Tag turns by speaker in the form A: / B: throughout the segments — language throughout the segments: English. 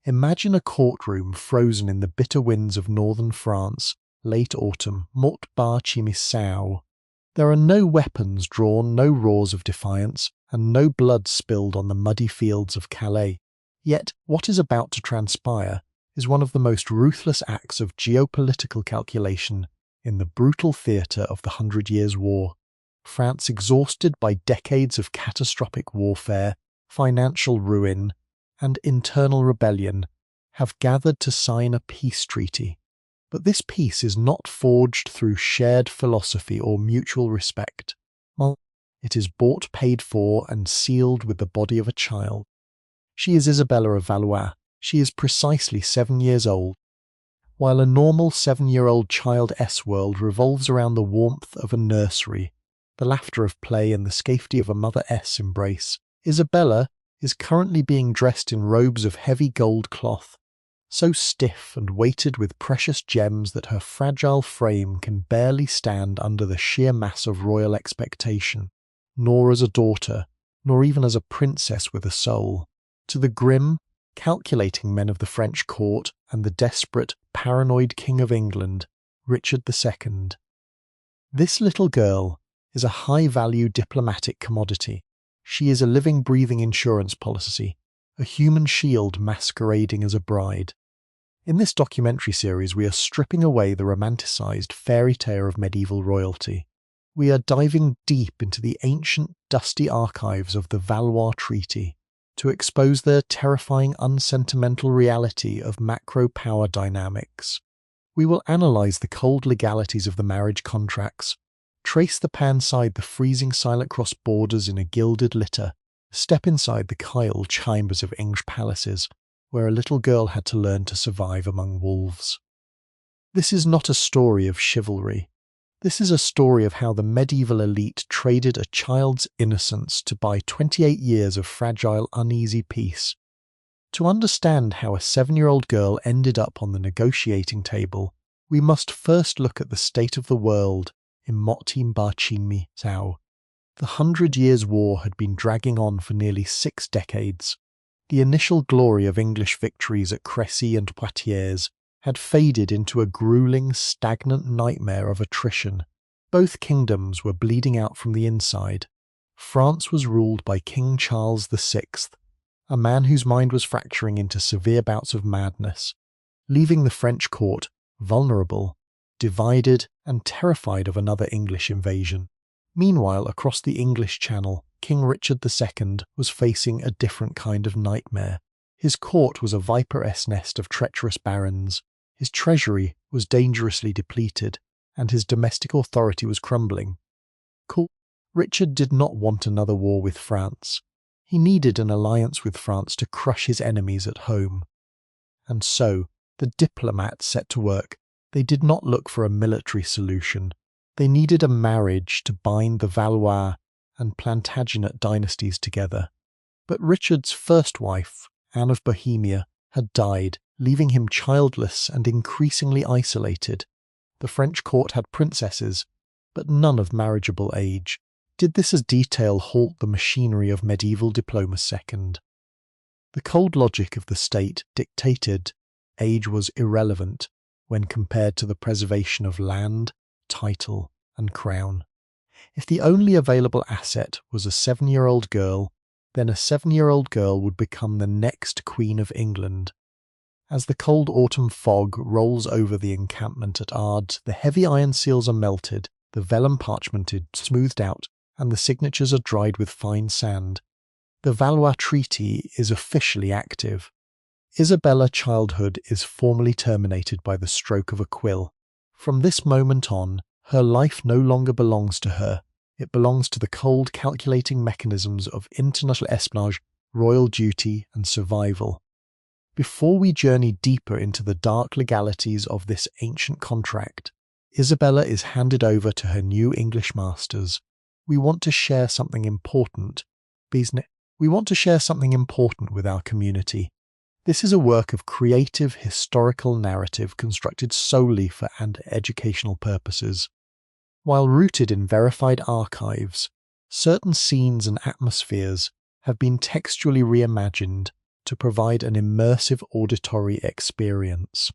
A: Imagine a courtroom frozen in the bitter winds of northern France, late autumn, mort bar chimissau. There are no weapons drawn, no roars of defiance, and no blood spilled on the muddy fields of Calais. Yet what is about to transpire is one of the most ruthless acts of geopolitical calculation in the brutal theatre of the 100 Years' War. France, exhausted by decades of catastrophic warfare, financial ruin, and internal rebellion, have gathered to sign a peace treaty. But this peace is not forged through shared philosophy or mutual respect. It is bought, paid for, and sealed with the body of a child. She is Isabella of Valois. She is precisely 7 years old. While a normal 7-year-old child S-world revolves around the warmth of a nursery, the laughter of play and the safety of a mother S embrace, Isabella is currently being dressed in robes of heavy gold cloth, so stiff and weighted with precious gems that her fragile frame can barely stand under the sheer mass of royal expectation, nor as a daughter, nor even as a princess with a soul. To the grim, calculating men of the French court and the desperate, paranoid King of England, Richard II. This little girl is a high-value diplomatic commodity. She is a living, breathing insurance policy, a human shield masquerading as a bride. In this documentary series, we are stripping away the romanticized fairy tale of medieval royalty. We are diving deep into the ancient, dusty archives of the Valois Treaty to expose the terrifying, unsentimental reality of macro-power dynamics. We will analyze the cold legalities of the marriage contracts, trace the pan-side the freezing silent cross borders in a gilded litter, step inside the Kyle chambers of English palaces, where a little girl had to learn to survive among wolves. This is not a story of chivalry. This is a story of how the medieval elite traded a child's innocence to buy 28 years of fragile, uneasy peace. To understand how a 7-year-old girl ended up on the negotiating table, we must first look at the state of the world in Motim Barchimi Sao. The 100 Years' War had been dragging on for nearly 6 decades. The initial glory of English victories at Crécy and Poitiers had faded into a grueling, stagnant nightmare of attrition. Both kingdoms were bleeding out from the inside. France was ruled by King Charles VI, a man whose mind was fracturing into severe bouts of madness, leaving the French court vulnerable, divided, and terrified of another English invasion. Meanwhile, across the English Channel, King Richard II was facing a different kind of nightmare. His court was a viper-esque nest of treacherous barons, his treasury was dangerously depleted, and his domestic authority was crumbling. Richard did not want another war with France. He needed an alliance with France to crush his enemies at home. And so, the diplomats set to work. They did not look for a military solution. They needed a marriage to bind the Valois and Plantagenet dynasties together. But Richard's first wife, Anne of Bohemia, had died, leaving him childless and increasingly isolated. The French court had princesses, but none of marriageable age. Did this as detail halt the machinery of medieval diplomacy? The cold logic of the state dictated age was irrelevant when compared to the preservation of land, title, and crown. If the only available asset was a 7-year-old girl, then a 7-year-old girl would become the next Queen of England. As the cold autumn fog rolls over the encampment at Ard, the heavy iron seals are melted, the vellum parchmented, smoothed out, and the signatures are dried with fine sand. The Valois Treaty is officially active. Isabella's childhood is formally terminated by the stroke of a quill. From this moment on, her life no longer belongs to her. It belongs to the cold, calculating mechanisms of international espionage, royal duty, and survival. Before we journey deeper into the dark legalities of this ancient contract, Isabella is handed over to her new English masters. We want to share something important. We want to share something important with our community. This is a work of creative historical narrative constructed solely for educational purposes. While rooted in verified archives, certain scenes and atmospheres have been textually reimagined to provide an immersive auditory experience.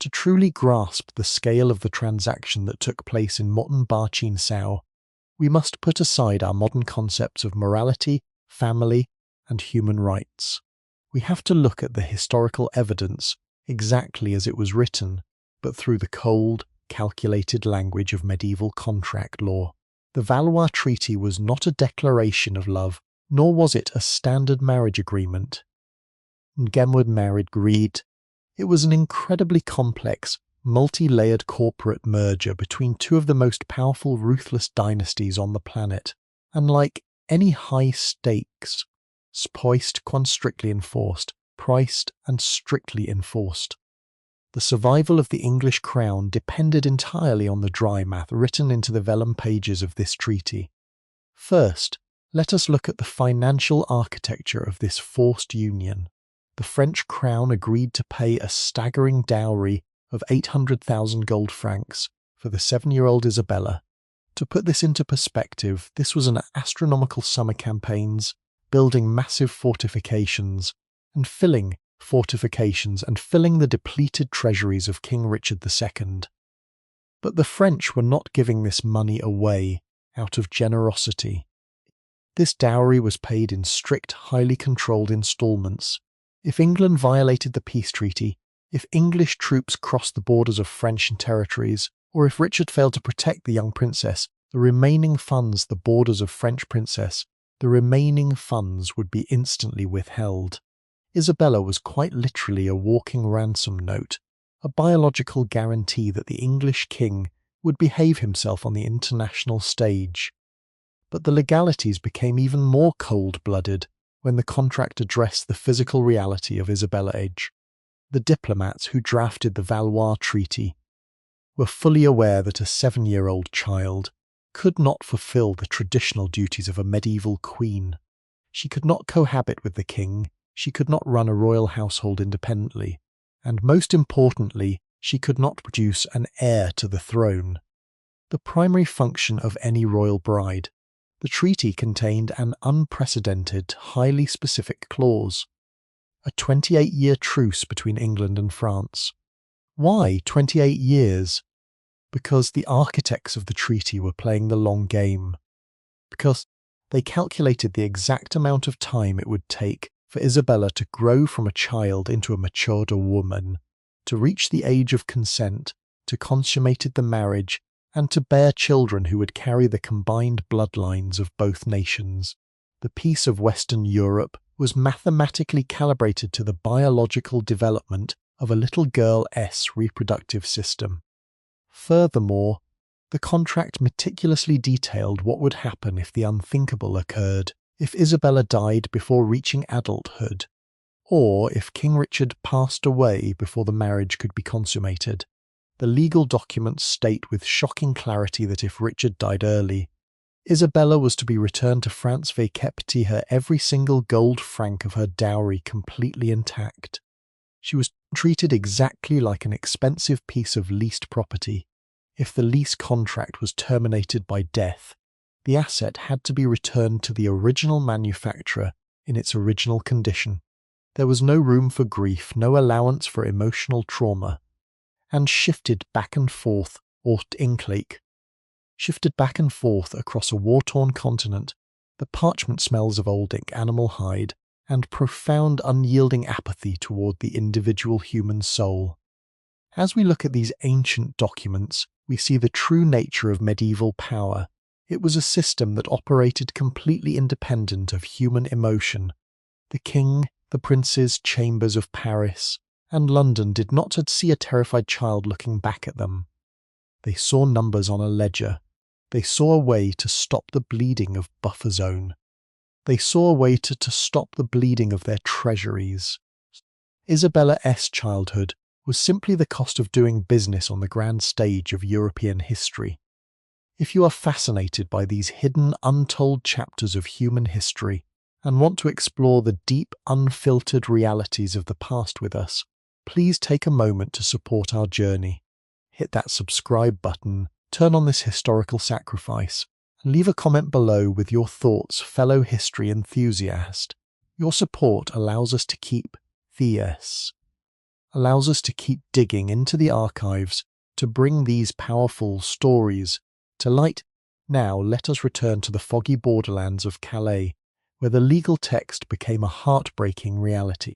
A: To truly grasp the scale of the transaction that took place in modern Barchin Sao, we must put aside our modern concepts of morality, family, and human rights. We have to look at the historical evidence exactly as it was written, but through the cold, calculated language of medieval contract law. The Valois Treaty was not a declaration of love, nor was it a standard marriage agreement. Ngemwood married greed. It was an incredibly complex, multi-layered corporate merger between two of the most powerful ruthless dynasties on the planet, and like any high stakes, poised, strictly enforced, priced and strictly enforced. The survival of the English crown depended entirely on the dry math written into the vellum pages of this treaty. First, let us look at the financial architecture of this forced union. The French crown agreed to pay a staggering dowry of 800,000 gold francs for the 7-year-old Isabella. To put this into perspective, this was an astronomical sum of campaigns, building massive fortifications, and filling the depleted treasuries of King Richard II. But the French were not giving this money away out of generosity. This dowry was paid in strict, highly controlled installments. If England violated the peace treaty, if English troops crossed the borders of French territories, or if Richard failed to protect the young princess, the remaining funds would be instantly withheld. Isabella was quite literally a walking ransom note, a biological guarantee that the English king would behave himself on the international stage. But the legalities became even more cold-blooded when the contract addressed the physical reality of Isabella age. The diplomats who drafted the Valois Treaty were fully aware that a 7-year-old child could not fulfill the traditional duties of a medieval queen. She could not cohabit with the king, she could not run a royal household independently, and most importantly, she could not produce an heir to the throne. The primary function of any royal bride. The treaty contained an unprecedented, highly specific clause, a 28-year truce between England and France. Why 28 years? Because the architects of the treaty were playing the long game. Because they calculated the exact amount of time it would take for Isabella to grow from a child into a matured woman, to reach the age of consent, to consummate the marriage, and to bear children who would carry the combined bloodlines of both nations. The peace of Western Europe was mathematically calibrated to the biological development of a little girl's reproductive system. Furthermore, the contract meticulously detailed what would happen if the unthinkable occurred, if Isabella died before reaching adulthood, or if King Richard passed away before the marriage could be consummated. The legal documents state with shocking clarity that if Richard died early, Isabella was to be returned to France keeping her every single gold franc of her dowry completely intact. She was treated exactly like an expensive piece of leased property. If the lease contract was terminated by death, the asset had to be returned to the original manufacturer in its original condition. There was no room for grief, no allowance for emotional trauma, and shifted back and forth across a war-torn continent, the parchment smells of old ink, animal hide, and profound unyielding apathy toward the individual human soul. As we look at these ancient documents, we see the true nature of medieval power. It was a system that operated completely independent of human emotion. The king, the princes, chambers of Paris and London did not see a terrified child looking back at them. They saw numbers on a ledger. They saw a way to stop the bleeding of buffer zone. They saw a way to stop the bleeding of their treasuries. Isabella's childhood was simply the cost of doing business on the grand stage of European history. If you are fascinated by these hidden, untold chapters of human history and want to explore the deep, unfiltered realities of the past with us, please take a moment to support our journey. Hit that subscribe button, turn on this historical sacrifice, and leave a comment below with your thoughts, fellow history enthusiast. Your support allows us to keep allows us to keep digging into the archives to bring these powerful stories to light. Now let us return to the foggy borderlands of Calais, where the legal text became a heartbreaking reality.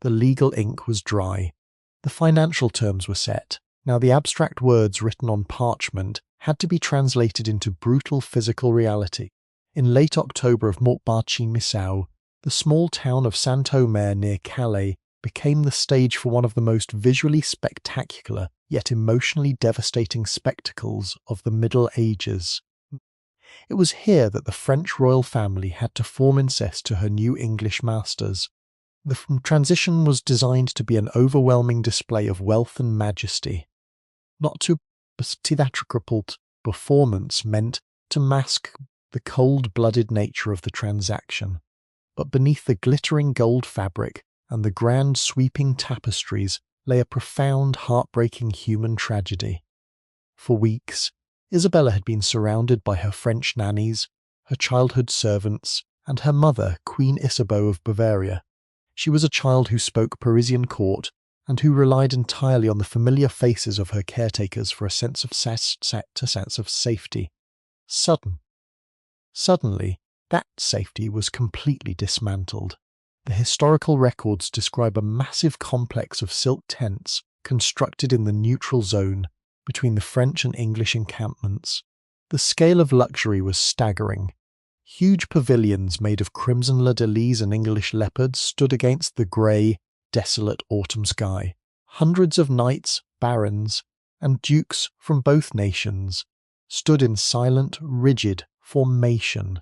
A: The legal ink was dry. The financial terms were set. Now the abstract words written on parchment had to be translated into brutal physical reality. In late October of Montbarchi-Missau, the small town of Saint-Omer near Calais became the stage for one of the most visually spectacular yet emotionally devastating spectacles of the Middle Ages. It was here that the French royal family had to form incest to her new English masters. The transition was designed to be an overwhelming display of wealth and majesty. Not to theatrical performance meant to mask the cold-blooded nature of the transaction, but beneath the glittering gold fabric and the grand sweeping tapestries lay a profound, heartbreaking human tragedy. For weeks, Isabella had been surrounded by her French nannies, her childhood servants, and her mother, Queen Isabeau of Bavaria. She was a child who spoke Parisian court and who relied entirely on the familiar faces of her caretakers for a sense of safety. Suddenly, that safety was completely dismantled. The historical records describe a massive complex of silk tents constructed in the neutral zone between the French and English encampments. The scale of luxury was staggering. Huge pavilions made of crimson ladelis and English leopards stood against the grey, desolate autumn sky. Hundreds of knights, barons, and dukes from both nations stood in silent, rigid formation,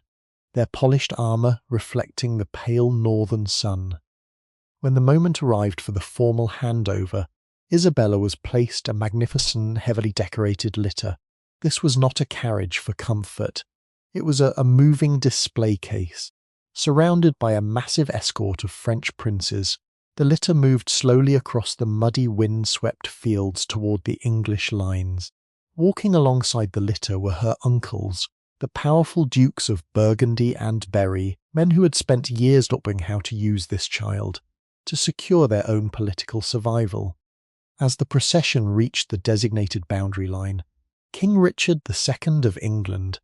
A: their polished armour reflecting the pale northern sun. When the moment arrived for the formal handover, Isabella was placed a magnificent, heavily decorated litter. This was not a carriage for comfort. It was a moving display case. Surrounded by a massive escort of French princes, the litter moved slowly across the muddy, wind-swept fields toward the English lines. Walking alongside the litter were her uncles, the powerful Dukes of Burgundy and Berry, men who had spent years learning how to use this child to secure their own political survival. As the procession reached the designated boundary line, King Richard II of England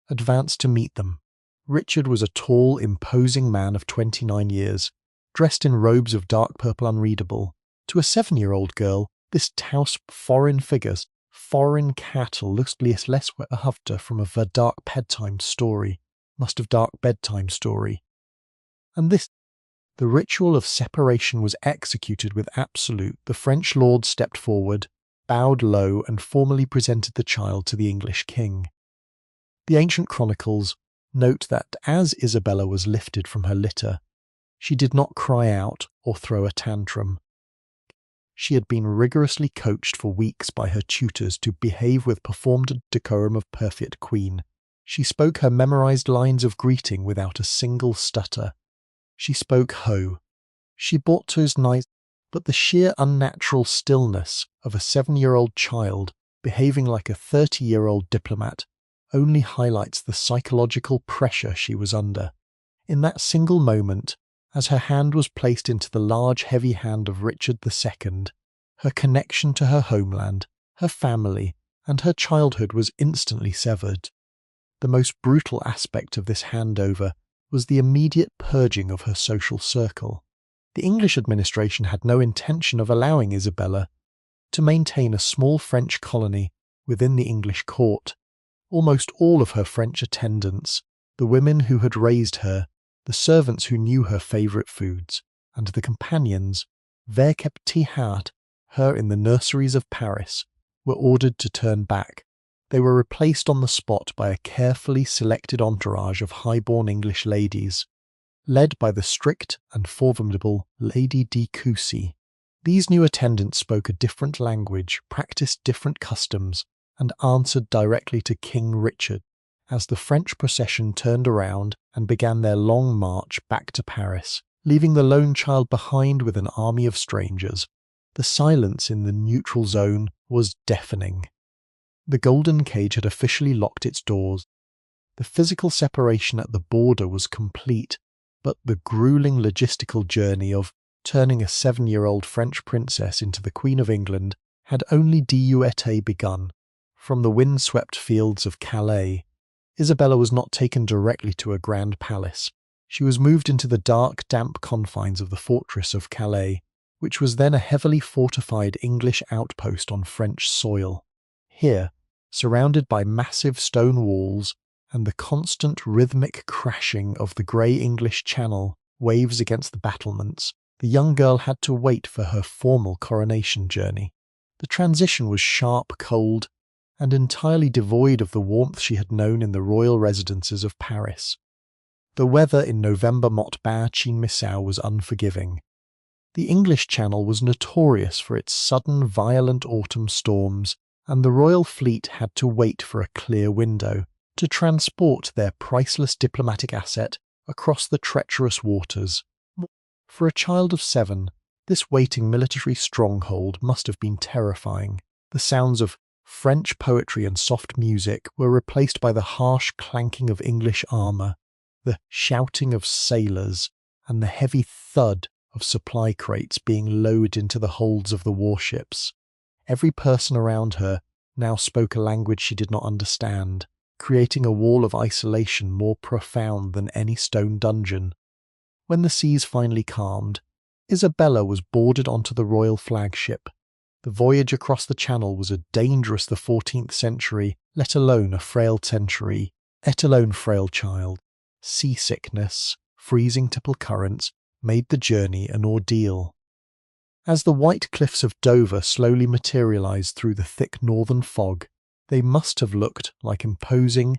A: advanced to meet them. Richard was a tall, imposing man of 29 years, dressed in robes of dark purple unreadable. To a 7-year-old girl, this tausp foreign figures, foreign cattle looks less a hufter from a dark bedtime story, And this, the ritual of separation was executed with absolute. The French lord stepped forward, bowed low, and formally presented the child to the English king. The ancient chronicles note that as Isabella was lifted from her litter, she did not cry out or throw a tantrum. She had been rigorously coached for weeks by her tutors to behave with performed decorum of perfect queen. She spoke her memorized lines of greeting without a single stutter. She spoke ho. She brought to his night, but the sheer unnatural stillness of a 7-year-old child behaving like a 30-year-old diplomat only highlights the psychological pressure she was under. In that single moment, as her hand was placed into the large, heavy hand of Richard II, her connection to her homeland, her family, and her childhood was instantly severed. The most brutal aspect of this handover was the immediate purging of her social circle. The English administration had no intention of allowing Isabella to maintain a small French colony within the English court. Almost all of her French attendants, the women who had raised her, the servants who knew her favourite foods, and the companions, verkept her in the nurseries of Paris, were ordered to turn back. They were replaced on the spot by a carefully selected entourage of high-born English ladies, led by the strict and formidable Lady de Cousy. These new attendants spoke a different language, practised different customs, and answered directly to King Richard as the French procession turned around and began their long march back to Paris, leaving the lone child behind with an army of strangers. The silence in the neutral zone was deafening. The golden cage had officially locked its doors. The physical separation at the border was complete. but the grueling logistical journey of turning a 7-year-old French princess into the Queen of England had only begun. From the wind-swept fields of Calais, Isabella was not taken directly to a grand palace. She was moved into the dark, damp confines of the fortress of Calais, which was then a heavily fortified English outpost on French soil. Here, surrounded by massive stone walls and the constant rhythmic crashing of the grey English Channel waves against the battlements, the young girl had to wait for her formal coronation journey. The transition was sharp, cold, and entirely devoid of the warmth she had known in the royal residences of Paris. The weather in November Montbard-Chin-Missau was unforgiving. The English Channel was notorious for its sudden, violent autumn storms, and the royal fleet had to wait for a clear window to transport their priceless diplomatic asset across the treacherous waters. For a child of 7, this waiting military stronghold must have been terrifying. The sounds of French poetry and soft music were replaced by the harsh clanking of English armour, the shouting of sailors, and the heavy thud of supply crates being lowered into the holds of the warships. Every person around her now spoke a language she did not understand, creating a wall of isolation more profound than any stone dungeon. When the seas finally calmed, Isabella was boarded onto the royal flagship. The voyage across the Channel was a dangerous the 14th century, let alone a frail century, let alone frail child. Seasickness, freezing tipple currents, made the journey an ordeal. As the white cliffs of Dover slowly materialized through the thick northern fog, they must have looked like imposing,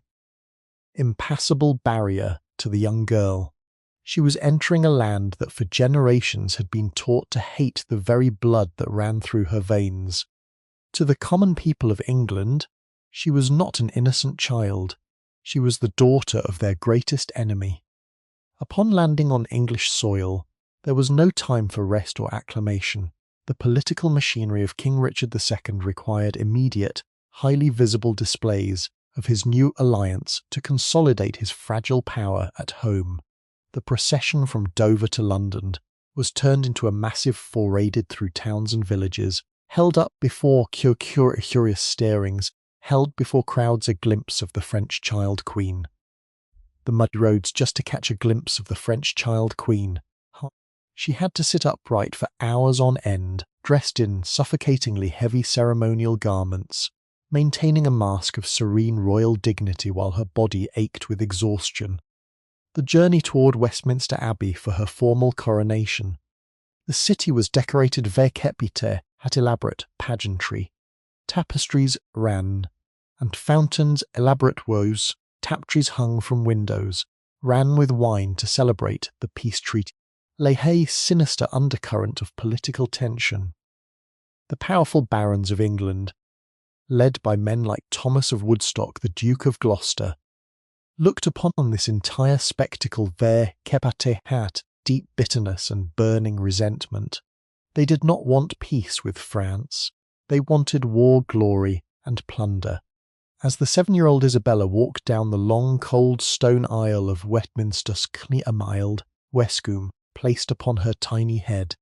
A: impassable barrier to the young girl. She was entering a land that for generations had been taught to hate the very blood that ran through her veins. To the common people of England, she was not an innocent child. She was the daughter of their greatest enemy. Upon landing on English soil, there was no time for rest or acclamation. The political machinery of King Richard II required immediate, highly visible displays of his new alliance to consolidate his fragile power at home. The procession from Dover to London was turned into a massive foraded through towns and villages, held up before curious starings, held before crowds a glimpse of the French child queen. The muddy roads just to catch a glimpse of the French child queen. She had to sit upright for hours on end, dressed in suffocatingly heavy ceremonial garments, maintaining a mask of serene royal dignity while her body ached with exhaustion. The journey toward Westminster Abbey for her formal coronation. The city was decorated verkepite at elaborate pageantry. Tapestries ran, and fountains elaborate woes, tapestries hung from windows, ran with wine to celebrate the peace treaty. Lay a sinister undercurrent of political tension. The powerful barons of England, led by men like Thomas of Woodstock, the Duke of Gloucester, looked upon this entire spectacle hat deep bitterness and burning resentment. They did not want peace with France. They wanted war, glory, and plunder. As the 7-year-old Isabella walked down the long, cold stone aisle of Westminster's Cleamild, Westcombe placed upon her tiny head,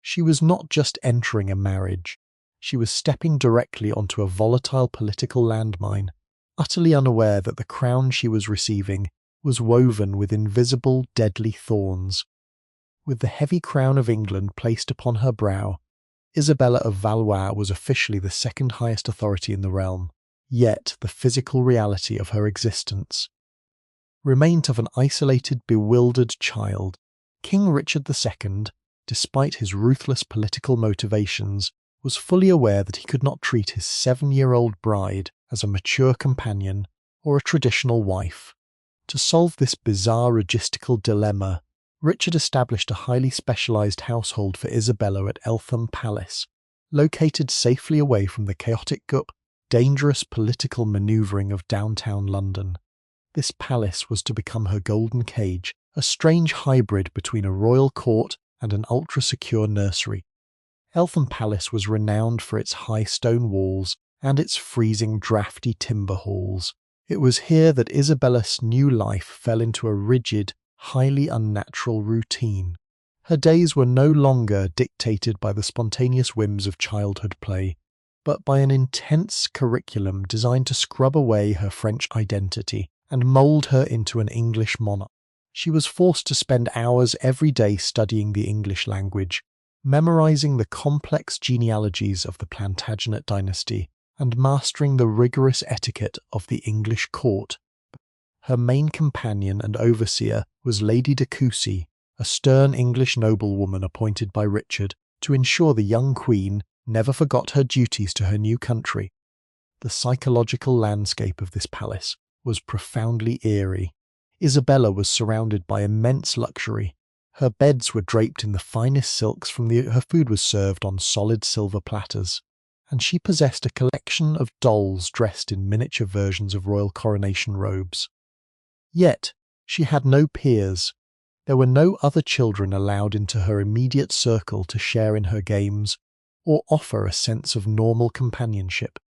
A: she was not just entering a marriage. She was stepping directly onto a volatile political landmine, utterly unaware that the crown she was receiving was woven with invisible, deadly thorns. With the heavy crown of England placed upon her brow, Isabella of Valois was officially the second highest authority in the realm, yet the physical reality of her existence remained of an isolated, bewildered child. King Richard II, despite his ruthless political motivations, was fully aware that he could not treat his 7-year-old bride as a mature companion or a traditional wife. To solve this bizarre logistical dilemma, Richard established a highly specialized household for Isabella at Eltham Palace, located safely away from the chaotic, dangerous political manoeuvring of downtown London. This palace was to become her golden cage, a strange hybrid between a royal court and an ultra-secure nursery. Eltham Palace was renowned for its high stone walls and its freezing, drafty timber halls. It was here that Isabella's new life fell into a rigid, highly unnatural routine. Her days were no longer dictated by the spontaneous whims of childhood play, but by an intense curriculum designed to scrub away her French identity and mould her into an English monarch. She was forced to spend hours every day studying the English language, memorising the complex genealogies of the Plantagenet dynasty, and mastering the rigorous etiquette of the English court. Her main companion and overseer was Lady de Courcy, a stern English noblewoman appointed by Richard to ensure the young queen never forgot her duties to her new country. The psychological landscape of this palace was profoundly eerie. Isabella was surrounded by immense luxury. Her beds were draped in the finest silks her food was served on solid silver platters, and she possessed a collection of dolls dressed in miniature versions of royal coronation robes. Yet, she had no peers. There were no other children allowed into her immediate circle to share in her games or offer a sense of normal companionship.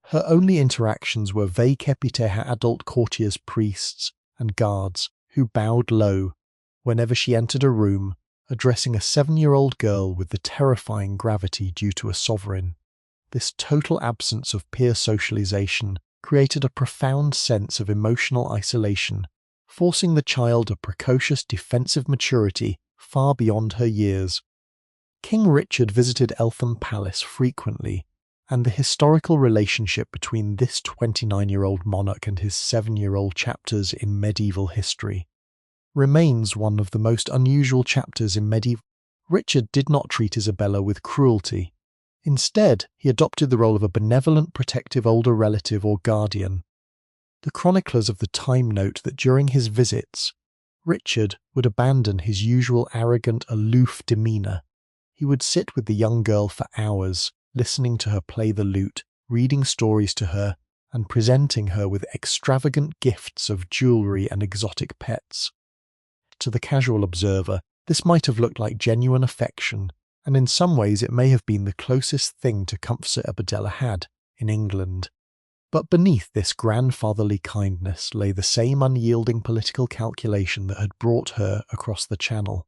A: Her only interactions were vacépité adult courtiers, priests, and guards who bowed low whenever she entered a room, addressing a 7-year-old girl with the terrifying gravity due to a sovereign. This total absence of peer socialization created a profound sense of emotional isolation, forcing the child a precocious defensive maturity far beyond her years. King Richard visited Eltham Palace frequently, and the historical relationship between this 29-year-old monarch and his 7-year-old chapters in medieval history remains one of the most unusual chapters in medieval. Richard did not treat Isabella with cruelty. Instead, he adopted the role of a benevolent, protective older relative or guardian. The chroniclers of the time note that during his visits, Richard would abandon his usual arrogant, aloof demeanour. He would sit with the young girl for hours, listening to her play the lute, reading stories to her, and presenting her with extravagant gifts of jewellery and exotic pets. To the casual observer, this might have looked like genuine affection, and in some ways it may have been the closest thing to comfort Isabella had in England. But beneath this grandfatherly kindness lay the same unyielding political calculation that had brought her across the Channel.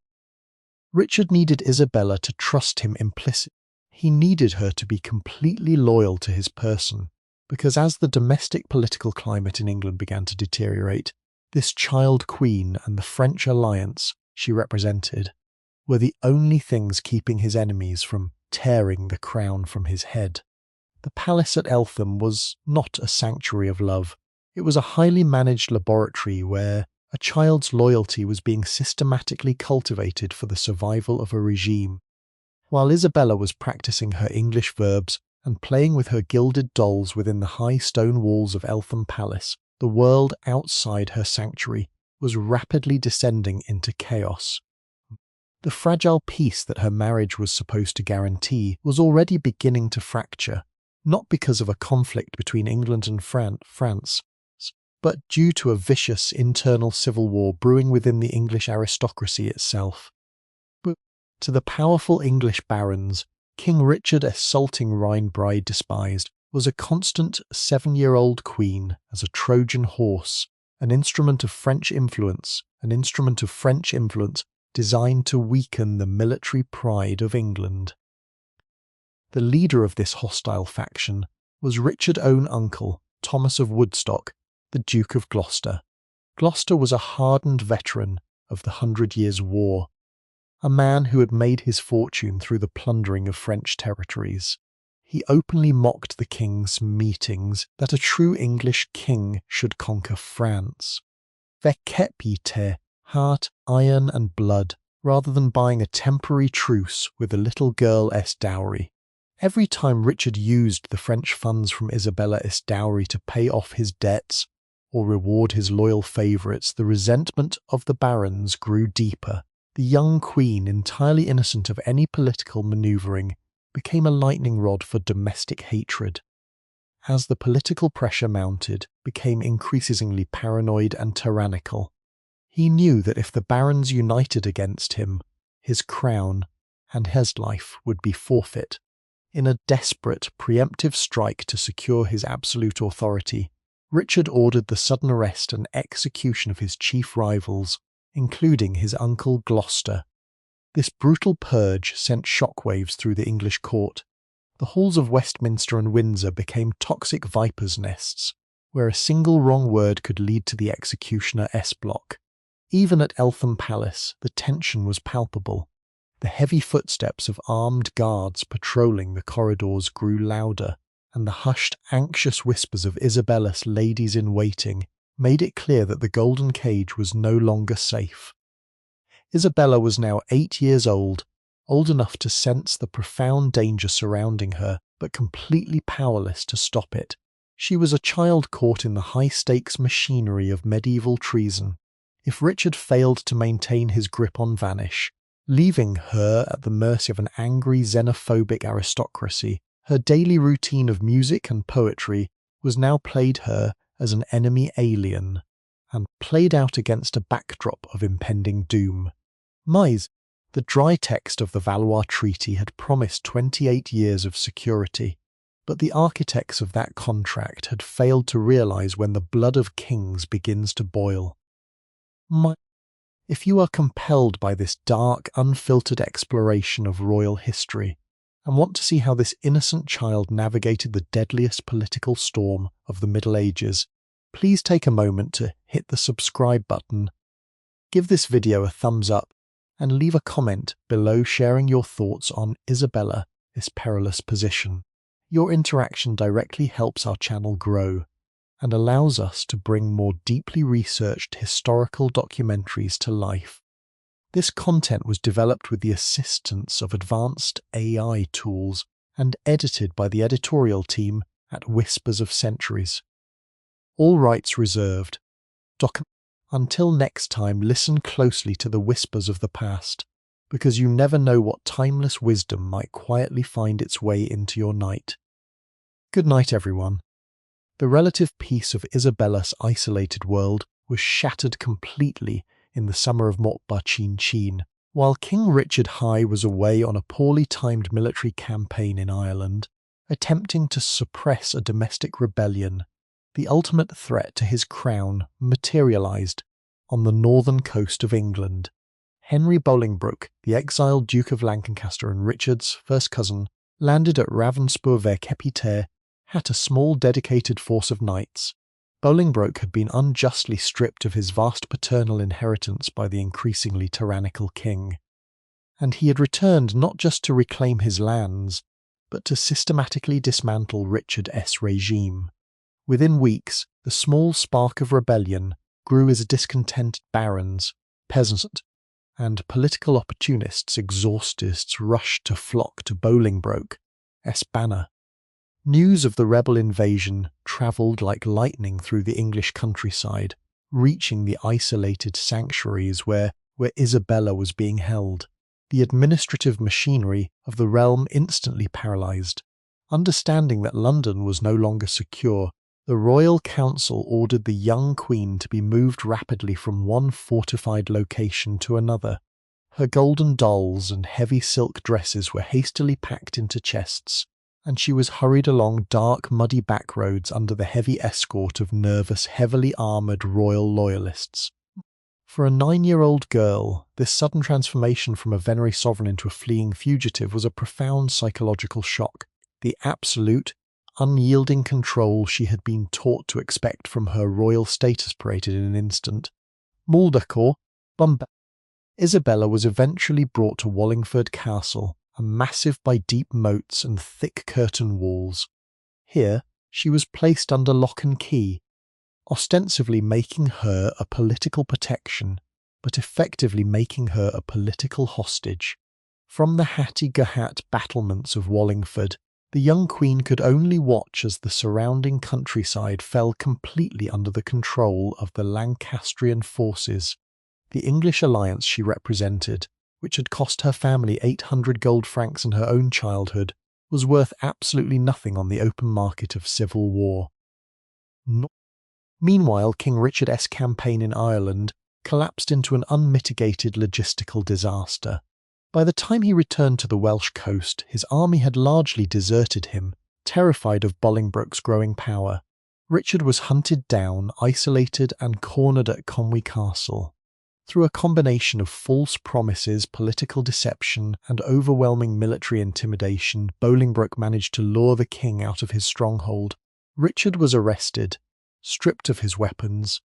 A: Richard needed Isabella to trust him implicitly. He needed her to be completely loyal to his person, because as the domestic political climate in England began to deteriorate, this child queen and the French alliance she represented were the only things keeping his enemies from tearing the crown from his head. The palace at Eltham was not a sanctuary of love. It was a highly managed laboratory where a child's loyalty was being systematically cultivated for the survival of a regime. While Isabella was practicing her English verbs and playing with her gilded dolls within the high stone walls of Eltham Palace, the world outside her sanctuary was rapidly descending into chaos. The fragile peace that her marriage was supposed to guarantee was already beginning to fracture, not because of a conflict between England and France, but due to a vicious internal civil war brewing within the English aristocracy itself. But to the powerful English barons, King Richard assaulting Rhine bride despised, was a constant 7-year-old queen as a Trojan horse, an instrument of French influence designed to weaken the military pride of England. The leader of this hostile faction was Richard's own uncle, Thomas of Woodstock, the Duke of Gloucester. Gloucester was a hardened veteran of the 100 Years' War, a man who had made his fortune through the plundering of French territories. He openly mocked the king's meetings that a true English king should conquer France. Vecépité, heart, iron and blood, rather than buying a temporary truce with a little girl-s dowry. Every time Richard used the French funds from Isabella's dowry to pay off his debts or reward his loyal favourites, the resentment of the barons grew deeper. The young queen, entirely innocent of any political manoeuvring, became a lightning rod for domestic hatred. As the political pressure mounted, became increasingly paranoid and tyrannical. He knew that if the barons united against him, his crown and his life would be forfeit. In a desperate, preemptive strike to secure his absolute authority, Richard ordered the sudden arrest and execution of his chief rivals, including his uncle Gloucester. This brutal purge sent shockwaves through the English court. The halls of Westminster and Windsor became toxic vipers' nests, where a single wrong word could lead to the executioner S-block. Even at Eltham Palace, the tension was palpable. The heavy footsteps of armed guards patrolling the corridors grew louder, and the hushed, anxious whispers of Isabella's ladies-in-waiting made it clear that the golden cage was no longer safe. Isabella was now 8 years old enough to sense the profound danger surrounding her, but completely powerless to stop it. She was a child caught in the high-stakes machinery of medieval treason. If Richard failed to maintain his grip on Vanish, leaving her at the mercy of an angry xenophobic aristocracy, her daily routine of music and poetry was now played her as an enemy alien, and played out against a backdrop of impending doom. The dry text of the Valois Treaty had promised 28 years of security, but the architects of that contract had failed to realize when the blood of kings begins to boil. If you are compelled by this dark, unfiltered exploration of royal history, and want to see how this innocent child navigated the deadliest political storm of the Middle Ages, please take a moment to hit the subscribe button, give this video a thumbs up, and leave a comment below sharing your thoughts on Isabella, this perilous position. Your interaction directly helps our channel grow and allows us to bring more deeply researched historical documentaries to life. This content was developed with the assistance of advanced AI tools and edited by the editorial team at Whispers of Centuries. All rights reserved. Until next time, listen closely to the whispers of the past, because you never know what timeless wisdom might quietly find its way into your night. Good night, everyone. The relative peace of Isabella's isolated world was shattered completely in the summer of Mortbah-Chin-Chin, while King Richard High was away on a poorly timed military campaign in Ireland, attempting to suppress a domestic rebellion. The ultimate threat to his crown materialized on the northern coast of England. Henry Bolingbroke, the exiled Duke of Lancaster and Richard's first cousin, landed at Ravensbourg-Capitaine, had a small dedicated force of knights. Bolingbroke had been unjustly stripped of his vast paternal inheritance by the increasingly tyrannical king, and he had returned not just to reclaim his lands, but to systematically dismantle Richard's regime. Within weeks, the small spark of rebellion grew as discontented barons, peasants, and political opportunists exhaustists rushed to flock to Bolingbroke's banner. News of the rebel invasion travelled like lightning through the English countryside, reaching the isolated sanctuaries where Isabella was being held. The administrative machinery of the realm instantly paralysed. Understanding that London was no longer secure, the royal council ordered the young queen to be moved rapidly from one fortified location to another. Her golden dolls and heavy silk dresses were hastily packed into chests, and she was hurried along dark, muddy back roads under the heavy escort of nervous, heavily armoured royal loyalists. For a 9-year-old girl, this sudden transformation from a venerary sovereign into a fleeing fugitive was a profound psychological shock. The absolute, unyielding control she had been taught to expect from her royal status paraded in an instant. Muldacour, Bombay. Isabella was eventually brought to Wallingford Castle, a massive by deep moats and thick curtain walls. Here she was placed under lock and key, ostensibly making her a political protection, but effectively making her a political hostage. From the Hattie-Gahat battlements of Wallingford, the young queen could only watch as the surrounding countryside fell completely under the control of the Lancastrian forces. The English alliance she represented, which had cost her family 800 gold francs in her own childhood, was worth absolutely nothing on the open market of civil war. Meanwhile, King Richard's campaign in Ireland collapsed into an unmitigated logistical disaster. By the time he returned to the Welsh coast, his army had largely deserted him, terrified of Bolingbroke's growing power. Richard was hunted down, isolated and cornered at Conwy Castle. Through a combination of false promises, political deception, and overwhelming military intimidation, Bolingbroke managed to lure the king out of his stronghold. Richard was arrested, stripped of his weapons,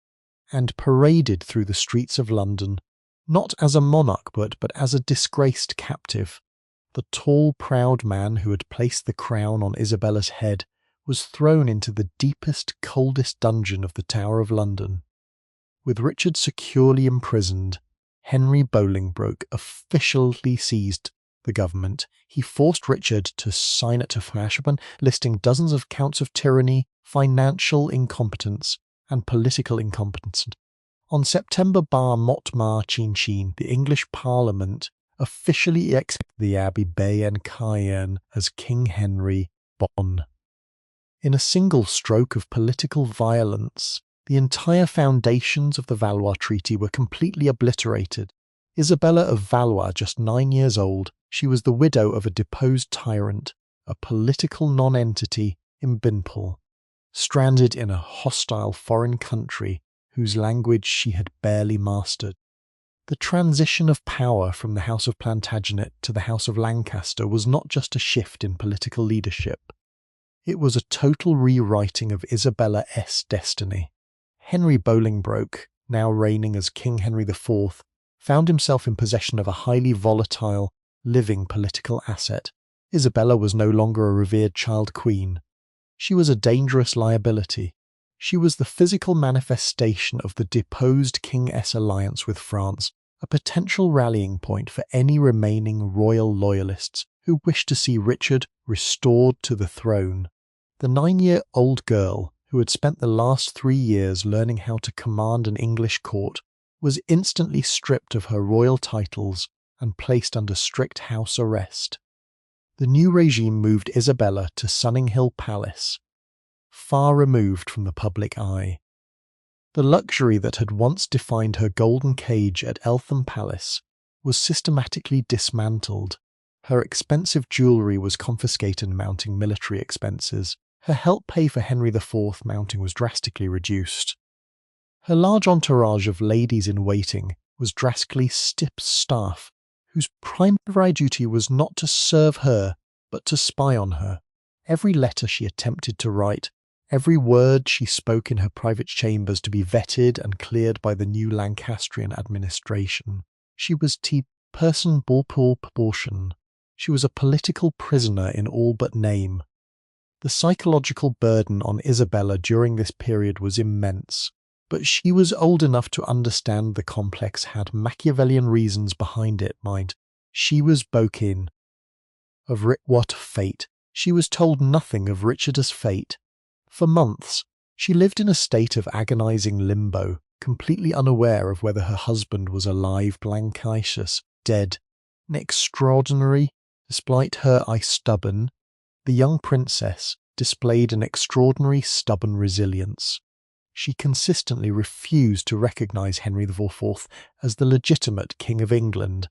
A: and paraded through the streets of London, not as a monarch but as a disgraced captive. The tall, proud man who had placed the crown on Isabella's head was thrown into the deepest, coldest dungeon of the Tower of London. With Richard securely imprisoned, Henry Bolingbroke officially seized the government. He forced Richard to sign it to Flashburn, listing dozens of counts of tyranny, financial incompetence, and political incompetence. On September Bar Motmar Chin, the English Parliament officially accepted the Abbey Bay and Cayenne as King Henry Bon. In a single stroke of political violence, the entire foundations of the Valois Treaty were completely obliterated. Isabella of Valois, just 9 years old, she was the widow of a deposed tyrant, a political nonentity in Binpol, stranded in a hostile foreign country whose language she had barely mastered. The transition of power from the House of Plantagenet to the House of Lancaster was not just a shift in political leadership. It was a total rewriting of Isabella's destiny. Henry Bolingbroke, now reigning as King Henry IV, found himself in possession of a highly volatile, living political asset. Isabella was no longer a revered child queen. She was a dangerous liability. She was the physical manifestation of the deposed King-S alliance with France, a potential rallying point for any remaining royal loyalists who wished to see Richard restored to the throne. The 9-year-old girl, who had spent the last 3 years learning how to command an English court, was instantly stripped of her royal titles and placed under strict house arrest. The new regime moved Isabella to Sunninghill Palace, far removed from the public eye. The luxury that had once defined her golden cage at Eltham Palace was systematically dismantled. Her expensive jewellery was confiscated, mounting military expenses. Her help pay for Henry IV mounting was drastically reduced. Her large entourage of ladies-in-waiting was drastically staff, whose primary duty was not to serve her, but to spy on her. Every letter she attempted to write, every word she spoke in her private chambers to be vetted and cleared by the new Lancastrian administration. She was person pour proportion. She was a political prisoner in all but name. The psychological burden on Isabella during this period was immense, but she was old enough to understand the complex had Machiavellian reasons behind it, mind. She was spoken of what fate. She was told nothing of Richard's fate. For months, she lived in a state of agonizing limbo, completely unaware of whether her husband was alive, Blancacius, dead. An extraordinary, despite her stubborn, the young princess displayed an extraordinary stubborn resilience. She consistently refused to recognize Henry IV as the legitimate King of England.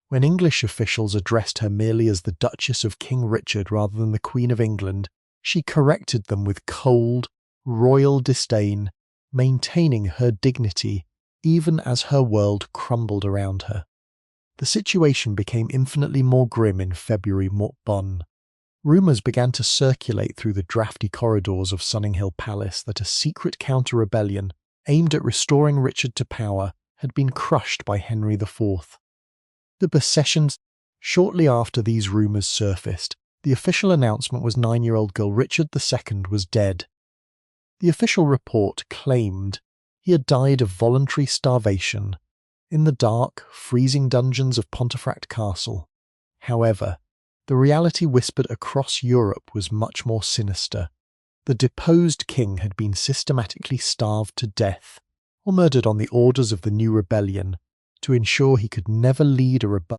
A: When English officials addressed her merely as the Duchess of King Richard rather than the Queen of England, she corrected them with cold, royal disdain, maintaining her dignity even as her world crumbled around her. The situation became infinitely more grim in February Mortbonne. Rumours began to circulate through the drafty corridors of Sunninghill Palace that a secret counter-rebellion, aimed at restoring Richard to power, had been crushed by Henry IV. The processions. Shortly after these rumours surfaced, the official announcement was 9-year-old girl Richard II was dead. The official report claimed he had died of voluntary starvation in the dark, freezing dungeons of Pontefract Castle. However, the reality whispered across Europe was much more sinister. The deposed king had been systematically starved to death, or murdered on the orders of the new rebellion, to ensure he could never lead a rebellion.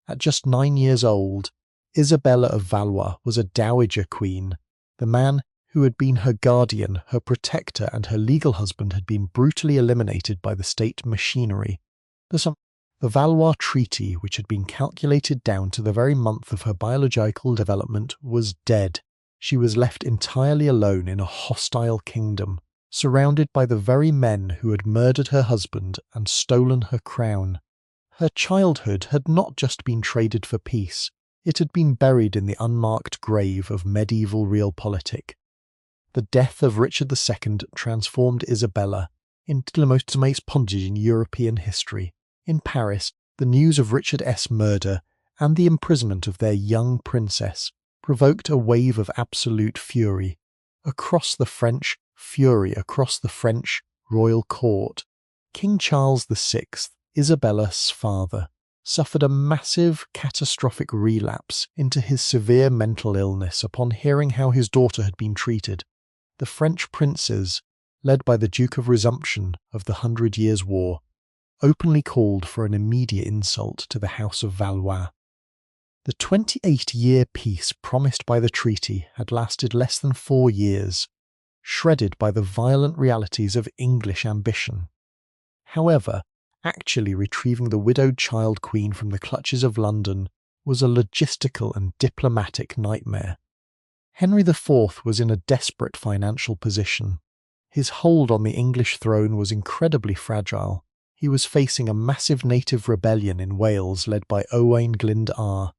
A: At just 9 years old, Isabella of Valois was a dowager queen. The man who had been her guardian, her protector, and her legal husband had been brutally eliminated by the state machinery. The Valois Treaty, which had been calculated down to the very month of her biological development, was dead. She was left entirely alone in a hostile kingdom. surrounded by the very men who had murdered her husband and stolen her crown. Her childhood had not just been traded for peace, it had been buried in the unmarked grave of medieval realpolitik. The death of Richard II transformed Isabella into the most pontage in European history. In Paris, the news of Richard's murder and the imprisonment of their young princess provoked a wave of absolute fury. Across the French royal court, King Charles VI, Isabella's father, suffered a massive, catastrophic relapse into his severe mental illness upon hearing how his daughter had been treated. The French princes, led by the Duke of Resumption of the 100 Years' War, openly called for an immediate insult to the House of Valois. The 28-year peace promised by the treaty had lasted less than 4 years, shredded by the violent realities of English ambition. However, actually retrieving the widowed child queen from the clutches of London was a logistical and diplomatic nightmare. Henry IV was in a desperate financial position. His hold on the English throne was incredibly fragile. He was facing a massive native rebellion in Wales led by Owain Glyndwr,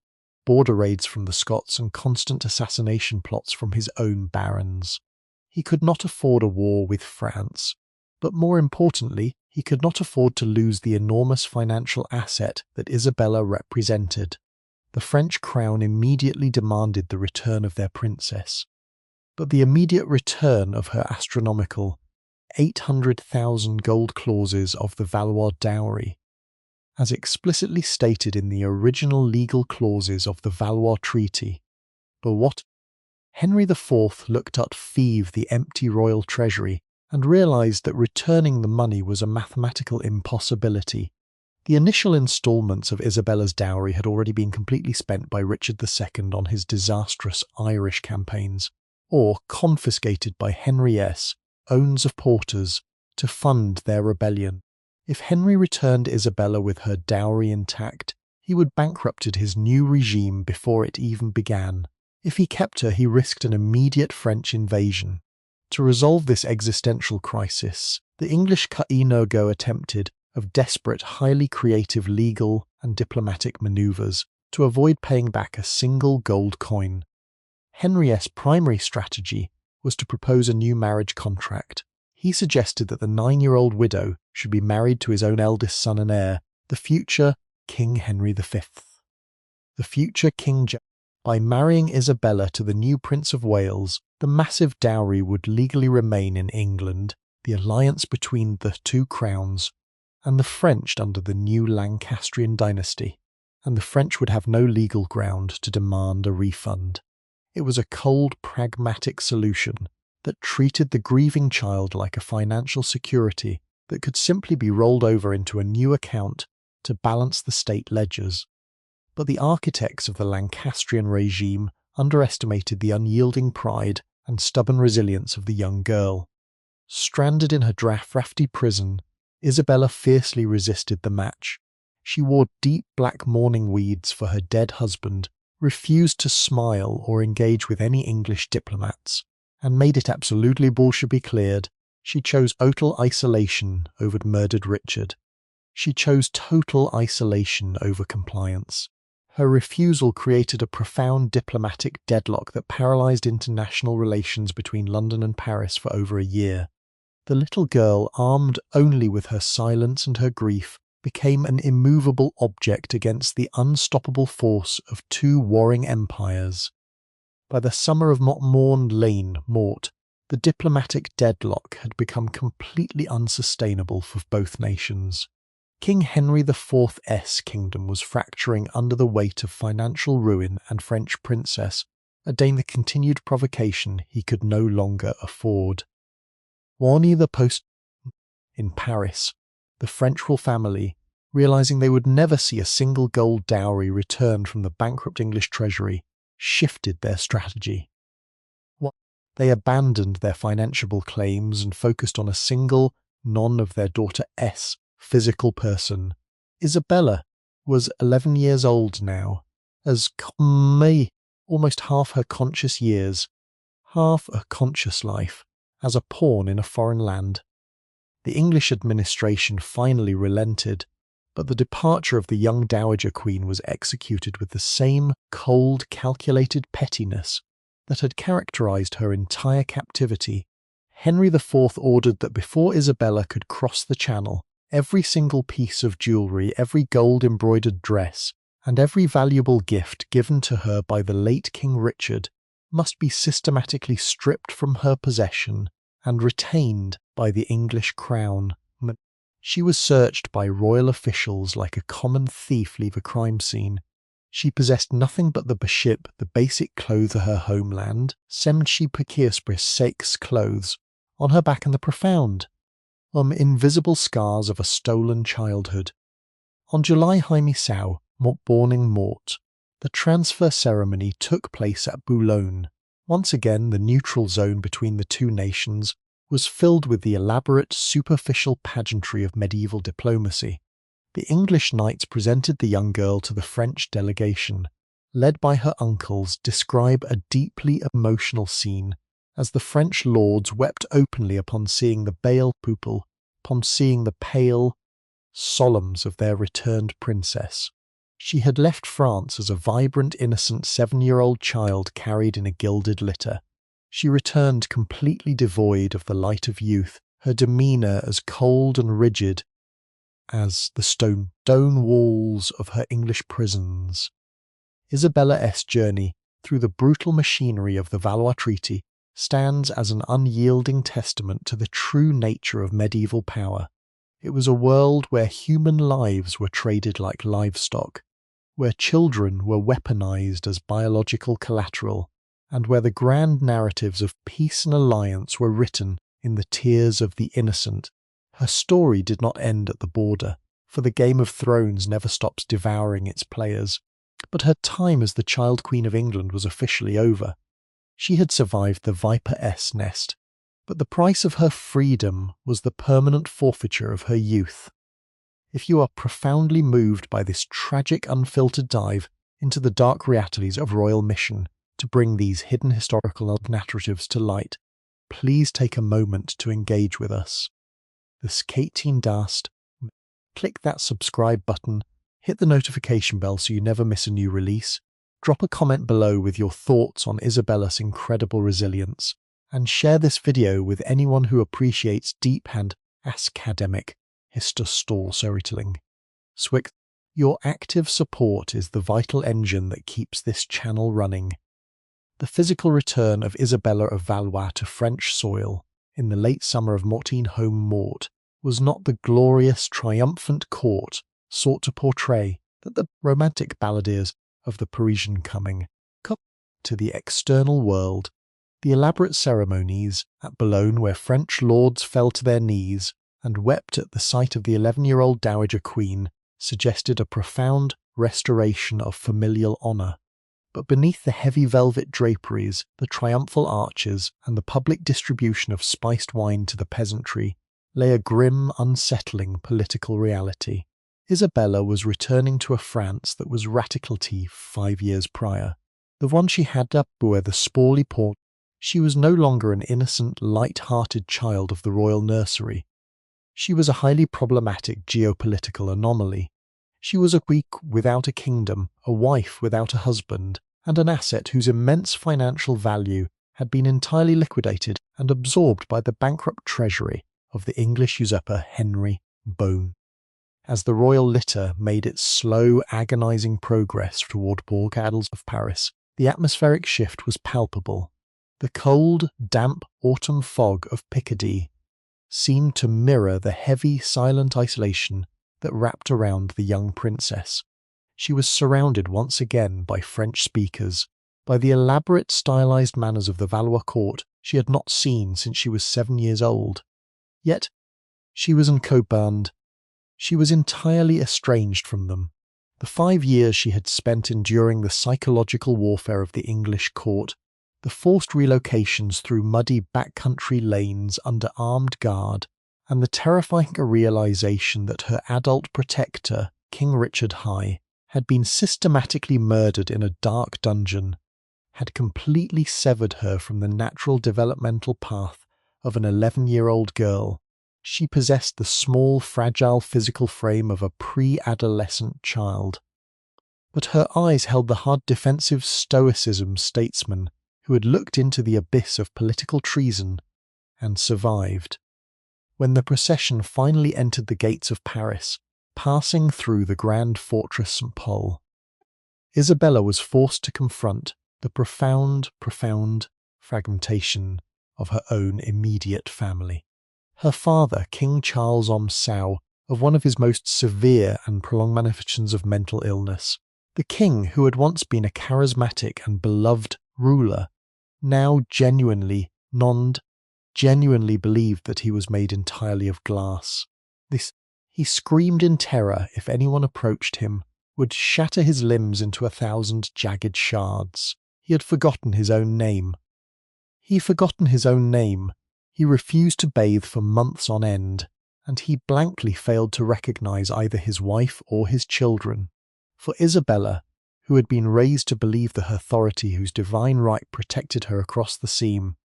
A: border raids from the Scots and constant assassination plots from his own barons. He could not afford a war with France, but more importantly, he could not afford to lose the enormous financial asset that Isabella represented. The French crown immediately demanded the return of their princess, but the immediate return of her astronomical 800,000 gold clauses of the Valois dowry, as explicitly stated in the original legal clauses of the Valois Treaty. But what? Henry IV looked at the empty royal treasury and realised that returning the money was a mathematical impossibility. The initial instalments of Isabella's dowry had already been completely spent by Richard II on his disastrous Irish campaigns, or confiscated by Henry's owns of porters to fund their rebellion. If Henry returned Isabella with her dowry intact, he would bankrupted his new regime before it even began. If he kept her, he risked an immediate French invasion. To resolve this existential crisis, the English cut no-go attempted of desperate, highly creative legal and diplomatic manoeuvres to avoid paying back a single gold coin. Henry's primary strategy was to propose a new marriage contract. He suggested that the 9-year-old widow should be married to his own eldest son and heir, the future King Henry V. The future King James. By marrying Isabella to the new Prince of Wales, the massive dowry would legally remain in England, the alliance between the two crowns, and the French under the new Lancastrian dynasty, and the French would have no legal ground to demand a refund. It was a cold, pragmatic solution that treated the grieving child like a financial security that could simply be rolled over into a new account to balance the state ledgers. But the architects of the Lancastrian regime underestimated the unyielding pride and stubborn resilience of the young girl. Stranded in her drafty prison, Isabella fiercely resisted the match. She wore deep black mourning weeds for her dead husband, refused to smile or engage with any English diplomats, and made it absolutely bullshit cleared. She chose total isolation over murdered Richard. She chose total isolation over compliance. Her refusal created a profound diplomatic deadlock that paralysed international relations between London and Paris for over a year. The little girl, armed only with her silence and her grief, became an immovable object against the unstoppable force of two warring empires. By the summer of Mort, the diplomatic deadlock had become completely unsustainable for both nations. King Henry IV's kingdom was fracturing under the weight of financial ruin and French princess, the continued provocation he could no longer afford. In Paris, the French royal family, realising they would never see a single gold dowry returned from the bankrupt English treasury, shifted their strategy. They abandoned their financiable claims and focused on a single, none of their daughter's physical person. Isabella was 11 years old now, as almost half her conscious years, half a conscious life, as a pawn in a foreign land. The English administration finally relented, but the departure of the young Dowager Queen was executed with the same cold, calculated pettiness that had characterized her entire captivity. Henry IV ordered that before Isabella could cross the Channel, every single piece of jewellery, every gold-embroidered dress, and every valuable gift given to her by the late King Richard must be systematically stripped from her possession and retained by the English crown. She was searched by royal officials like a common thief leave a crime scene. She possessed nothing but the beship, the basic clothes of her homeland, semci perciaspris sex clothes, on her back, and the profound, invisible scars of a stolen childhood. On July Sau, Mortborning Mort, the transfer ceremony took place at Boulogne. Once again, the neutral zone between the two nations was filled with the elaborate, superficial pageantry of medieval diplomacy. The English knights presented the young girl to the French delegation. Led by her uncles, describe a deeply emotional scene as the French lords wept openly upon seeing the belle pupil, upon seeing the pale solemns of their returned princess. She had left France as a vibrant, innocent 7-year-old child carried in a gilded litter. She returned completely devoid of the light of youth, her demeanour as cold and rigid as the stone walls of her English prisons. Isabella's journey through the brutal machinery of the Valois Treaty stands as an unyielding testament to the true nature of medieval power. It was a world where human lives were traded like livestock, where children were weaponized as biological collateral, and where the grand narratives of peace and alliance were written in the tears of the innocent. Her story did not end at the border, for the Game of Thrones never stops devouring its players, but her time as the Child Queen of England was officially over. She had survived the Viper's nest, but the price of her freedom was the permanent forfeiture of her youth. If you are profoundly moved by this tragic, unfiltered dive into the dark realities of royal mission to bring these hidden historical narratives to light, please take a moment to engage with us. The Skating Dast. Click that subscribe button, hit the notification bell so you never miss a new release, drop a comment below with your thoughts on Isabella's incredible resilience, and share this video with anyone who appreciates deep and academic storytelling. Swick, your active support is the vital engine that keeps this channel running. The physical return of Isabella of Valois to French soil in the late summer of 1400 was not the glorious, triumphant court sought to portray that the romantic balladeers of the Parisian coming to the external world. The elaborate ceremonies at Boulogne, where French lords fell to their knees and wept at the sight of the 11-year-old Dowager Queen, suggested a profound restoration of familial honour. But beneath the heavy velvet draperies, the triumphal arches, and the public distribution of spiced wine to the peasantry, lay a grim, unsettling political reality. Isabella was returning to a France that was radicality 5 years prior, the one she had up where the sporly port. She was no longer an innocent, light-hearted child of the royal nursery. She was a highly problematic geopolitical anomaly. She was a queen without a kingdom, a wife without a husband, and an asset whose immense financial value had been entirely liquidated and absorbed by the bankrupt treasury of the English usurper Henry Bone. As the royal litter made its slow, agonizing progress toward Bourg-Adels of Paris, the atmospheric shift was palpable. The cold, damp autumn fog of Picardy seemed to mirror the heavy, silent isolation that wrapped around the young princess. She was surrounded once again by French speakers, by the elaborate, stylized manners of the Valois court she had not seen since she was 7 years old. Yet, she was uncombined. She was entirely estranged from them. The 5 years she had spent enduring the psychological warfare of the English court, the forced relocations through muddy backcountry lanes under armed guard, and the terrifying realization that her adult protector, King Richard High, had been systematically murdered in a dark dungeon, had completely severed her from the natural developmental path of an 11-year-old girl. She possessed the small, fragile physical frame of a pre-adolescent child. But her eyes held the hard defensive stoicism statesman who had looked into the abyss of political treason and survived. When the procession finally entered the gates of Paris, passing through the grand fortress St. Paul, Isabella was forced to confront the profound fragmentation of her own immediate family. Her father, King Charles Sao, of one of his most severe and prolonged manifestations of mental illness, the king who had once been a charismatic and beloved ruler, now genuinely believed that he was made entirely of glass. He screamed in terror if anyone approached him, would shatter his limbs into 1,000 jagged shards. He had forgotten his own name. He refused to bathe for months on end, and he blankly failed to recognize either his wife or his children. For Isabella, who had been raised to believe the authority whose divine right protected her across the seam,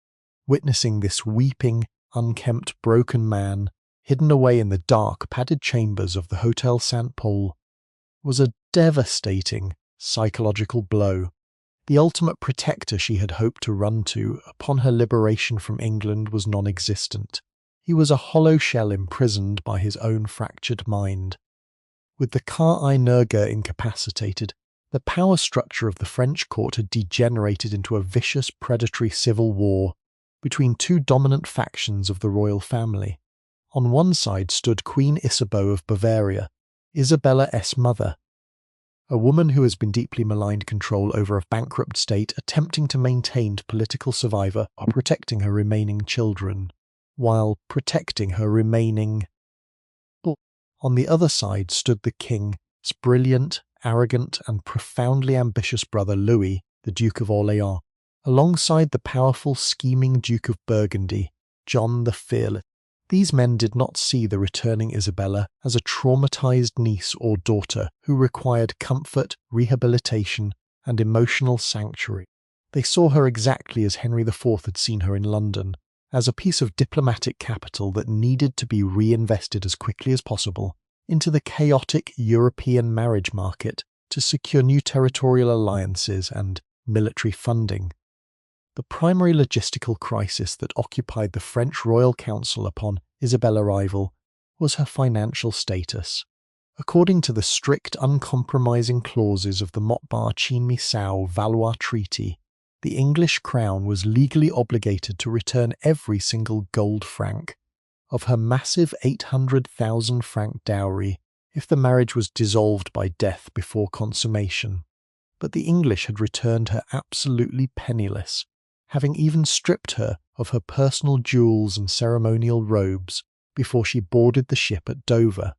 A: witnessing this weeping, unkempt, broken man, hidden away in the dark, padded chambers of the Hotel St. Paul, was a devastating psychological blow. The ultimate protector she had hoped to run to upon her liberation from England was non-existent. He was a hollow shell imprisoned by his own fractured mind. With the Kar-i-Nurga incapacitated, the power structure of the French court had degenerated into a vicious predatory civil war between two dominant factions of the royal family. On one side stood Queen Isabeau of Bavaria, Isabella's mother, a woman who has been deeply maligned control over a bankrupt state attempting to maintain political survival while protecting her remaining children. On the other side stood the king's brilliant, arrogant, and profoundly ambitious brother Louis, the Duke of Orléans, alongside the powerful, scheming Duke of Burgundy, John the Fearless. These men did not see the returning Isabella as a traumatized niece or daughter who required comfort, rehabilitation, and emotional sanctuary. They saw her exactly as Henry IV had seen her in London, as a piece of diplomatic capital that needed to be reinvested as quickly as possible into the chaotic European marriage market to secure new territorial alliances and military funding. The primary logistical crisis that occupied the French Royal Council upon Isabel's arrival was her financial status. According to the strict, uncompromising clauses of the Montbarchin-Misau-Valois Treaty, the English crown was legally obligated to return every single gold franc of her massive 800,000 franc dowry if the marriage was dissolved by death before consummation. But the English had returned her absolutely penniless, having even stripped her of her personal jewels and ceremonial robes before she boarded the ship at Dover.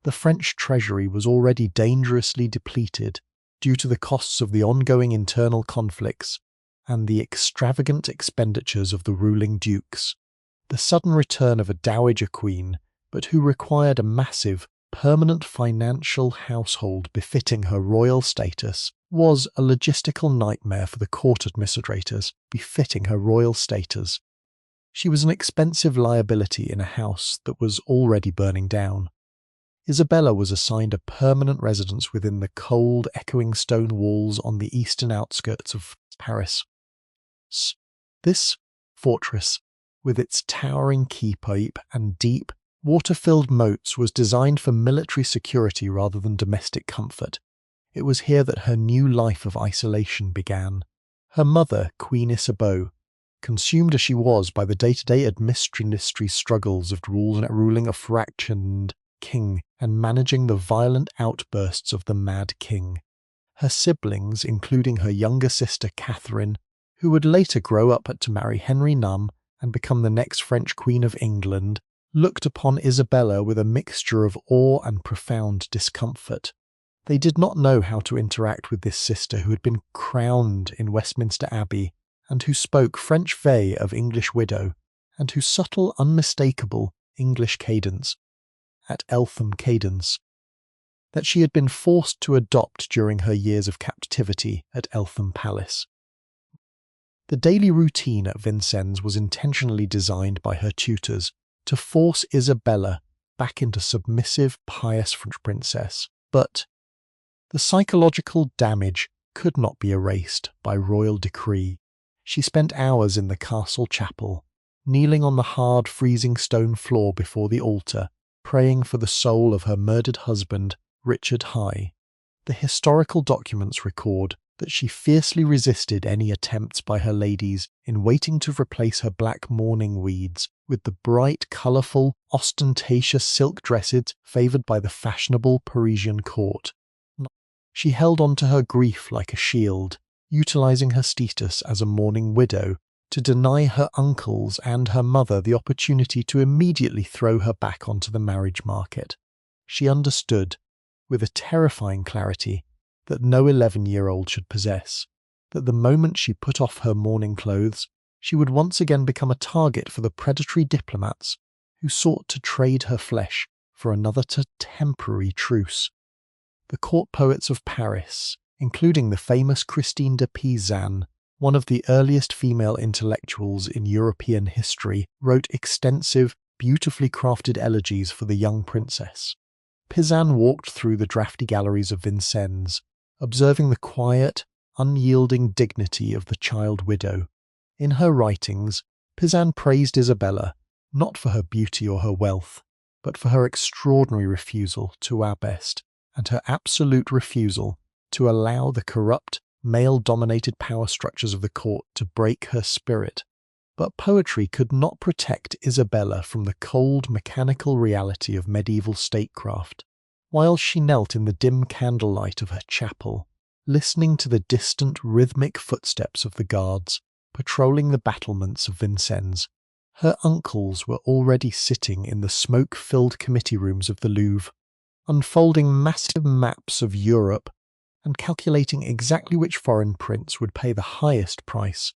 A: The French treasury was already dangerously depleted due to the costs of the ongoing internal conflicts and the extravagant expenditures of the ruling dukes. The sudden return of a dowager queen, but who required a massive, permanent financial household befitting her royal status, was a logistical nightmare for the court administrators befitting her royal status. She was an expensive liability in a house that was already burning down. Isabella was assigned a permanent residence within the cold, echoing stone walls on the eastern outskirts of Paris. This fortress, with its towering keep and deep, water-filled moats, was designed for military security rather than domestic comfort. It was here that her new life of isolation began. Her mother, Queen Isabeau, consumed as she was by the day-to-day administrative struggles of ruling a fractured king and managing the violent outbursts of the Mad King. Her siblings, including her younger sister Catherine, who would later grow up to marry Henry IX and become the next French Queen of England, looked upon Isabella with a mixture of awe and profound discomfort. They did not know how to interact with this sister who had been crowned in Westminster Abbey and who spoke French fey of English widow, and whose subtle, unmistakable English cadence at Eltham cadence that she had been forced to adopt during her years of captivity at Eltham Palace. The daily routine at Vincennes was intentionally designed by her tutors to force Isabella back into submissive, pious French princess, but the psychological damage could not be erased by royal decree. She spent hours in the castle chapel, kneeling on the hard, freezing stone floor before the altar, praying for the soul of her murdered husband, Richard High. The historical documents record that she fiercely resisted any attempts by her ladies in waiting to replace her black mourning weeds with the bright, colourful, ostentatious silk dresses favoured by the fashionable Parisian court. She held on to her grief like a shield, utilising her status as a mourning widow to deny her uncles and her mother the opportunity to immediately throw her back onto the marriage market. She understood, with a terrifying clarity, that no 11-year-old should possess, that the moment she put off her mourning clothes, she would once again become a target for the predatory diplomats who sought to trade her flesh for another temporary truce. The court poets of Paris, including the famous Christine de Pizan, one of the earliest female intellectuals in European history, wrote extensive, beautifully crafted elegies for the young princess. Pizan walked through the drafty galleries of Vincennes, observing the quiet, unyielding dignity of the child widow. In her writings, Pizan praised Isabella, not for her beauty or her wealth, but for her extraordinary refusal to our best, and her absolute refusal to allow the corrupt, male-dominated power structures of the court to break her spirit. But poetry could not protect Isabella from the cold, mechanical reality of medieval statecraft. While she knelt in the dim candlelight of her chapel, listening to the distant, rhythmic footsteps of the guards patrolling the battlements of Vincennes, her uncles were already sitting in the smoke-filled committee rooms of the Louvre, unfolding massive maps of Europe and calculating exactly which foreign prince would pay the highest price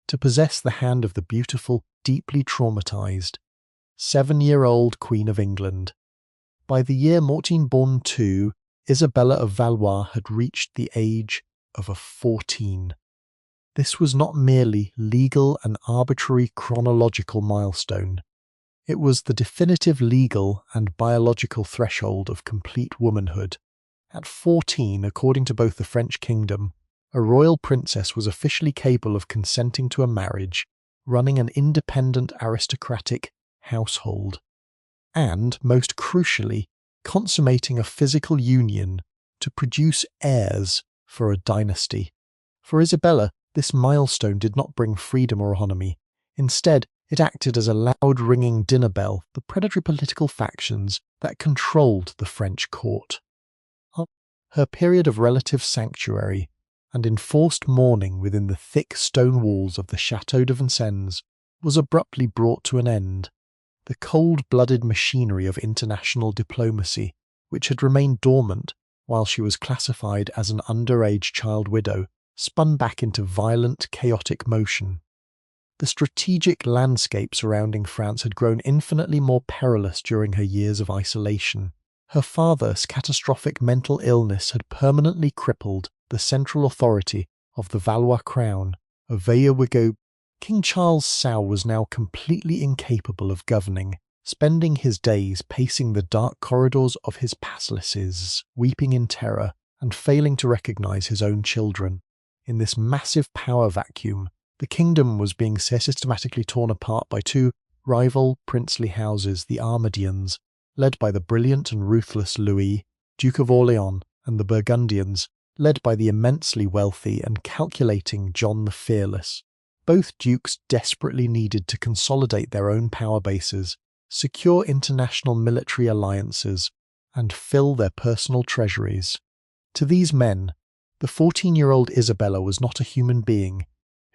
A: to possess the hand of the beautiful, deeply traumatized 7-year-old Queen of England. By the year Mortain-Born II, Isabella of Valois had reached the age of 14. This was not merely legal and arbitrary chronological milestone. It was the definitive legal and biological threshold of complete womanhood. At 14, according to both the French kingdom, a royal princess was officially capable of consenting to a marriage, running an independent aristocratic household, and, most crucially, consummating a physical union to produce heirs for a dynasty. For Isabella, this milestone did not bring freedom or autonomy. Instead, it acted as a loud ringing dinner bell for the predatory political factions that controlled the French court. Her period of relative sanctuary and enforced mourning within the thick stone walls of the Château de Vincennes was abruptly brought to an end. The cold-blooded machinery of international diplomacy, which had remained dormant while she was classified as an underage child widow, spun back into violent, chaotic motion. The strategic landscape surrounding France had grown infinitely more perilous during her years of isolation. Her father's catastrophic mental illness had permanently crippled the central authority of the Valois crown of Valois. King Charles Sau was now completely incapable of governing, spending his days pacing the dark corridors of his palaces, weeping in terror, and failing to recognize his own children. In this massive power vacuum, the kingdom was being systematically torn apart by two rival princely houses, the Armadians, led by the brilliant and ruthless Louis, Duke of Orleans, and the Burgundians, led by the immensely wealthy and calculating John the Fearless. Both dukes desperately needed to consolidate their own power bases, secure international military alliances, and fill their personal treasuries. To these men, the 14-year-old Isabella was not a human being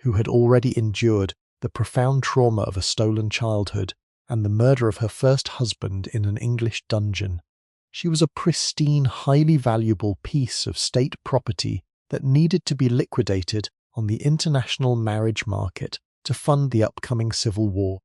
A: who had already endured the profound trauma of a stolen childhood and the murder of her first husband in an English dungeon. She was a pristine, highly valuable piece of state property that needed to be liquidated on the international marriage market to fund the upcoming civil war.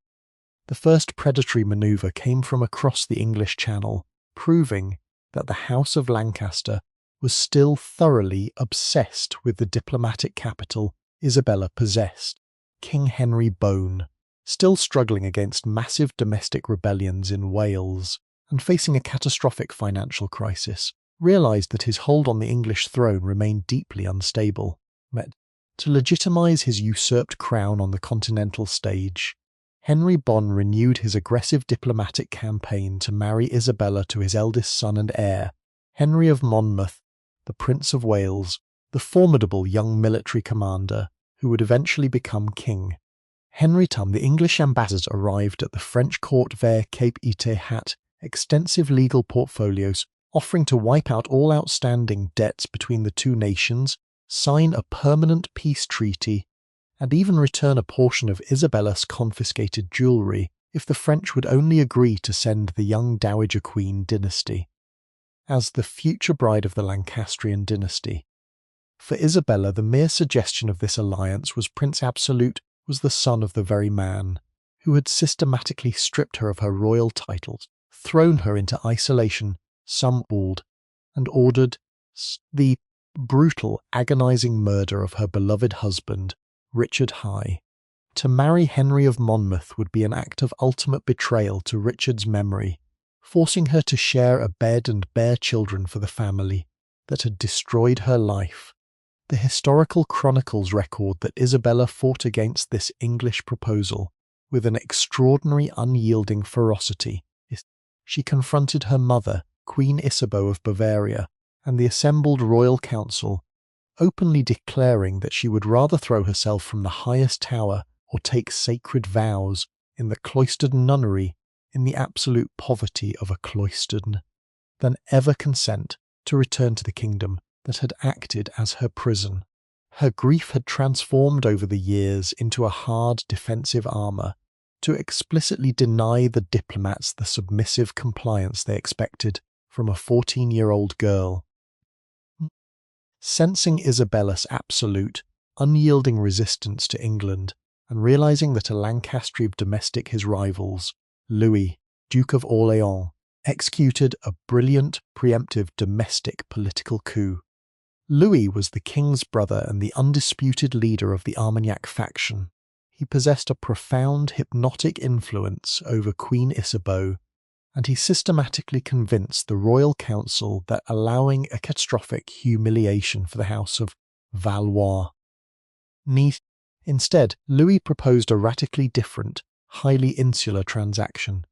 A: The first predatory maneuver came from across the English Channel, proving that the House of Lancaster was still thoroughly obsessed with the diplomatic capital Isabella possessed. King Henry Bone, still struggling against massive domestic rebellions in Wales and facing a catastrophic financial crisis, realised that his hold on the English throne remained deeply unstable. To legitimise his usurped crown on the continental stage, Henry Bonne renewed his aggressive diplomatic campaign to marry Isabella to his eldest son and heir, Henry of Monmouth, the Prince of Wales, the formidable young military commander who would eventually become king. Henry Tum, the English ambassadors, arrived at the French court via Cape Ite had extensive legal portfolios, offering to wipe out all outstanding debts between the two nations, sign a permanent peace treaty, and even return a portion of Isabella's confiscated jewellery if the French would only agree to send the young Dowager Queen dynasty as the future bride of the Lancastrian dynasty. For Isabella, the mere suggestion of this alliance was Prince Absolute was the son of the very man who had systematically stripped her of her royal titles, thrown her into isolation, summoned, and ordered the brutal, agonizing murder of her beloved husband, Richard High. To marry Henry of Monmouth would be an act of ultimate betrayal to Richard's memory, forcing her to share a bed and bear children for the family that had destroyed her life. The historical chronicles record that Isabella fought against this English proposal with an extraordinary unyielding ferocity. She confronted her mother, Queen Isabeau of Bavaria, and the assembled royal council, openly declaring that she would rather throw herself from the highest tower or take sacred vows in the cloistered nunnery in the absolute poverty of a cloistered than ever consent to return to the kingdom that had acted as her prison. Her grief had transformed over the years into a hard defensive armour to explicitly deny the diplomats the submissive compliance they expected from a 14-year-old girl. Sensing Isabella's absolute, unyielding resistance to England, and realising that a Lancastrian domestic his rivals, Louis, Duke of Orléans, executed a brilliant, preemptive domestic political coup. Louis was the king's brother and the undisputed leader of the Armagnac faction. He possessed a profound hypnotic influence over Queen Isabeau, and he systematically convinced the royal council that allowing a catastrophic humiliation for the House of Valois. Instead, Louis proposed a radically different, highly insular transaction.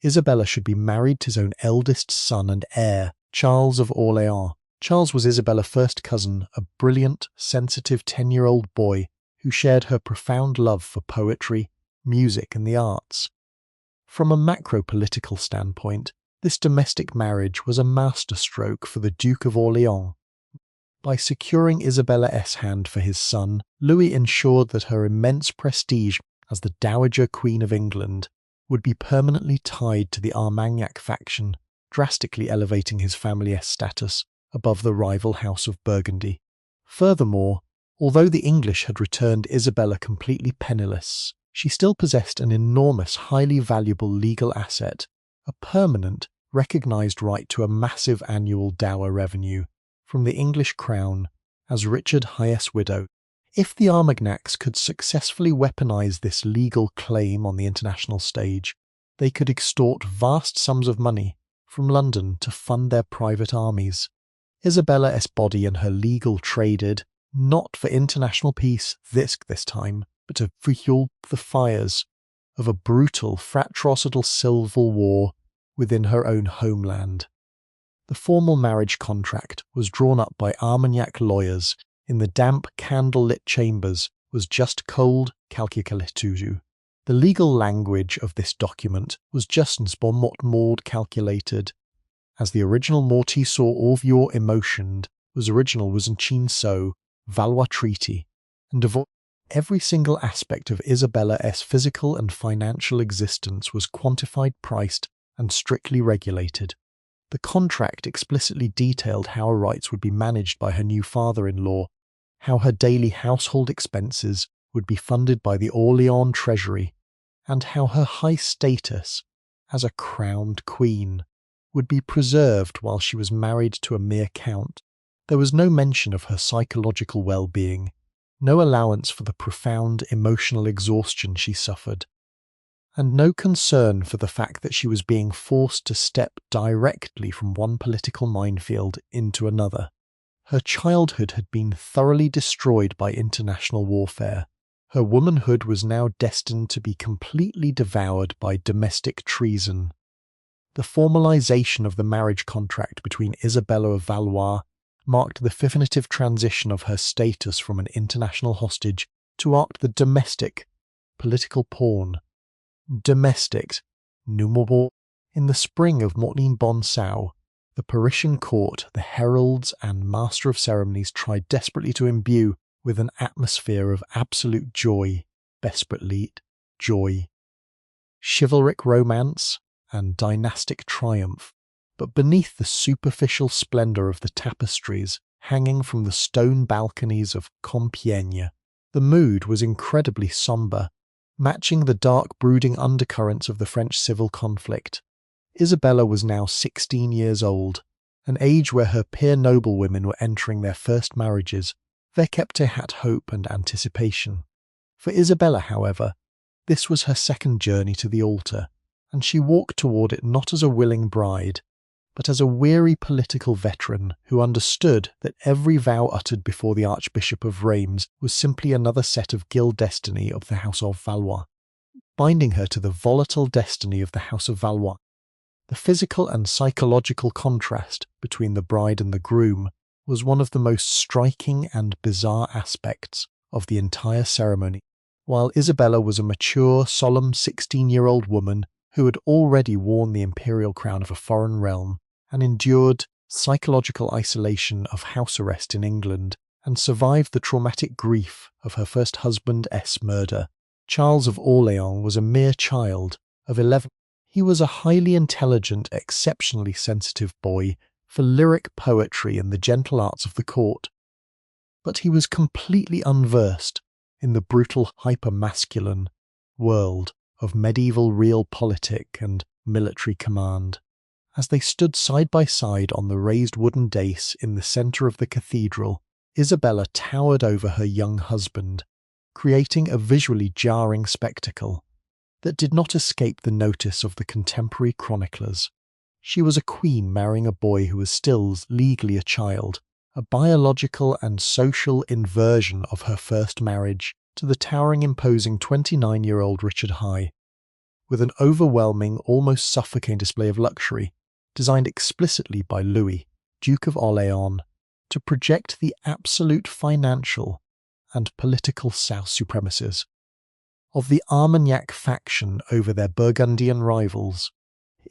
A: Isabella should be married to his own eldest son and heir, Charles of Orléans. Charles was Isabella's first cousin, a brilliant, sensitive 10-year-old boy who shared her profound love for poetry, music and the arts. From a macro-political standpoint, this domestic marriage was a masterstroke for the Duke of Orléans. By securing Isabella's hand for his son, Louis ensured that her immense prestige as the Dowager Queen of England would be permanently tied to the Armagnac faction, drastically elevating his family's status above the rival House of Burgundy. Furthermore, although the English had returned Isabella completely penniless, she still possessed an enormous, highly valuable legal asset, a permanent, recognised right to a massive annual dower revenue from the English crown as Richard High's widow. If the Armagnacs could successfully weaponise this legal claim on the international stage, they could extort vast sums of money from London to fund their private armies. Isabella's body and her legal traded, not for international peace this time, but to fuel the fires of a brutal, fratricidal civil war within her own homeland. The formal marriage contract was drawn up by Armagnac lawyers in the damp, candle-lit chambers was just cold calculated. The legal language of this document was just and more calculated, as the original Mortis or Orvior emotioned was in Chinso, Valois Treaty, and devoid every single aspect of Isabella's physical and financial existence was quantified, priced, and strictly regulated. The contract explicitly detailed how her rights would be managed by her new father-in-law, how her daily household expenses would be funded by the Orléans treasury, and how her high status as a crowned queen would be preserved while she was married to a mere count. There was no mention of her psychological well-being, no allowance for the profound emotional exhaustion she suffered, and no concern for the fact that she was being forced to step directly from one political minefield into another. Her childhood had been thoroughly destroyed by international warfare. Her womanhood was now destined to be completely devoured by domestic treason. The formalization of the marriage contract between Isabella of Valois marked the definitive transition of her status from an international hostage to the domestic political pawn. Domestic, numerable. In the spring of 1400, the Parisian court, the heralds and master of ceremonies tried desperately to imbue with an atmosphere of absolute joy, desperately joy, chivalric romance and dynastic triumph. But beneath the superficial splendour of the tapestries hanging from the stone balconies of Compiègne, the mood was incredibly sombre, matching the dark brooding undercurrents of the French civil conflict. Isabella was now 16 years old, an age where her peer noblewomen were entering their first marriages. There kept at hope and anticipation. For Isabella, however, this was her second journey to the altar, and she walked toward it not as a willing bride, but as a weary political veteran who understood that every vow uttered before the Archbishop of Reims was simply another set of guild destiny of the House of Valois, binding her to the volatile destiny of the House of Valois. The physical and psychological contrast between the bride and the groom was one of the most striking and bizarre aspects of the entire ceremony. While Isabella was a mature, solemn 16-year-old woman who had already worn the imperial crown of a foreign realm and endured psychological isolation of house arrest in England and survived the traumatic grief of her first husband's murder, Charles of Orléans was a mere child of 11. He was a highly intelligent, exceptionally sensitive boy for lyric poetry and the gentle arts of the court, but he was completely unversed in the brutal hyper-masculine world of medieval realpolitik and military command. As they stood side by side on the raised wooden dais in the centre of the cathedral, Isabella towered over her young husband, creating a visually jarring spectacle that did not escape the notice of the contemporary chroniclers. She was a queen marrying a boy who was still legally a child, a biological and social inversion of her first marriage to the towering, imposing 29-year-old Richard High, with an overwhelming, almost suffocating display of luxury, designed explicitly by Louis, Duke of Orléans, to project the absolute financial and political South supremacies of the Armagnac faction over their Burgundian rivals.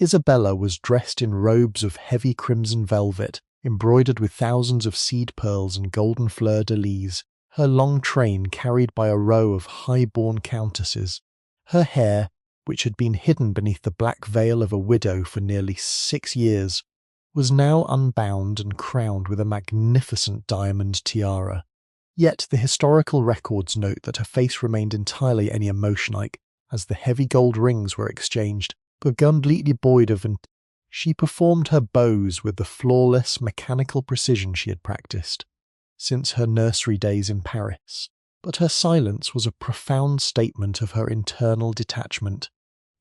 A: Isabella was dressed in robes of heavy crimson velvet, embroidered with thousands of seed pearls and golden fleur-de-lis, her long train carried by a row of high-born countesses. Her hair, which had been hidden beneath the black veil of a widow for nearly 6 years, was now unbound and crowned with a magnificent diamond tiara. Yet the historical records note that her face remained entirely any emotion-like, as the heavy gold rings were exchanged, but completely void of she performed her bows with the flawless mechanical precision she had practiced since her nursery days in Paris. But her silence was a profound statement of her internal detachment.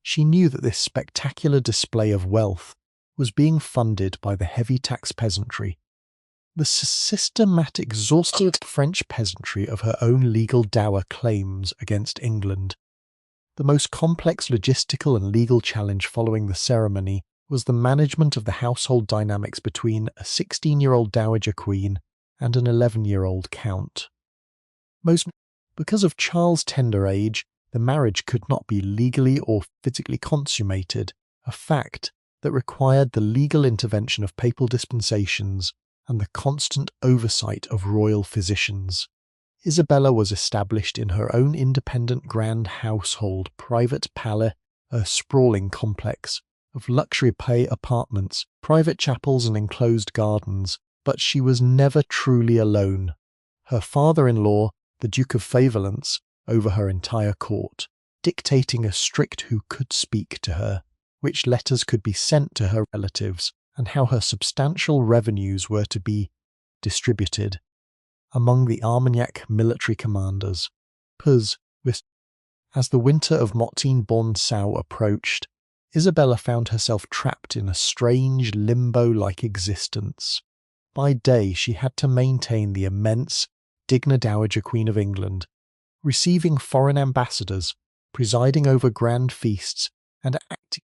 A: She knew that this spectacular display of wealth was being funded by the heavy tax peasantry, the systematic, exhausted French peasantry of her own legal dower claims against England. The most complex logistical and legal challenge following the ceremony was the management of the household dynamics between a 16-year-old dowager queen and an 11-year-old count. Because of Charles' tender age, the marriage could not be legally or physically consummated, a fact that required the legal intervention of papal dispensations and the constant oversight of royal physicians. Isabella was established in her own independent grand household private palace, a sprawling complex of luxury pay apartments, private chapels and enclosed gardens, but she was never truly alone. Her father-in-law, the Duke of Valence, over her entire court, dictating a strict who could speak to her, which letters could be sent to her relatives, and how her substantial revenues were to be distributed. among the Armagnac military commanders. As the winter of Montaigne-Bonsau approached, Isabella found herself trapped in a strange limbo-like existence. By day she had to maintain the immense, Digna Dowager Queen of England, receiving foreign ambassadors, presiding over grand feasts, and acting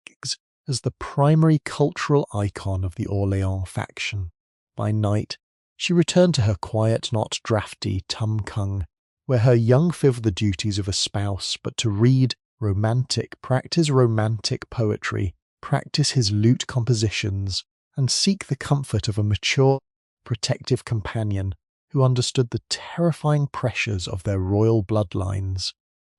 A: as the primary cultural icon of the Orléans faction. By night, she returned to her quiet, not drafty Tum Kung, where her young fulfilled the duties of a spouse, but to read, practice romantic poetry, practice his lute compositions, and seek the comfort of a mature, protective companion who understood the terrifying pressures of their royal bloodlines.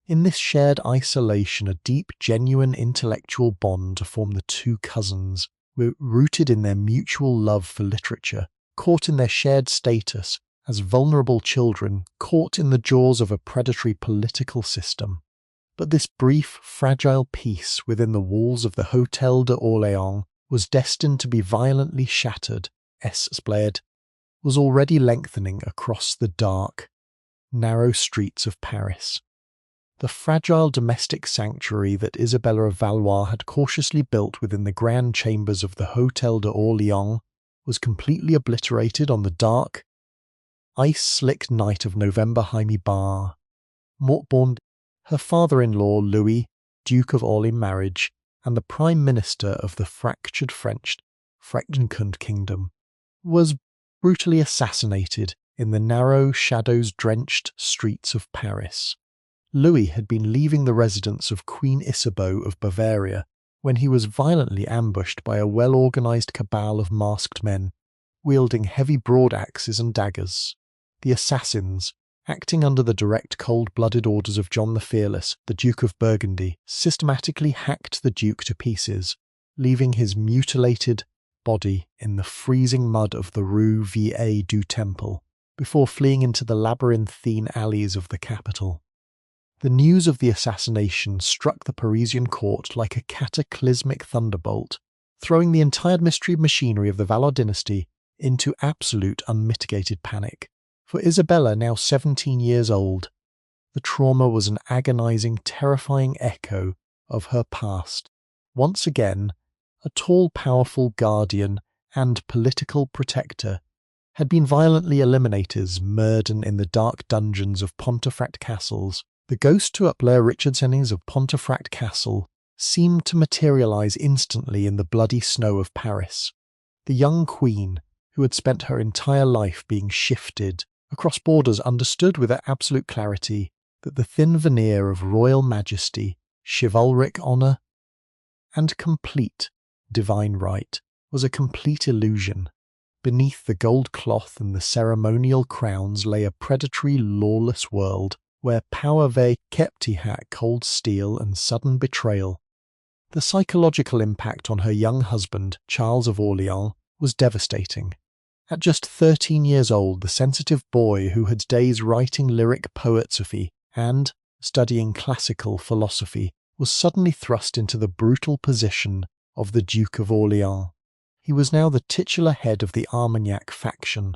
A: In this shared isolation, a deep, genuine intellectual bond formed the two cousins, rooted in their mutual love for literature, caught in their shared status as vulnerable children caught in the jaws of a predatory political system. But this brief, fragile peace within the walls of the Hôtel d'Orléans was destined to be violently shattered. Blade was already lengthening across the dark, narrow streets of Paris. The fragile domestic sanctuary that Isabella of Valois had cautiously built within the grand chambers of the Hôtel d'Orléans was completely obliterated on the dark, ice-slick night of November Jaime Bar. Montbon, her father-in-law Louis, Duke of Orléans marriage, and the Prime Minister of the fractured Frankish Kingdom, was brutally assassinated in the narrow, shadows-drenched streets of Paris. Louis had been leaving the residence of Queen Isabeau of Bavaria when he was violently ambushed by a well-organized cabal of masked men, wielding heavy broad-axes and daggers. The assassins, acting under the direct cold-blooded orders of John the Fearless, the Duke of Burgundy, systematically hacked the Duke to pieces, leaving his mutilated body in the freezing mud of the Rue Va du Temple, before fleeing into the labyrinthine alleys of the capital. The news of the assassination struck the Parisian court like a cataclysmic thunderbolt, throwing the entire mystery machinery of the Valois dynasty into absolute unmitigated panic. For Isabella, now 17 years old, the trauma was an agonizing, terrifying echo of her past. Once again, a tall, powerful guardian and political protector had been violently eliminated, murdered in the dark dungeons of Pontefract castles. The ghost to Blair Richardson's of Pontefract Castle seemed to materialize instantly in the bloody snow of Paris. The young queen, who had spent her entire life being shifted across borders, understood with absolute clarity that the thin veneer of royal majesty, chivalric honour, and complete divine right was a complete illusion. Beneath the gold cloth and the ceremonial crowns lay a predatory, lawless world where power kept cold steel and sudden betrayal. The psychological impact on her young husband, Charles of Orléans, was devastating. At just 13 years old, the sensitive boy who had days writing lyric poetry and studying classical philosophy was suddenly thrust into the brutal position of the Duke of Orléans. He was now the titular head of the Armagnac faction,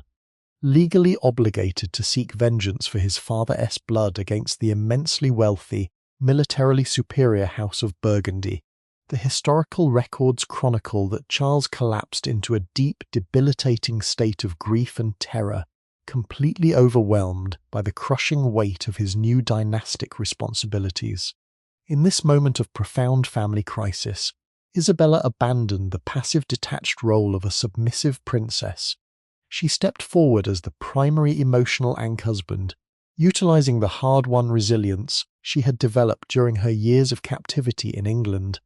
A: legally obligated to seek vengeance for his father's blood against the immensely wealthy, militarily superior House of Burgundy. The historical records chronicle that Charles collapsed into a deep, debilitating state of grief and terror, completely overwhelmed by the crushing weight of his new dynastic responsibilities. In this moment of profound family crisis, Isabella abandoned the passive detached role of a submissive princess. She stepped forward as the primary emotional husband, utilizing the hard-won resilience she had developed during her years of captivity in England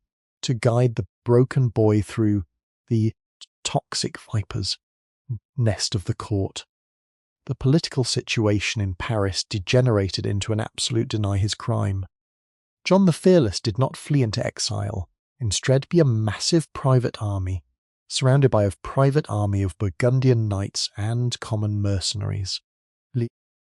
A: to guide the broken boy through the toxic viper's nest of the court. The political situation in Paris degenerated into an absolute deny his crime. John the Fearless did not flee into exile, instead be a massive private army, surrounded by a private army of Burgundian knights and common mercenaries.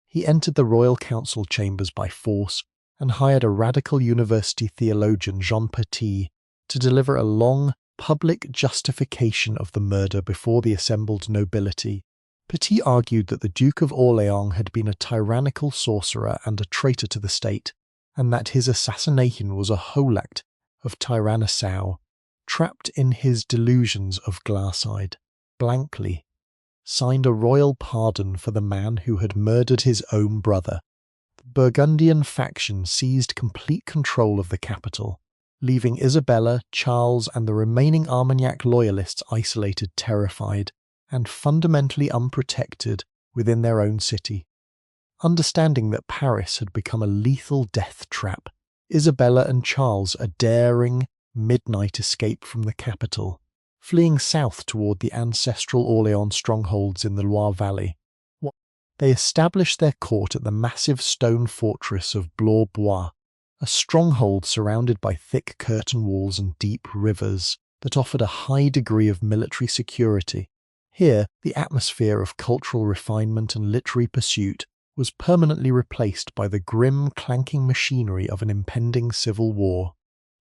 A: He entered the royal council chambers by force and hired a radical university theologian, Jean Petit, to deliver a long, public justification of the murder before the assembled nobility. Petit argued that the Duke of Orléans had been a tyrannical sorcerer and a traitor to the state, and that his assassination was a whole act of tyrannicide. Trapped in his delusions of glass-eyed, blankly signed a royal pardon for the man who had murdered his own brother. The Burgundian faction seized complete control of the capital, leaving Isabella, Charles, and the remaining Armagnac loyalists isolated, terrified, and fundamentally unprotected within their own city. Understanding that Paris had become a lethal death trap, Isabella and Charles a daring midnight escape from the capital, fleeing south toward the ancestral Orléans strongholds in the Loire Valley. They established their court at the massive stone fortress of Blois, a stronghold surrounded by thick curtain walls and deep rivers that offered a high degree of military security. Here, the atmosphere of cultural refinement and literary pursuit was permanently replaced by the grim, clanking machinery of an impending civil war.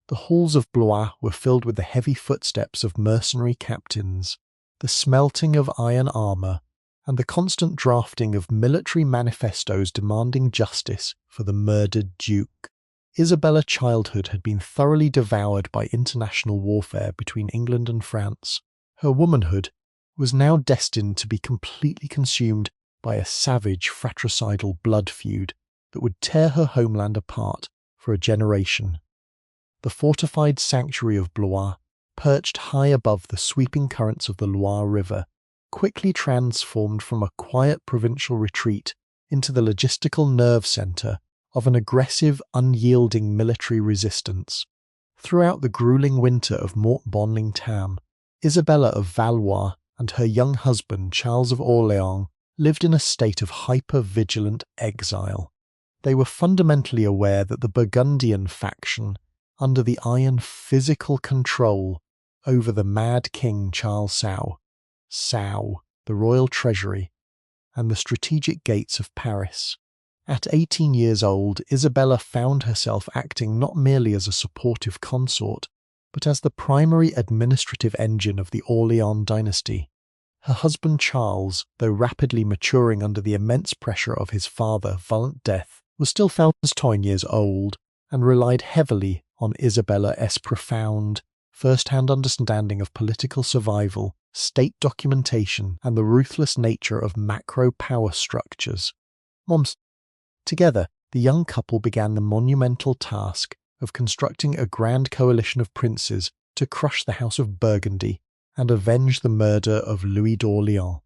A: The halls of Blois were filled with the heavy footsteps of mercenary captains, the smelting of iron armour, and the constant drafting of military manifestos demanding justice for the murdered Duke. Isabella's childhood had been thoroughly devoured by international warfare between England and France. Her womanhood was now destined to be completely consumed by a savage fratricidal blood feud that would tear her homeland apart for a generation. The fortified sanctuary of Blois, perched high above the sweeping currents of the Loire River, quickly transformed from a quiet provincial retreat into the logistical nerve centre of an aggressive, unyielding military resistance. Throughout the grueling winter of Mort-Bonling-Tam, Isabella of Valois and her young husband Charles of Orléans lived in a state of hyper-vigilant exile. They were fundamentally aware that the Burgundian faction, under the iron physical control over the mad King Charles Sau, the royal treasury, and the strategic gates of Paris. At 18 years old, Isabella found herself acting not merely as a supportive consort, but as the primary administrative engine of the Orléans dynasty. Her husband Charles, though rapidly maturing under the immense pressure of his father's violent death, was still 14 years old, and relied heavily on Isabella's profound, first-hand understanding of political survival, state documentation, and the ruthless nature of macro power structures. Together, the young couple began the monumental task of constructing a grand coalition of princes to crush the House of Burgundy and avenge the murder of Louis d'Orléans.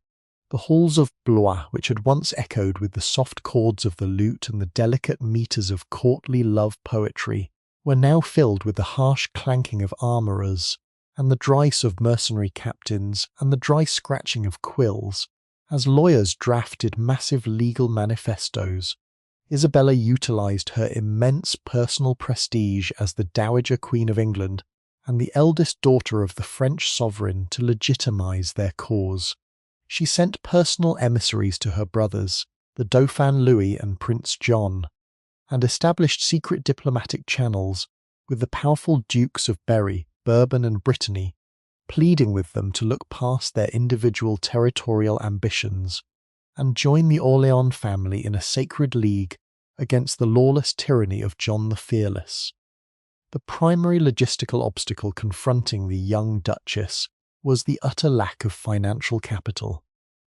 A: The halls of Blois, which had once echoed with the soft chords of the lute and the delicate metres of courtly love poetry, were now filled with the harsh clanking of armourers, and the dryce of mercenary captains, and the dry scratching of quills, as lawyers drafted massive legal manifestos. Isabella utilised her immense personal prestige as the Dowager Queen of England and the eldest daughter of the French sovereign to legitimise their cause. She sent personal emissaries to her brothers, the Dauphin Louis and Prince John, and established secret diplomatic channels with the powerful Dukes of Berry, Bourbon and Brittany, pleading with them to look past their individual territorial ambitions and join the Orléans family in a sacred league against the lawless tyranny of John the Fearless. The primary logistical obstacle confronting the young Duchess was the utter lack of financial capital.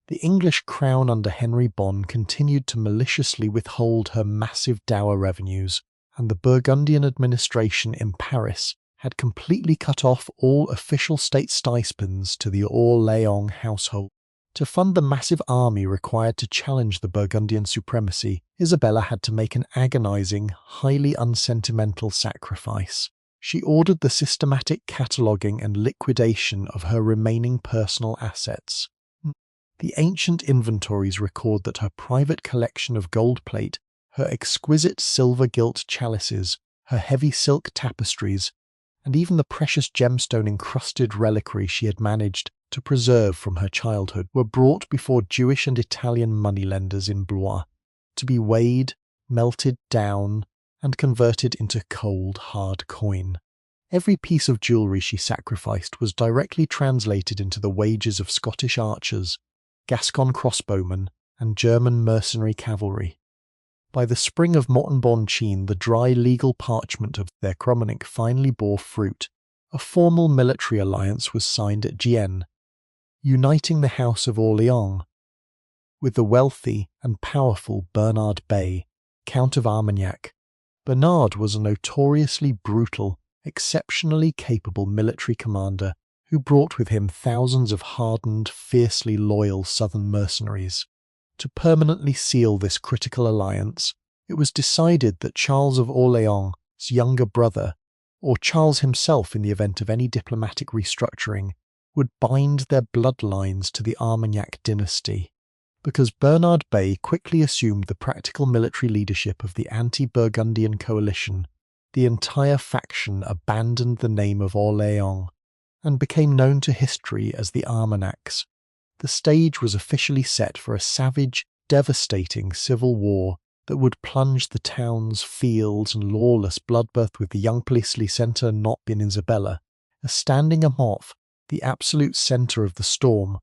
A: The English crown under Henry Bonne continued to maliciously withhold her massive dower revenues, and the Burgundian administration in Paris had completely cut off all official state stipends to the Orléans household. To fund the massive army required to challenge the Burgundian supremacy, Isabella had to make an agonizing, highly unsentimental sacrifice. She ordered the systematic cataloguing and liquidation of her remaining personal assets. The ancient inventories record that her private collection of gold plate, her exquisite silver-gilt chalices, her heavy silk tapestries, and even the precious gemstone-encrusted reliquary she had managed to preserve from her childhood were brought before Jewish and Italian moneylenders in Blois, to be weighed, melted down, and converted into cold, hard coin. Every piece of jewellery she sacrificed was directly translated into the wages of Scottish archers, Gascon crossbowmen, and German mercenary cavalry. By the spring of Morton-Bonchine, the dry legal parchment of their Cromanic finally bore fruit. A formal military alliance was signed at Gien, uniting the House of Orléans with the wealthy and powerful Bernard Bey, Count of Armagnac. Bernard was a notoriously brutal, exceptionally capable military commander who brought with him thousands of hardened, fiercely loyal southern mercenaries. To permanently seal this critical alliance, it was decided that Charles of Orléans' younger brother, or Charles himself in the event of any diplomatic restructuring, would bind their bloodlines to the Armagnac dynasty. Because Bernard Bey quickly assumed the practical military leadership of the anti-Burgundian coalition, the entire faction abandoned the name of Orléans and became known to history as the Armagnacs. The stage was officially set for a savage, devastating civil war that would plunge the towns, fields, and lawless bloodbath with the young priestly centre not in Isabella, as standing above the absolute centre of the storm,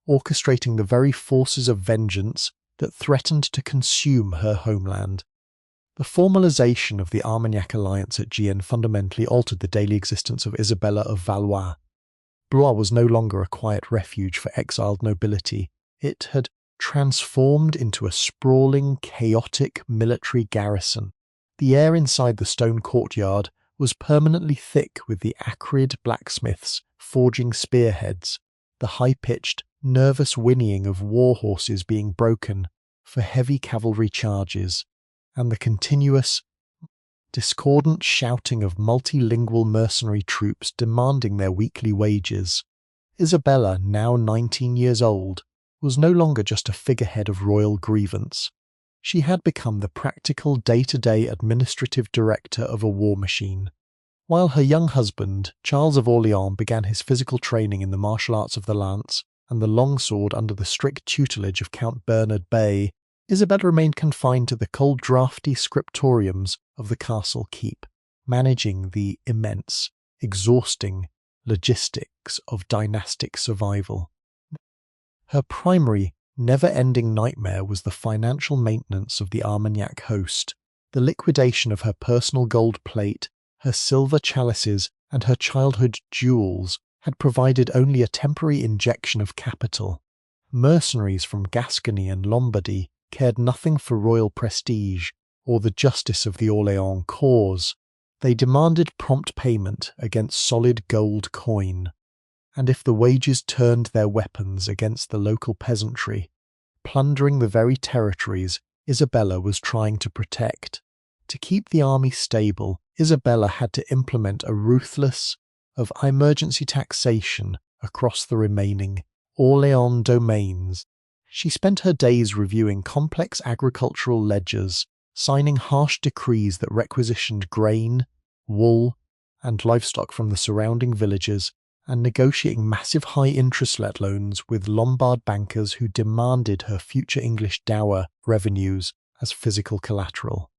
A: orchestrating the very forces of vengeance that threatened to consume her homeland. The formalization of the Armagnac alliance at Gien fundamentally altered the daily existence of Isabella of Valois. Blois was no longer a quiet refuge for exiled nobility. It had transformed into a sprawling, chaotic military garrison. The air inside the stone courtyard was permanently thick with the acrid blacksmiths forging spearheads, the high-pitched, nervous whinnying of war horses being broken for heavy cavalry charges, and the continuous, discordant shouting of multilingual mercenary troops demanding their weekly wages. Isabella, now 19 years old, was no longer just a figurehead of royal grievance. She had become the practical day-to-day administrative director of a war machine. While her young husband, Charles of Orléans, began his physical training in the martial arts of the lance and the longsword under the strict tutelage of Count Bernard Bey, Isabella remained confined to the cold draughty scriptoriums of the castle keep, managing the immense, exhausting logistics of dynastic survival. Her primary, never-ending nightmare was the financial maintenance of the Armagnac host. The liquidation of her personal gold plate, her silver chalices, and her childhood jewels had provided only a temporary injection of capital. Mercenaries from Gascony and Lombardy cared nothing for royal prestige or the justice of the Orléans cause. They demanded prompt payment against solid gold coin, and if the wages turned their weapons against the local peasantry, plundering the very territories Isabella was trying to protect. To keep the army stable, Isabella had to implement a ruthless of emergency taxation across the remaining Orléans domains. She spent her days reviewing complex agricultural ledgers, signing harsh decrees that requisitioned grain, wool, and livestock from the surrounding villages, and negotiating massive high-interest loans with Lombard bankers who demanded her future English dower revenues as physical collateral.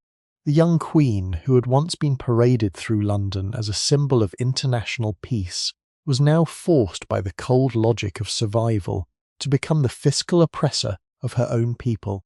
A: The young queen, who had once been paraded through London as a symbol of international peace, was now forced by the cold logic of survival to become the fiscal oppressor of her own people.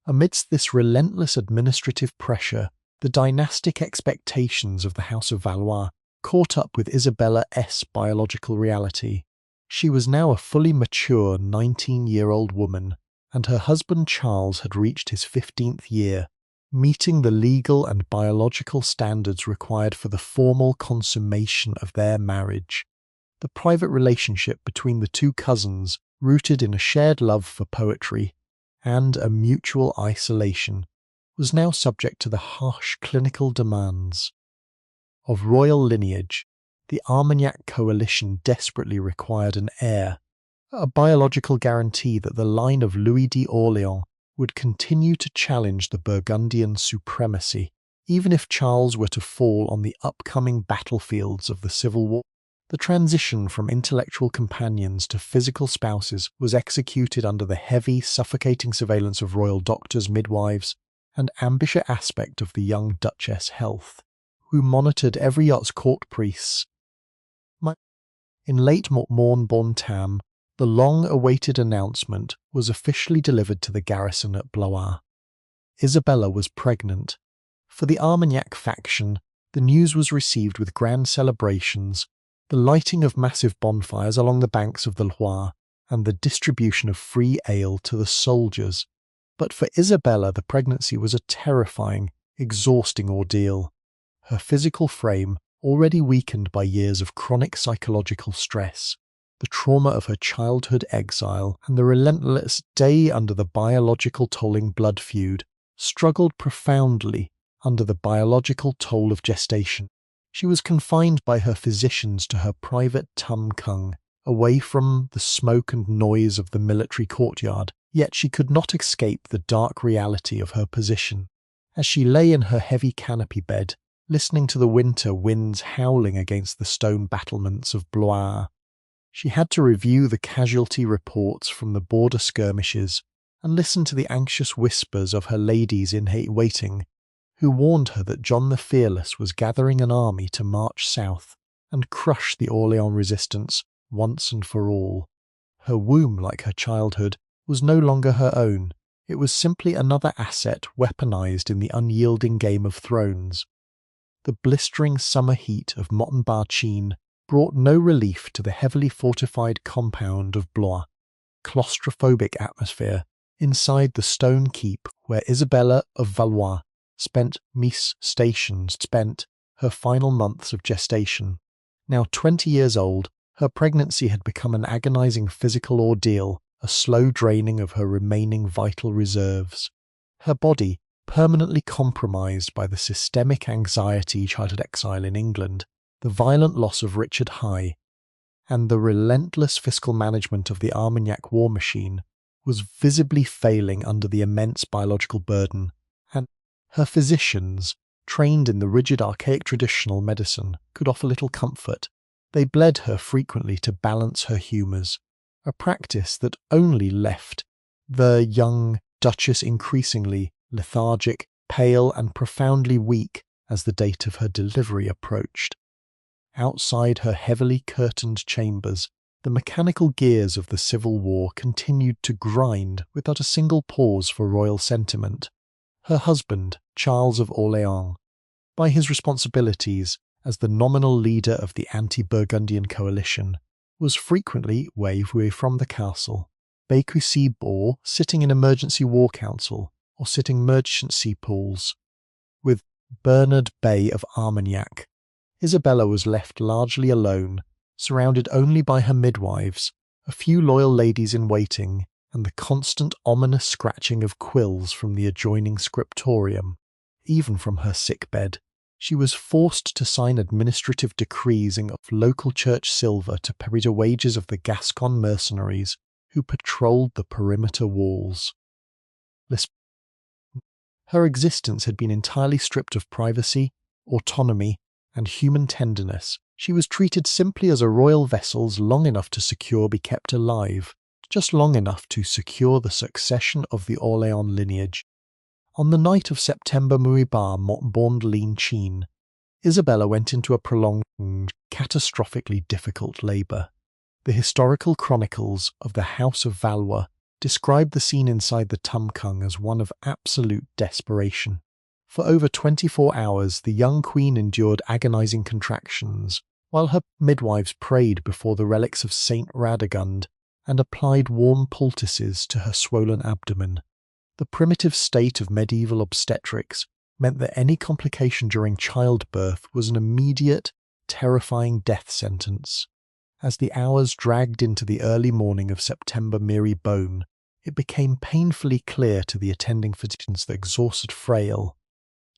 A: Amidst this relentless administrative pressure, the dynastic expectations of the House of Valois caught up with Isabella's biological reality. She was now a fully mature 19-year-old woman, and her husband Charles had reached his 15th year, meeting the legal and biological standards required for the formal consummation of their marriage. The private relationship between the two cousins, rooted in a shared love for poetry and a mutual isolation, was now subject to the harsh clinical demands of royal lineage. The Armagnac coalition desperately required an heir, a biological guarantee that the line of Louis d'Orléans would continue to challenge the Burgundian supremacy, even if Charles were to fall on the upcoming battlefields of the Civil War. The transition from intellectual companions to physical spouses was executed under the heavy, suffocating surveillance of royal doctors, midwives, and ambitious aspect of the young Duchess' health, who monitored every yacht's court priests. In late Morne-Bontam, the long-awaited announcement was officially delivered to the garrison at Blois. Isabella was pregnant. For the Armagnac faction, the news was received with grand celebrations, the lighting of massive bonfires along the banks of the Loire, and the distribution of free ale to the soldiers. But for Isabella, the pregnancy was a terrifying, exhausting ordeal. Her physical frame, already weakened by years of chronic psychological stress, the trauma of her childhood exile, and the relentless day under the biological tolling blood feud, struggled profoundly under the biological toll of gestation. She was confined by her physicians to her private tum-kung, away from the smoke and noise of the military courtyard, yet she could not escape the dark reality of her position. As she lay in her heavy canopy bed, listening to the winter winds howling against the stone battlements of Blois, she had to review the casualty reports from the border skirmishes and listen to the anxious whispers of her ladies in waiting, who warned her that John the Fearless was gathering an army to march south and crush the Orleans resistance once and for all. Her womb, like her childhood, was no longer her own. It was simply another asset weaponized in the unyielding Game of Thrones. The blistering summer heat of Montbardchin brought no relief to the heavily fortified compound of Blois, claustrophobic atmosphere inside the stone keep where Isabella of Valois spent her final months of gestation. Now 20 years old, her pregnancy had become an agonizing physical ordeal, a slow draining of her remaining vital reserves. Her body, permanently compromised by the systemic anxiety childhood exile in England, the violent loss of Richard High, and the relentless fiscal management of the Armagnac war machine, was visibly failing under the immense biological burden, and her physicians, trained in the rigid archaic traditional medicine, could offer little comfort. They bled her frequently to balance her humours, a practice that only left the young Duchess increasingly lethargic, pale, and profoundly weak as the date of her delivery approached. Outside her heavily curtained chambers, the mechanical gears of the Civil War continued to grind without a single pause for royal sentiment. Her husband, Charles of Orleans, by his responsibilities as the nominal leader of the anti-Burgundian coalition, was frequently away from the castle, Bécussy Bourg sitting in emergency war council or sitting emergency pools with Bernard Bey of Armagnac. Isabella was left largely alone, surrounded only by her midwives, a few loyal ladies in waiting, and the constant ominous scratching of quills from the adjoining scriptorium. Even from her sickbed, she was forced to sign administrative decrees of local church silver to pay the wages of the Gascon mercenaries who patrolled the perimeter walls. Her existence had been entirely stripped of privacy, autonomy, and human tenderness. She was treated simply as a royal vessel's long enough to secure be kept alive, just long enough to secure the succession of the Orléans lineage. On the night of September Muribar Montbond-Linchin, Isabella went into a prolonged, catastrophically difficult labour. The historical chronicles of the House of Valois describe the scene inside the tum-kung as one of absolute desperation. For over 24 hours the young queen endured agonizing contractions, while her midwives prayed before the relics of Saint Radegund and applied warm poultices to her swollen abdomen. The primitive state of medieval obstetrics meant that any complication during childbirth was an immediate, terrifying death sentence. As the hours dragged into the early morning of September Miri Bone, it became painfully clear to the attending physicians that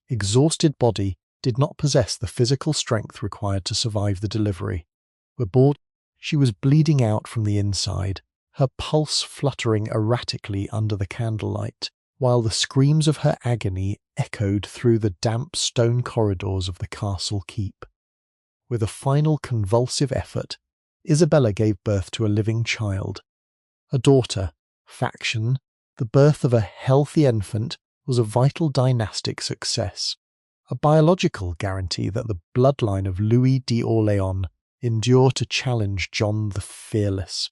A: exhausted body did not possess the physical strength required to survive the delivery. She was bleeding out from the inside, her pulse fluttering erratically under the candlelight, while the screams of her agony echoed through the damp stone corridors of the castle keep. With a final convulsive effort, Isabella gave birth to a living child. A daughter, faction, the birth of a healthy infant was a vital dynastic success, a biological guarantee that the bloodline of Louis d'Orléans endure to challenge John the Fearless.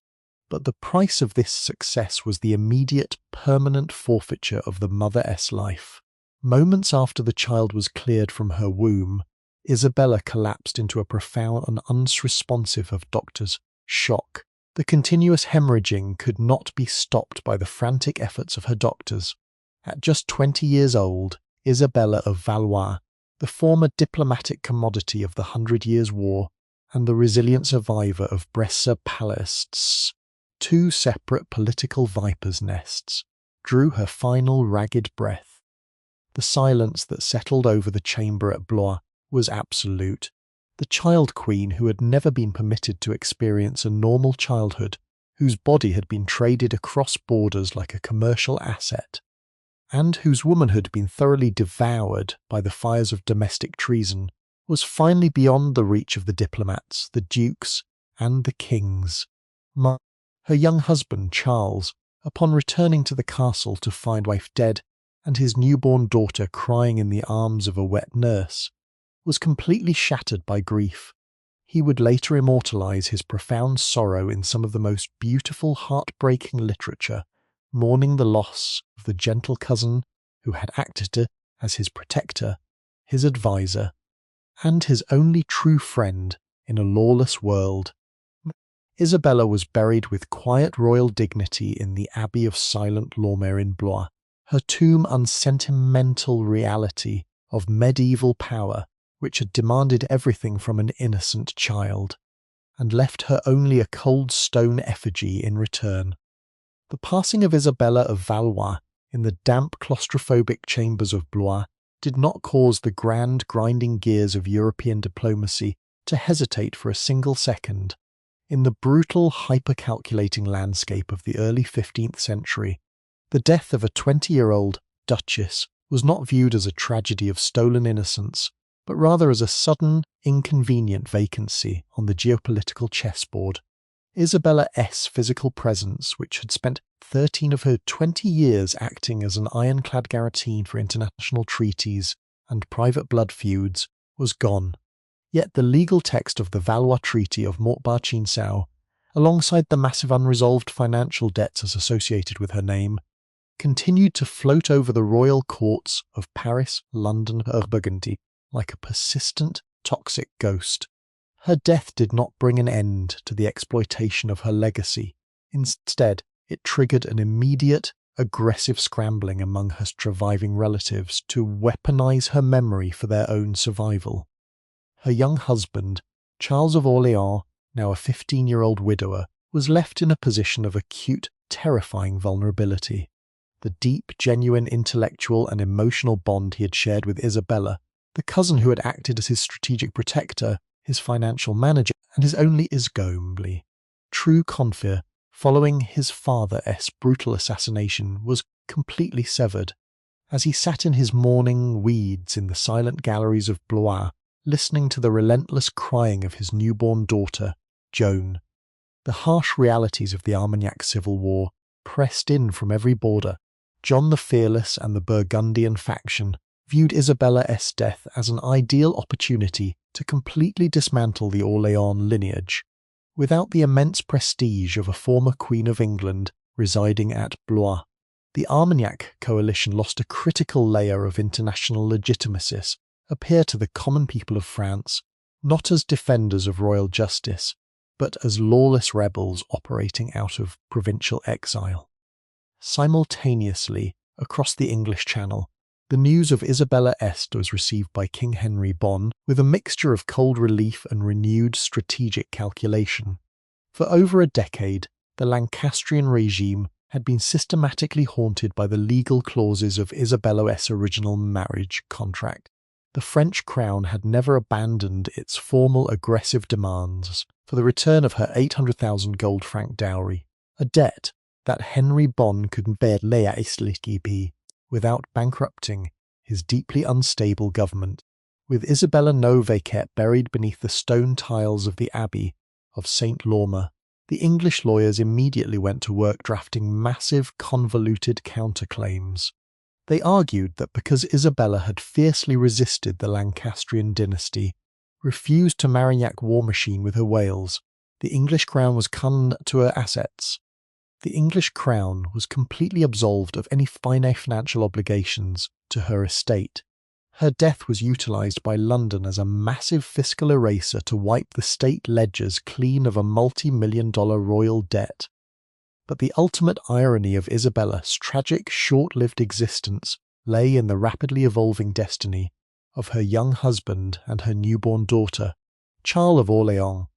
A: but the price of this success was the immediate, permanent forfeiture of the mother-s life. Moments after the child was cleared from her womb, Isabella collapsed into a profound and unresponsive of doctors' shock. The continuous hemorrhaging could not be stopped by the frantic efforts of her doctors. At just 20 years old, Isabella of Valois, the former diplomatic commodity of the 100 Years' War, and the resilient survivor of Eltham Palace, two separate political vipers' nests, drew her final ragged breath. The silence that settled over the chamber at Blois was absolute. The child queen, who had never been permitted to experience a normal childhood, whose body had been traded across borders like a commercial asset, and whose womanhood had been thoroughly devoured by the fires of domestic treason, was finally beyond the reach of the diplomats, the dukes, and the kings. Her young husband, Charles, upon returning to the castle to find wife dead and his newborn daughter crying in the arms of a wet nurse, was completely shattered by grief. He would later immortalize his profound sorrow in some of the most beautiful, heartbreaking literature, mourning the loss of the gentle cousin who had acted as his protector, his adviser, and his only true friend in a lawless world. Isabella was buried with quiet royal dignity in the Abbey of Silent Lormer in Blois, her tomb unsentimental reality of medieval power which had demanded everything from an innocent child, and left her only a cold stone effigy in return. The passing of Isabella of Valois in the damp claustrophobic chambers of Blois did not cause the grand grinding gears of European diplomacy to hesitate for a single second. In the brutal, hyper-calculating landscape of the early 15th century, the death of a 20-year-old duchess was not viewed as a tragedy of stolen innocence, but rather as a sudden, inconvenient vacancy on the geopolitical chessboard. Isabella's physical presence, which had spent 13 of her 20 years acting as an ironclad guarantee for international treaties and private blood feuds, was gone. Yet the legal text of the Valois Treaty of Montbard-Chinsau, alongside the massive unresolved financial debts associated with her name, continued to float over the royal courts of Paris, London, and Burgundy like a persistent, toxic ghost. Her death did not bring an end to the exploitation of her legacy. Instead, it triggered an immediate, aggressive scrambling among her surviving relatives to weaponize her memory for their own survival. Her young husband, Charles of Orleans, now a 15-year-old widower, was left in a position of acute, terrifying vulnerability. The deep, genuine intellectual and emotional bond he had shared with Isabella, the cousin who had acted as his strategic protector, his financial manager, and his only isgomely true confidant following his father's brutal assassination, was completely severed. As he sat in his mourning weeds in the silent galleries of Blois, listening to the relentless crying of his newborn daughter, Joan, the harsh realities of the Armagnac civil war pressed in from every border. John the Fearless and the Burgundian faction viewed Isabella's death as an ideal opportunity to completely dismantle the Orleans lineage. Without the immense prestige of a former Queen of England residing at Blois, the Armagnac coalition lost a critical layer of international legitimacy, appear to the common people of France, not as defenders of royal justice, but as lawless rebels operating out of provincial exile. Simultaneously, across the English Channel, the news of Isabella was received by King Henry Bon with a mixture of cold relief and renewed strategic calculation. For over a decade, the Lancastrian regime had been systematically haunted by the legal clauses of Isabella's original marriage contract. The French crown had never abandoned its formal aggressive demands for the return of her 800,000 gold franc dowry, a debt that Henry Bon could barely pay without bankrupting his deeply unstable government. With Isabella Novaquet buried beneath the stone tiles of the Abbey of St. Lormer, the English lawyers immediately went to work drafting massive, convoluted counterclaims. They argued that because Isabella had fiercely resisted the Lancastrian dynasty, refused to Marignac war machine with her Wales, the English crown was come to her assets, the English crown was completely absolved of any financial obligations to her estate. Her death was utilised by London as a massive fiscal eraser to wipe the state ledgers clean of a multi-million-dollar royal debt. But the ultimate irony of Isabella's tragic, short-lived existence lay in the rapidly evolving destiny of her young husband and her newborn daughter, Charles of Orléans.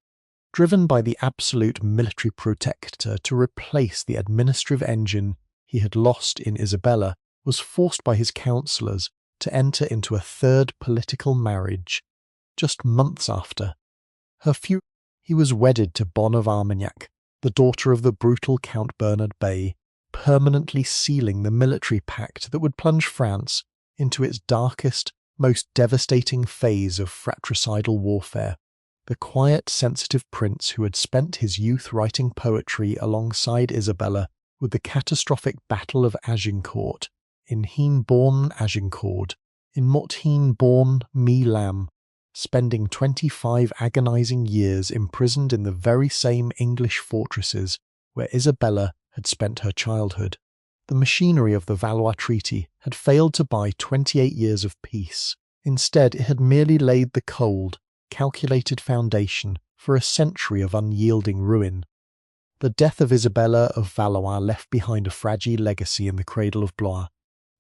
A: Driven by the absolute military protector to replace the administrative engine he had lost in Isabella, was forced by his counsellors to enter into a third political marriage. Just months after her future, he was wedded to Bonne of Armagnac, the daughter of the brutal Count Bernard Bey, permanently sealing the military pact that would plunge France into its darkest, most devastating phase of fratricidal warfare. The quiet, sensitive prince who had spent his youth writing poetry alongside Isabella with the catastrophic Battle of Agincourt, in Hien born Agincourt, in Mot Hien born mi lam, spending 25 agonizing years imprisoned in the very same English fortresses where Isabella had spent her childhood. The machinery of the Valois Treaty had failed to buy 28 years of peace. Instead, it had merely laid the cold, calculated foundation for a century of unyielding ruin. The death of Isabella of Valois left behind a fragile legacy in the cradle of Blois.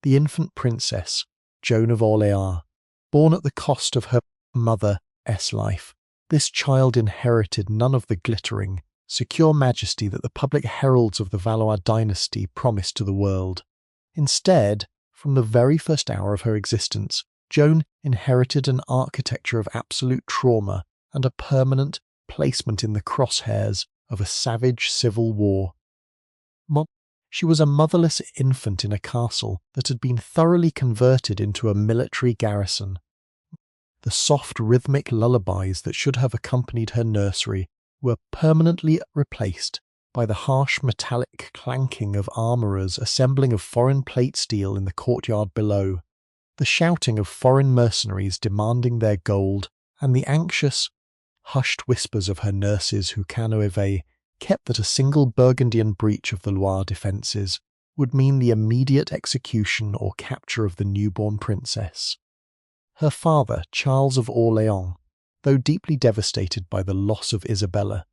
A: The infant princess, Joan of Orléans, born at the cost of her mother's life, this child inherited none of the glittering, secure majesty that the public heralds of the Valois dynasty promised to the world. Instead, from the very first hour of her existence, Joan inherited an architecture of absolute trauma and a permanent placement in the crosshairs of a savage civil war. She was a motherless infant in a castle that had been thoroughly converted into a military garrison. The soft rhythmic lullabies that should have accompanied her nursery were permanently replaced by the harsh metallic clanking of armourers assembling of foreign plate steel in the courtyard below, the shouting of foreign mercenaries demanding their gold, and the anxious, hushed whispers of her nurses who canoeuvre kept that a single Burgundian breach of the Loire defences would mean the immediate execution or capture of the newborn princess. Her father, Charles of Orléans, though deeply devastated by the loss of Isabella,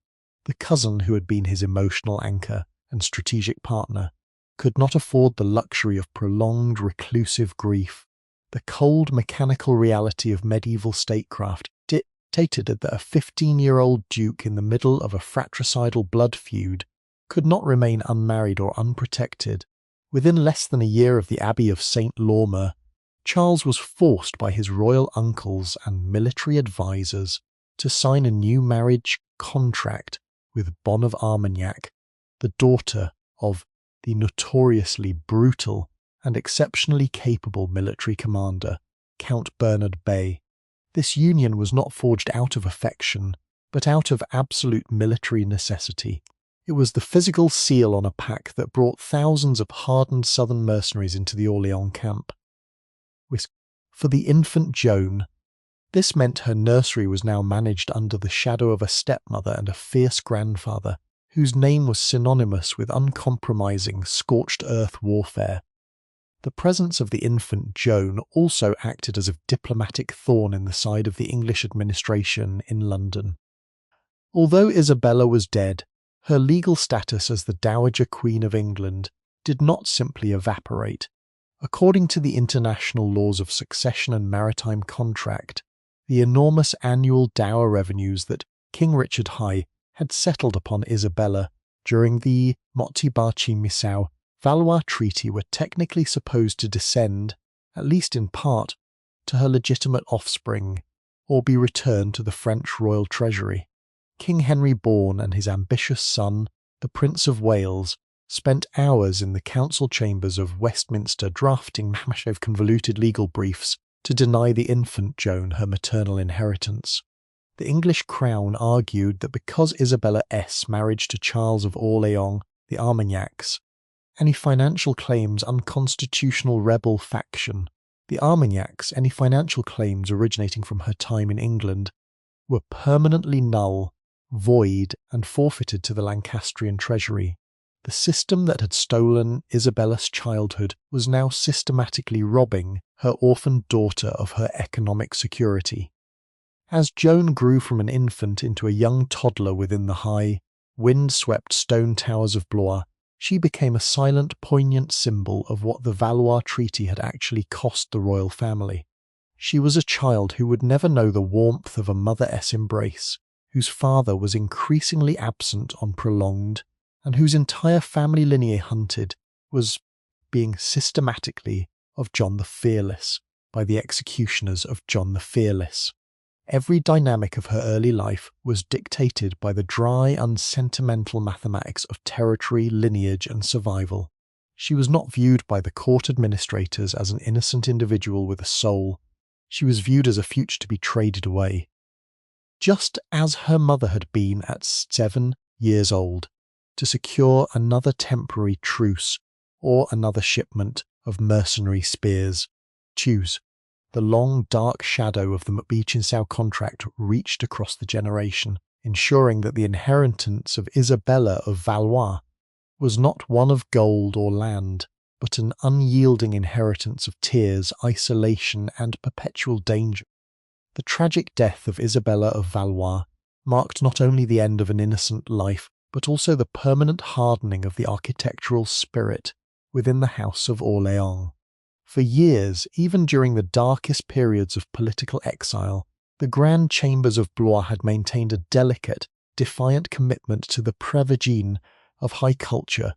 A: the cousin who had been his emotional anchor and strategic partner, could not afford the luxury of prolonged reclusive grief. The cold mechanical reality of medieval statecraft dictated that a 15-year-old duke in the middle of a fratricidal blood feud could not remain unmarried or unprotected. Within less than a year of the Abbey of St. Lormer, Charles was forced by his royal uncles and military advisers to sign a new marriage contract with Bonne of Armagnac, the daughter of the notoriously brutal and exceptionally capable military commander, Count Bernard Bey. This union was not forged out of affection, but out of absolute military necessity. It was the physical seal on a pact that brought thousands of hardened southern mercenaries into the Orléans camp. For the infant Joan, this meant her nursery was now managed under the shadow of a stepmother and a fierce grandfather, whose name was synonymous with uncompromising, scorched earth warfare. The presence of the infant Joan also acted as a diplomatic thorn in the side of the English administration in London. Although Isabella was dead, her legal status as the Dowager Queen of England did not simply evaporate. According to the international laws of succession and maritime contract, the enormous annual dower revenues that King Richard High had settled upon Isabella during the Motti-Baci-Missau Valois Treaty were technically supposed to descend, at least in part, to her legitimate offspring, or be returned to the French royal treasury. King Henry Bourne and his ambitious son, the Prince of Wales, spent hours in the council chambers of Westminster drafting mammoth convoluted legal briefs to deny the infant Joan her maternal inheritance. The English crown argued that because Isabella's marriage to Charles of Orléans, the Armagnacs, any financial claims unconstitutional rebel faction, the Armagnacs, any financial claims originating from her time in England, were permanently null, void, and forfeited to the Lancastrian treasury. The system that had stolen Isabella's childhood was now systematically robbing her orphaned daughter of her economic security. As Joan grew from an infant into a young toddler within the high, wind-swept stone towers of Blois, she became a silent, poignant symbol of what the Valois Treaty had actually cost the royal family. She was a child who would never know the warmth of a mother-s embrace, whose father was increasingly absent on prolonged, and whose entire family lineage hunted was being systematically of John the Fearless by the executioners of John the Fearless. Every dynamic of her early life was dictated by the dry, unsentimental mathematics of territory, lineage, and survival. She was not viewed by the court administrators as an innocent individual with a soul. She was viewed as a future to be traded away. Just as her mother had been at 7 years old, to secure another temporary truce or another shipment of mercenary spears. Choose. The long, dark shadow of the Macbeachinsow contract reached across the generation, ensuring that the inheritance of Isabella of Valois was not one of gold or land, but an unyielding inheritance of tears, isolation, and perpetual danger. The tragic death of Isabella of Valois marked not only the end of an innocent life, but also the permanent hardening of the architectural spirit within the House of Orléans. For years, even during the darkest periods of political exile, the grand chambers of Blois had maintained a delicate, defiant commitment to the prévigine of high culture,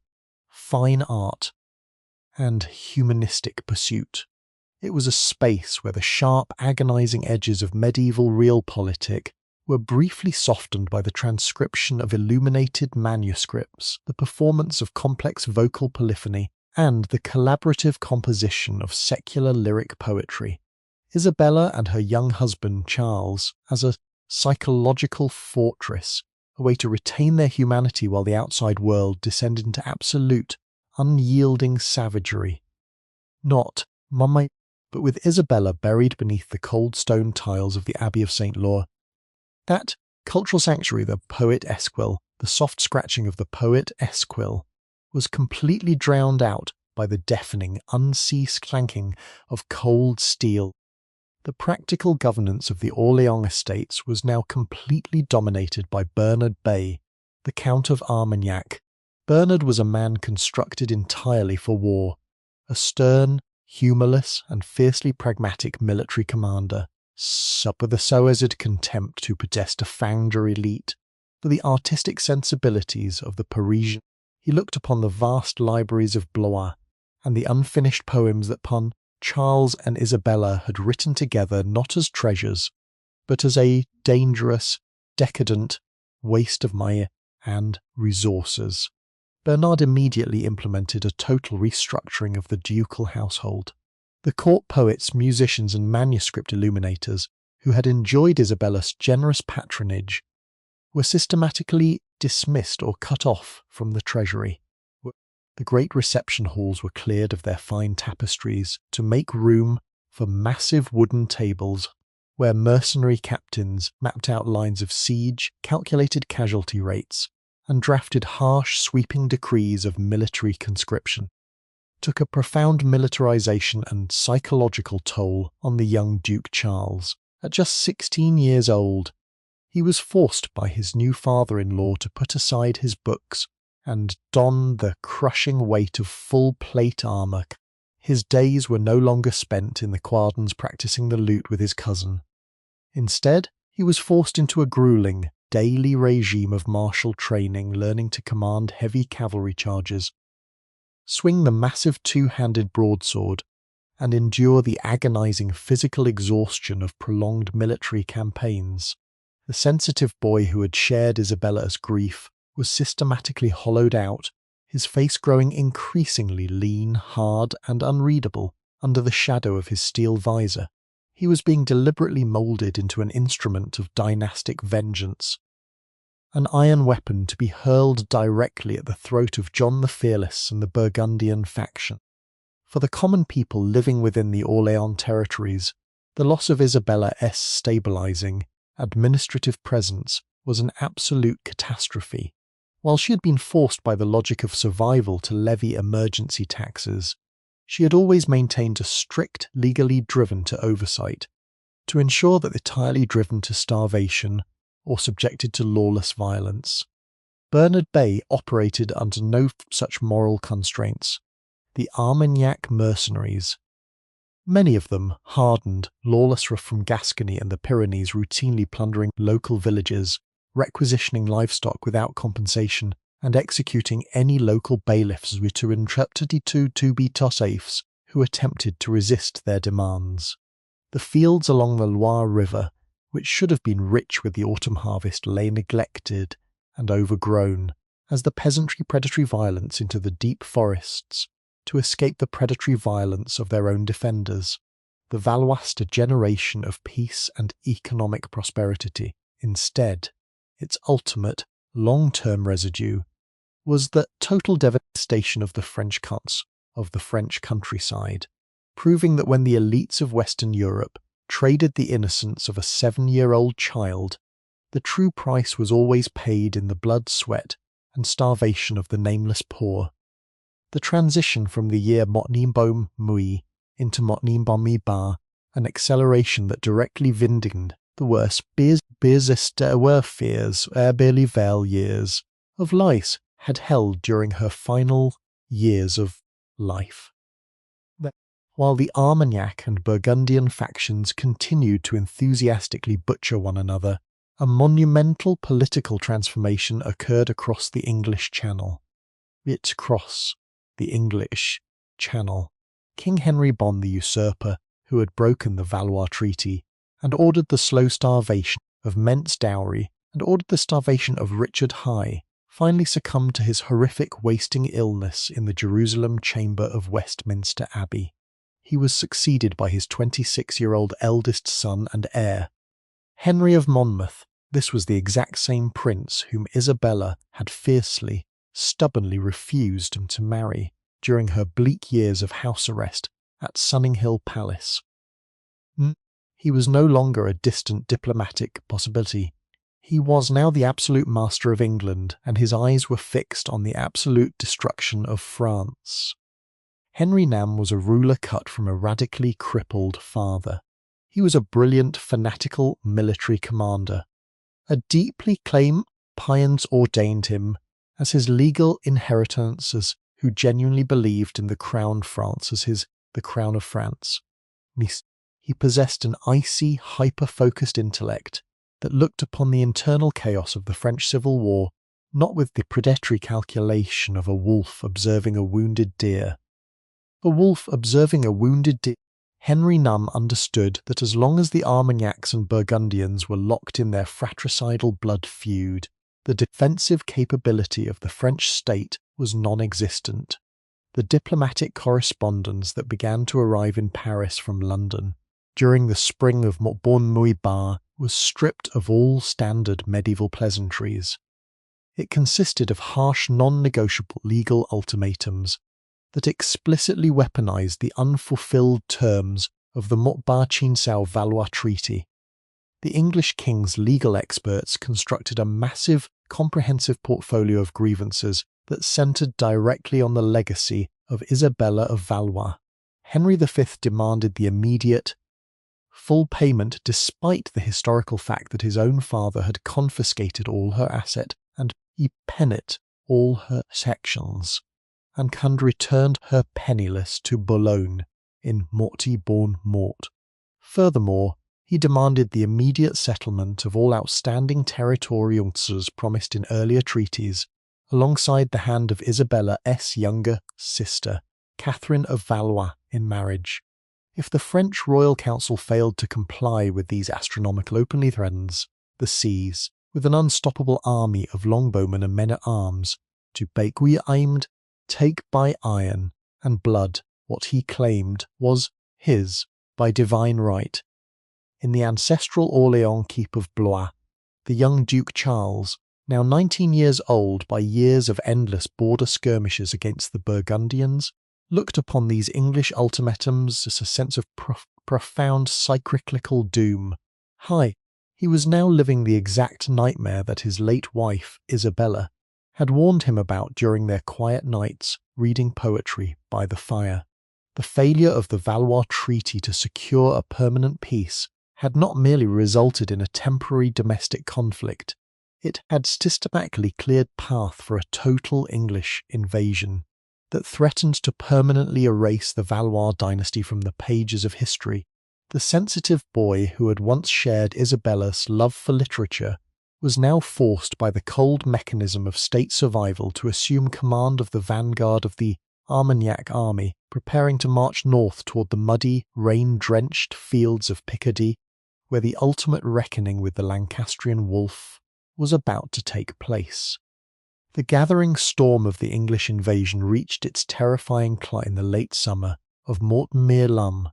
A: fine art, and humanistic pursuit. It was a space where the sharp, agonizing edges of medieval realpolitik were briefly softened by the transcription of illuminated manuscripts, the performance of complex vocal polyphony, and the collaborative composition of secular lyric poetry. Isabella and her young husband Charles, as a psychological fortress, a way to retain their humanity while the outside world descended into absolute, unyielding savagery. Not, but with Isabella buried beneath the cold stone tiles of the Abbey of St. Laur. That cultural sanctuary, the poet Esquil, the soft scratching of the poet Esquil, was completely drowned out by the deafening, unceased clanking of cold steel. The practical governance of the Orléans estates was now completely dominated by Bernard Bay, the Count of Armagnac. Bernard was a man constructed entirely for war, a stern, humourless, and fiercely pragmatic military commander, with a supposed contempt to possessed a founder elite. For the artistic sensibilities of the Parisian, he looked upon the vast libraries of Blois and the unfinished poems that Charles and Isabella had written together not as treasures, but as a dangerous, decadent waste of money and resources. Bernard immediately implemented a total restructuring of the ducal household. The court poets, musicians, and manuscript illuminators who had enjoyed Isabella's generous patronage were systematically dismissed or cut off from the treasury. The great reception halls were cleared of their fine tapestries to make room for massive wooden tables where mercenary captains mapped out lines of siege, calculated casualty rates, and drafted harsh, sweeping decrees of military conscription. Took a profound militarization and psychological toll on the young Duke Charles. At just 16 years old, he was forced by his new father-in-law to put aside his books and don the crushing weight of full plate armour. His days were no longer spent in the quardens practicing the lute with his cousin. Instead, he was forced into a grueling, daily regime of martial training, learning to command heavy cavalry charges, swing the massive two-handed broadsword, and endure the agonizing physical exhaustion of prolonged military campaigns. The sensitive boy who had shared Isabella's grief was systematically hollowed out, his face growing increasingly lean, hard, and unreadable under the shadow of his steel visor. He was being deliberately moulded into an instrument of dynastic vengeance, an iron weapon to be hurled directly at the throat of John the Fearless and the Burgundian faction. For the common people living within the Orléans territories, the loss of Isabella's stabilizing, administrative presence was an absolute catastrophe. While she had been forced by the logic of survival to levy emergency taxes, she had always maintained a strict, legally driven to oversight, to ensure that entirely driven to starvation or subjected to lawless violence. Bernard Bay operated under no such moral constraints. The Armagnac mercenaries, many of them hardened, lawless from Gascony and the Pyrenees, routinely plundering local villages, requisitioning livestock without compensation, and executing any local bailiffs with to interrupted to be tosafes who attempted to resist their demands. The fields along the Loire River, which should have been rich with the autumn harvest, lay neglected and overgrown, as the peasantry predatory violence into the deep forests to escape the predatory violence of their own defenders. The Valois generation of peace and economic prosperity. Instead, its ultimate, long-term residue was the total devastation of the French countryside, proving that when the elites of Western Europe traded the innocence of a 7-year-old child, the true price was always paid in the blood, sweat, and starvation of the nameless poor. The transition from the year Motnibom Mui into Motnibom Ba, an acceleration that directly vindicted the worst fears years of lice had held during her final years of life. While the Armagnac and Burgundian factions continued to enthusiastically butcher one another, a monumental political transformation occurred across the English Channel. King Henry Bond the usurper, who had broken the Valois Treaty, and ordered the slow starvation of Mentz Dowry, and ordered the starvation of Richard High, finally succumbed to his horrific wasting illness in the Jerusalem chamber of Westminster Abbey. He was succeeded by his 26-year-old eldest son and heir, Henry of Monmouth. This was the exact same prince whom Isabella had fiercely, stubbornly refused him to marry during her bleak years of house arrest at Sunninghill Palace. He was no longer a distant diplomatic possibility. He was now the absolute master of England, and his eyes were fixed on the absolute destruction of France. Henry Nam was a ruler cut from a radically crippled father. He was a brilliant, fanatical military commander. A deeply claimed pious ordained him as his legal inheritance, who genuinely believed in the crown France as the crown of France. He possessed an icy, hyper-focused intellect that looked upon the internal chaos of the French Civil War not with the predatory calculation of a wolf observing a wounded deer. A wolf observing a wounded deer. Henry Nunn understood that as long as the Armagnacs and Burgundians were locked in their fratricidal blood feud, the defensive capability of the French state was non-existent. The diplomatic correspondence that began to arrive in Paris from London during the spring of Motbon-Muibar was stripped of all standard medieval pleasantries. It consisted of harsh, non-negotiable legal ultimatums that explicitly weaponized the unfulfilled terms of the Montbar-Chinsau-Valois Treaty. The English king's legal experts constructed a massive, comprehensive portfolio of grievances that centered directly on the legacy of Isabella of Valois. Henry V demanded the immediate, full payment despite the historical fact that his own father had confiscated all her asset and he penned all her sections, and had returned her penniless to Boulogne in Morty-Born-Mort. Furthermore, he demanded the immediate settlement of all outstanding territorials promised in earlier treaties, alongside the hand of Isabella's younger sister, Catherine of Valois, in marriage. If the French royal council failed to comply with these astronomical openly threatens the seas with an unstoppable army of longbowmen and men-at-arms to take by iron and blood what he claimed was his by divine right. In the ancestral Orléans keep of Blois, the young Duke Charles, now 19 years old by years of endless border skirmishes against the Burgundians, looked upon these English ultimatums as a sense of profound cyclical doom. He was now living the exact nightmare that his late wife, Isabella, had warned him about during their quiet nights reading poetry by the fire. The failure of the Valois Treaty to secure a permanent peace had not merely resulted in a temporary domestic conflict, it had systematically cleared path for a total English invasion that threatened to permanently erase the Valois dynasty from the pages of history. The sensitive boy who had once shared Isabella's love for literature was now forced by the cold mechanism of state survival to assume command of the vanguard of the Armagnac army, preparing to march north toward the muddy, rain-drenched fields of Picardy, where the ultimate reckoning with the Lancastrian wolf was about to take place. The gathering storm of the English invasion reached its terrifying climb in the late summer of Mortemere-Lum.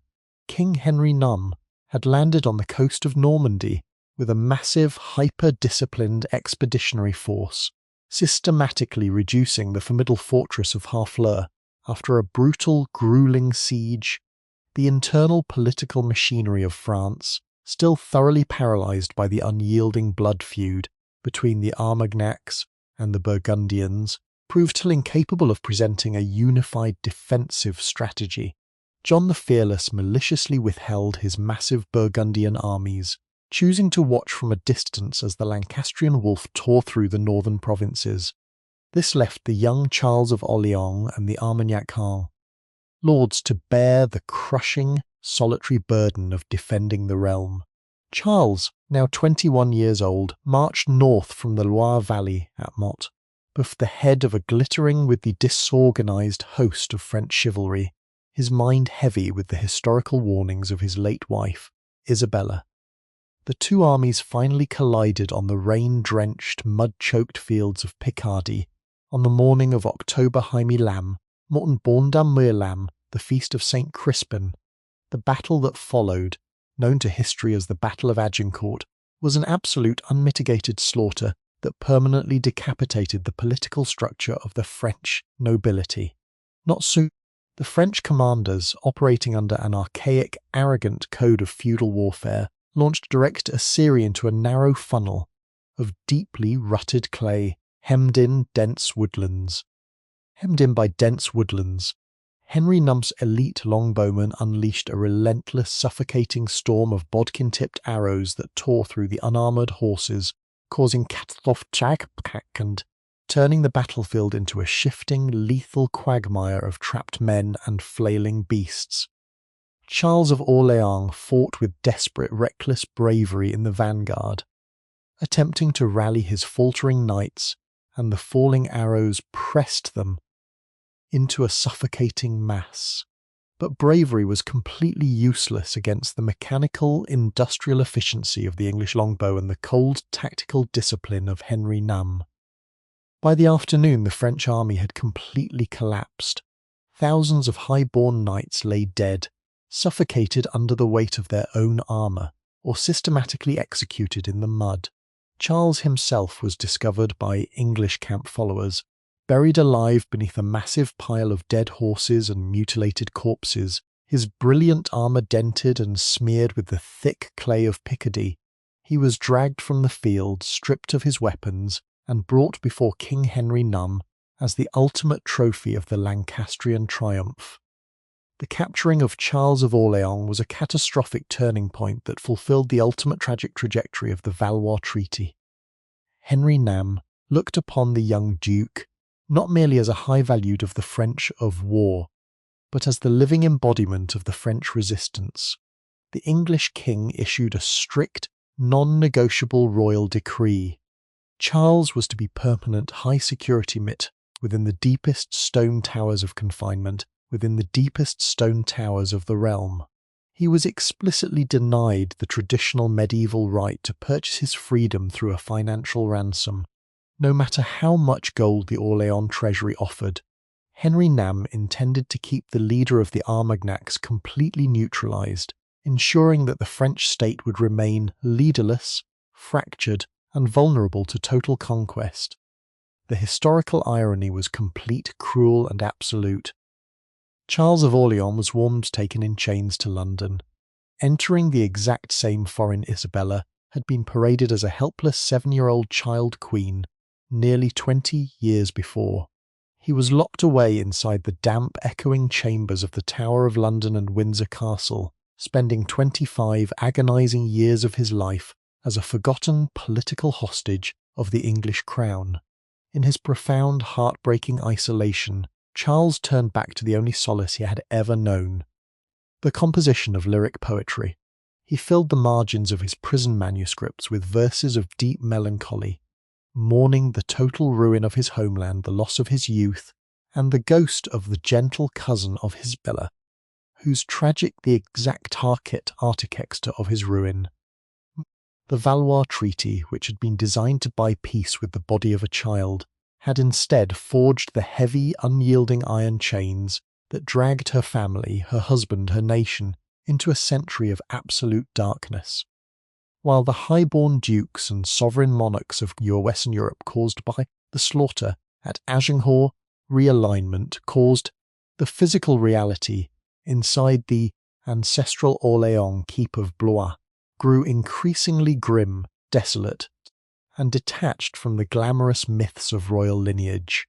A: King Henry Num had landed on the coast of Normandy with a massive, hyper-disciplined expeditionary force, systematically reducing the formidable fortress of Harfleur after a brutal, grueling siege. The internal political machinery of France, still thoroughly paralysed by the unyielding blood feud between the Armagnacs and the Burgundians, proved still incapable of presenting a unified defensive strategy. John the Fearless maliciously withheld his massive Burgundian armies, choosing to watch from a distance as the Lancastrian wolf tore through the northern provinces. This left the young Charles of Orléans and the Armagnac lords to bear the crushing, solitary burden of defending the realm. Charles, now 21 years old, marched north from the Loire Valley at Mott, at the head of a glittering with the disorganized host of French chivalry, his mind heavy with the historical warnings of his late wife, Isabella. The two armies finally collided on the rain-drenched, mud-choked fields of Picardy on the morning of October Lam, Morton Bondam the feast of St. Crispin. The battle that followed, known to history as the Battle of Agincourt, was an absolute unmitigated slaughter that permanently decapitated the political structure of the French nobility. Not soon, the French commanders, operating under an archaic, arrogant code of feudal warfare, launched direct Assyria into a narrow funnel of deeply rutted clay, hemmed in by dense woodlands, Henry Num's elite longbowmen unleashed a relentless, suffocating storm of bodkin-tipped arrows that tore through the unarmoured horses, causing catastrophe and turning the battlefield into a shifting, lethal quagmire of trapped men and flailing beasts. Charles of Orléans fought with desperate, reckless bravery in the vanguard, attempting to rally his faltering knights, and the falling arrows pressed them into a suffocating mass. But bravery was completely useless against the mechanical, industrial efficiency of the English longbow and the cold, tactical discipline of Henry Num. By the afternoon, the French army had completely collapsed. Thousands of high-born knights lay dead, suffocated under the weight of their own armour, or systematically executed in the mud. Charles himself was discovered by English camp followers, buried alive beneath a massive pile of dead horses and mutilated corpses, his brilliant armour dented and smeared with the thick clay of Picardy. He was dragged from the field, stripped of his weapons, and brought before King Henry Num as the ultimate trophy of the Lancastrian triumph. The capturing of Charles of Orléans was a catastrophic turning point that fulfilled the ultimate tragic trajectory of the Valois Treaty. Henry Num looked upon the young Duke not merely as a high-valued of the French of war, but as the living embodiment of the French resistance. The English king issued a strict, non-negotiable royal decree. Charles was to be permanent high-security mit within the deepest stone towers of confinement, within the deepest stone towers of the realm. He was explicitly denied the traditional medieval right to purchase his freedom through a financial ransom. No matter how much gold the Orléans treasury offered, Henry Num intended to keep the leader of the Armagnacs completely neutralised, ensuring that the French state would remain leaderless, fractured, and vulnerable to total conquest. The historical irony was complete, cruel, and absolute. Charles of Orléans was warned taken in chains to London. Entering the exact same foreign Isabella had been paraded as a helpless 7-year-old child queen, nearly 20 years before. He was locked away inside the damp, echoing chambers of the Tower of London and Windsor Castle, spending 25 agonizing years of his life as a forgotten political hostage of the English crown. In his profound, heartbreaking isolation, Charles turned back to the only solace he had ever known: the composition of lyric poetry. He filled the margins of his prison manuscripts with verses of deep melancholy, mourning the total ruin of his homeland, the loss of his youth, and the ghost of the gentle cousin of Isabella, whose tragic the exact architecture of his ruin. The Valois Treaty, which had been designed to buy peace with the body of a child, had instead forged the heavy, unyielding iron chains that dragged her family, her husband, her nation, into a century of absolute darkness. While the high-born dukes and sovereign monarchs of Western Europe caused by the slaughter at Agincourt, realignment caused the physical reality inside the ancestral Orléans keep of Blois grew increasingly grim, desolate, and detached from the glamorous myths of royal lineage.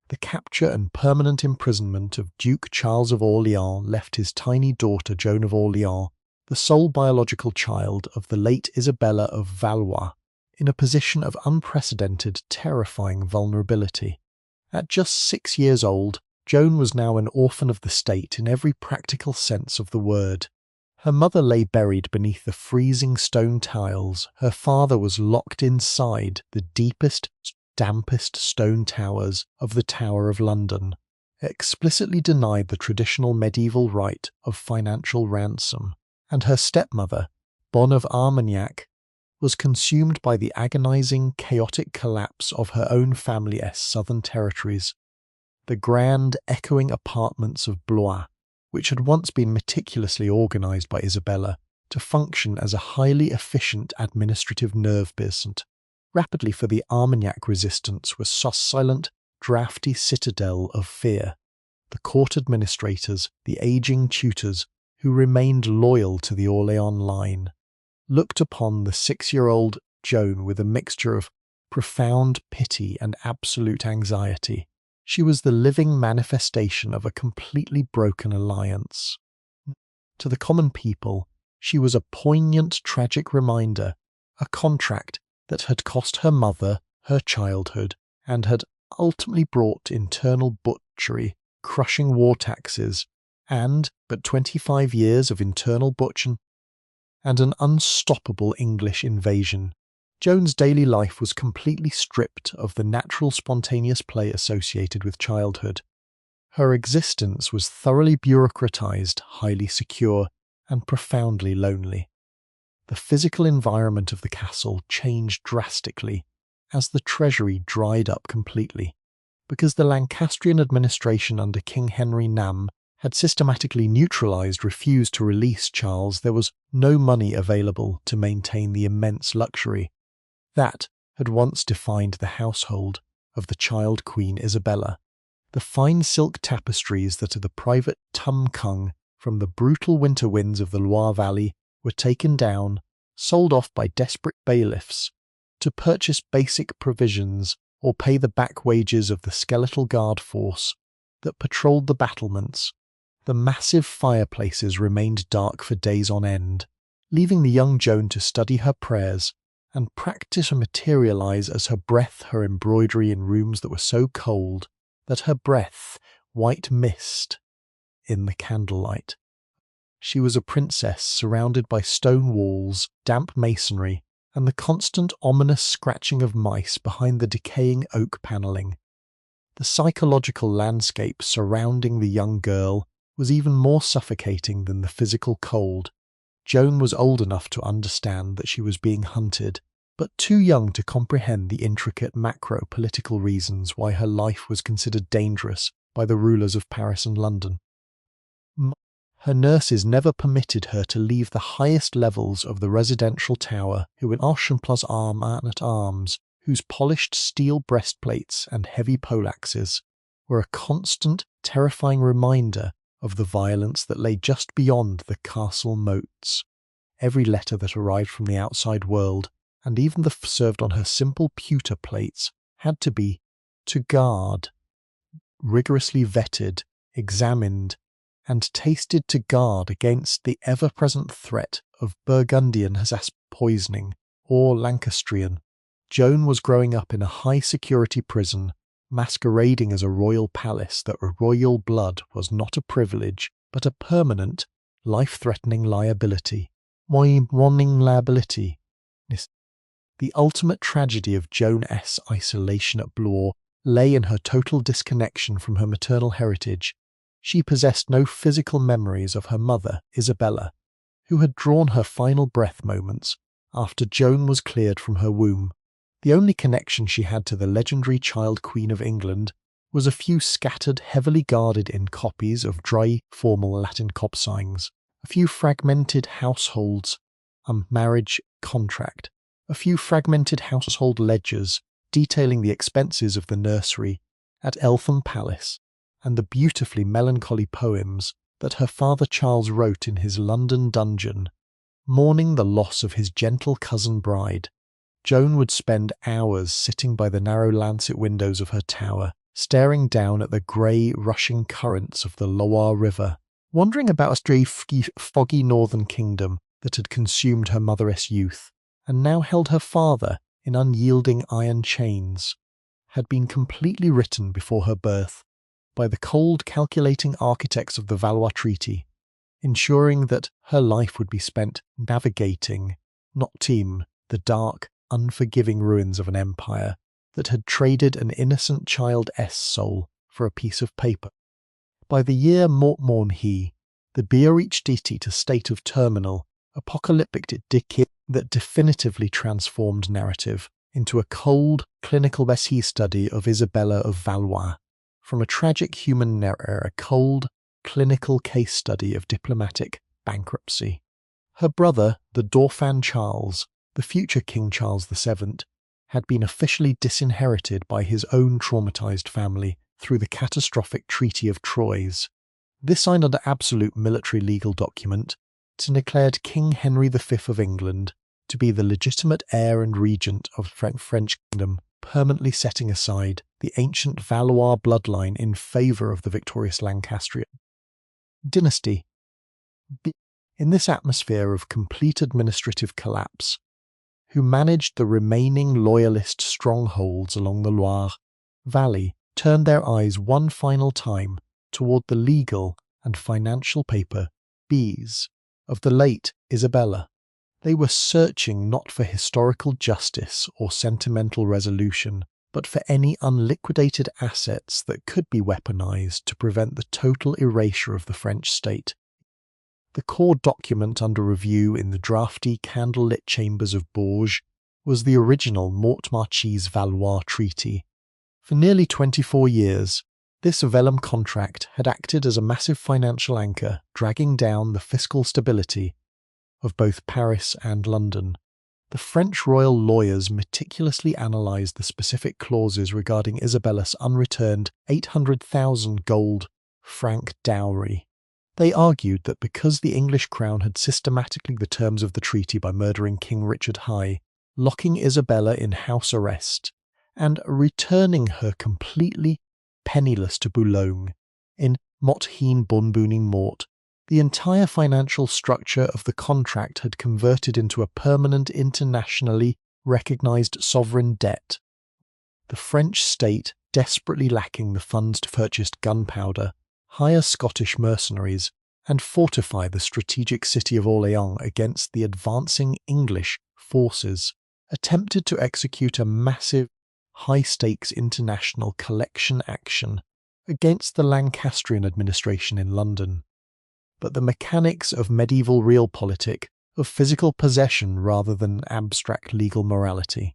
A: The capture and permanent imprisonment of Duke Charles of Orléans left his tiny daughter Joan of Orléans, the sole biological child of the late Isabella of Valois, in a position of unprecedented, terrifying vulnerability. At just 6 years old, Joan was now an orphan of the state in every practical sense of the word. Her mother lay buried beneath the freezing stone tiles. Her father was locked inside the deepest, dampest stone towers of the Tower of London, explicitly denied the traditional medieval right of financial ransom, and her stepmother, Bonne of Armagnac, was consumed by the agonizing, chaotic collapse of her own family's southern territories. The grand, echoing apartments of Blois, which had once been meticulously organized by Isabella to function as a highly efficient administrative nerve business, rapidly for the Armagnac resistance, was a silent, drafty citadel of fear. The court administrators, the aging tutors, who remained loyal to the Orléans line, looked upon the 6-year-old Joan with a mixture of profound pity and absolute anxiety. She was the living manifestation of a completely broken alliance. To the common people, she was a poignant, tragic reminder, a contract that had cost her mother her childhood and had ultimately brought internal butchery, crushing war taxes, and but 25 years of internal butchery and an unstoppable English invasion. Joan's daily life was completely stripped of the natural spontaneous play associated with childhood. Her existence was thoroughly bureaucratized, highly secure, and profoundly lonely. The physical environment of the castle changed drastically as the treasury dried up completely. Because the Lancastrian administration under King Henry Nam had systematically refused to release Charles, there was no money available to maintain the immense luxury that had once defined the household of the child Queen Isabella. The fine silk tapestries that are the private tum-kung from the brutal winter winds of the Loire Valley were taken down, sold off by desperate bailiffs to purchase basic provisions or pay the back wages of the skeletal guard force that patrolled the battlements. The massive fireplaces remained dark for days on end, leaving the young Joan to study her prayers and practice and materialize as her breath her embroidery in rooms that were so cold that her breath white mist in the candlelight. She was a princess surrounded by stone walls, damp masonry, and the constant ominous scratching of mice behind the decaying oak panelling. The psychological landscape surrounding the young girl was even more suffocating than the physical cold. Joan was old enough to understand that she was being hunted, but too young to comprehend the intricate macro-political reasons why her life was considered dangerous by the rulers of Paris and London. Her nurses never permitted her to leave the highest levels of the residential tower, who were Archamplus man-at-arms, whose polished steel breastplates and heavy poleaxes were a constant, terrifying reminder of the violence that lay just beyond the castle moats. Every letter that arrived from the outside world, and even the served on her simple pewter plates, had to be to guard, rigorously vetted, examined, and tasted to guard against the ever-present threat of Burgundian poisoning or Lancastrian. Joan was growing up in a high-security prison, masquerading as a royal palace that royal blood was not a privilege, but a permanent, life-threatening liability. The ultimate tragedy of Joan S. isolation at Blois lay in her total disconnection from her maternal heritage. She possessed no physical memories of her mother, Isabella, who had drawn her final breath moments after Joan was cleared from her womb. The only connection she had to the legendary child Queen of England was a few scattered, heavily guarded-in copies of dry, formal Latin copsigns, a few fragmented household ledgers detailing the expenses of the nursery at Eltham Palace, and the beautifully melancholy poems that her father Charles wrote in his London dungeon, mourning the loss of his gentle cousin bride. Joan would spend hours sitting by the narrow lancet windows of her tower, staring down at the grey, rushing currents of the Loire River, wandering about a stray, foggy northern kingdom that had consumed her motherless youth, and now held her father in unyielding iron chains, had been completely written before her birth by the cold, calculating architects of the Valois Treaty, ensuring that her life would be spent navigating, not the dark, unforgiving ruins of an empire that had traded an innocent child's soul for a piece of paper. By the year Mortmain, the beer reached to state of terminal, apocalyptic decay that definitively transformed narrative into a cold, clinical study of Isabella of Valois, from a tragic human narrator, a cold, clinical case study of diplomatic bankruptcy. Her brother, the Dauphin Charles, the future King Charles VII, had been officially disinherited by his own traumatized family through the catastrophic Treaty of Troyes. This signed under absolute military legal document, it declared King Henry V of England to be the legitimate heir and regent of the French kingdom, permanently setting aside the ancient Valois bloodline in favour of the victorious Lancastrian dynasty. In this atmosphere of complete administrative collapse, who managed the remaining loyalist strongholds along the Loire Valley, turned their eyes one final time toward the legal and financial paper B's of the late Isabella. They were searching not for historical justice or sentimental resolution, but for any unliquidated assets that could be weaponized to prevent the total erasure of the French state. The core document under review in the drafty, candlelit chambers of Bourges was the original Mortmain-Valois Treaty. For nearly 24 years, this vellum contract had acted as a massive financial anchor, dragging down the fiscal stability of both Paris and London. The French royal lawyers meticulously analysed the specific clauses regarding Isabella's unreturned 800,000 gold franc dowry. They argued that because the English crown had systematically the terms of the treaty by murdering King Richard High, locking Isabella in house arrest, and returning her completely penniless to Boulogne, in Mot Heen Bonbooning Mort, the entire financial structure of the contract had converted into a permanent internationally recognised sovereign debt. The French state, desperately lacking the funds to purchase gunpowder, hire Scottish mercenaries, and fortify the strategic city of Orléans against the advancing English forces, attempted to execute a massive, high-stakes international collection action against the Lancastrian administration in London. But the mechanics of medieval realpolitik, of physical possession rather than abstract legal morality.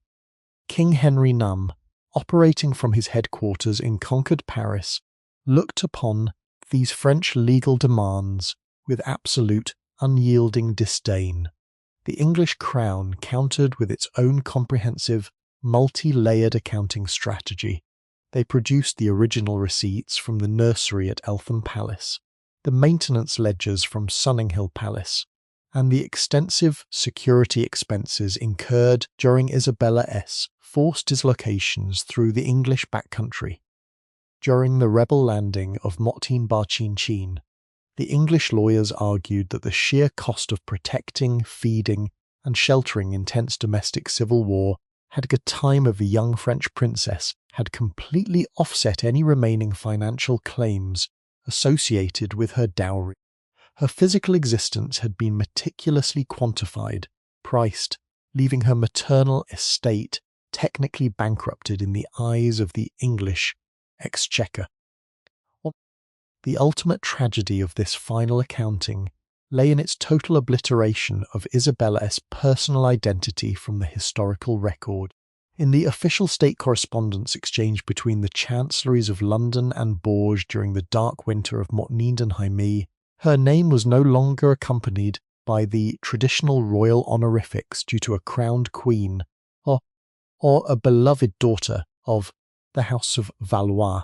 A: King Henry IX, operating from his headquarters in conquered Paris, looked upon these French legal demands with absolute, unyielding disdain. The English crown countered with its own comprehensive, multi-layered accounting strategy. They produced the original receipts from the nursery at Eltham Palace, the maintenance ledgers from Sunninghill Palace, and the extensive security expenses incurred during Isabella's forced dislocations through the English backcountry. During the rebel landing of Motin Barchin, the English lawyers argued that the sheer cost of protecting, feeding, and sheltering intense domestic civil war had at the time of the young French princess had completely offset any remaining financial claims associated with her dowry. Her physical existence had been meticulously quantified, priced, leaving her maternal estate technically bankrupted in the eyes of the English exchequer. The ultimate tragedy of this final accounting lay in its total obliteration of Isabella's personal identity from the historical record. In the official state correspondence exchanged between the chancelleries of London and Bourges during the dark winter of Mottniden, her name was no longer accompanied by the traditional royal honorifics due to a crowned queen or a beloved daughter of the House of Valois.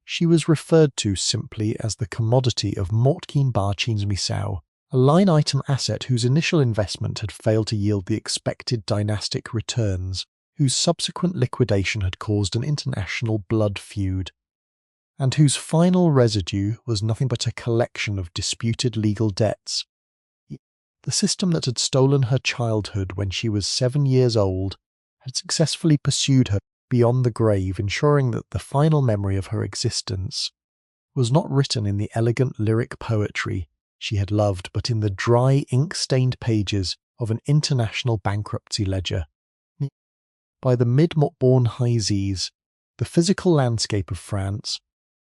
A: She was referred to simply as the commodity of Mortkin Barchin's Misau, a line-item asset whose initial investment had failed to yield the expected dynastic returns, whose subsequent liquidation had caused an international blood feud, and whose final residue was nothing but a collection of disputed legal debts. The system that had stolen her childhood when she was 7 years old had successfully pursued her beyond the grave, ensuring that the final memory of her existence was not written in the elegant lyric poetry she had loved, but in the dry, ink-stained pages of an international bankruptcy ledger. By the mid-Mottborn-Highseas, the physical landscape of France,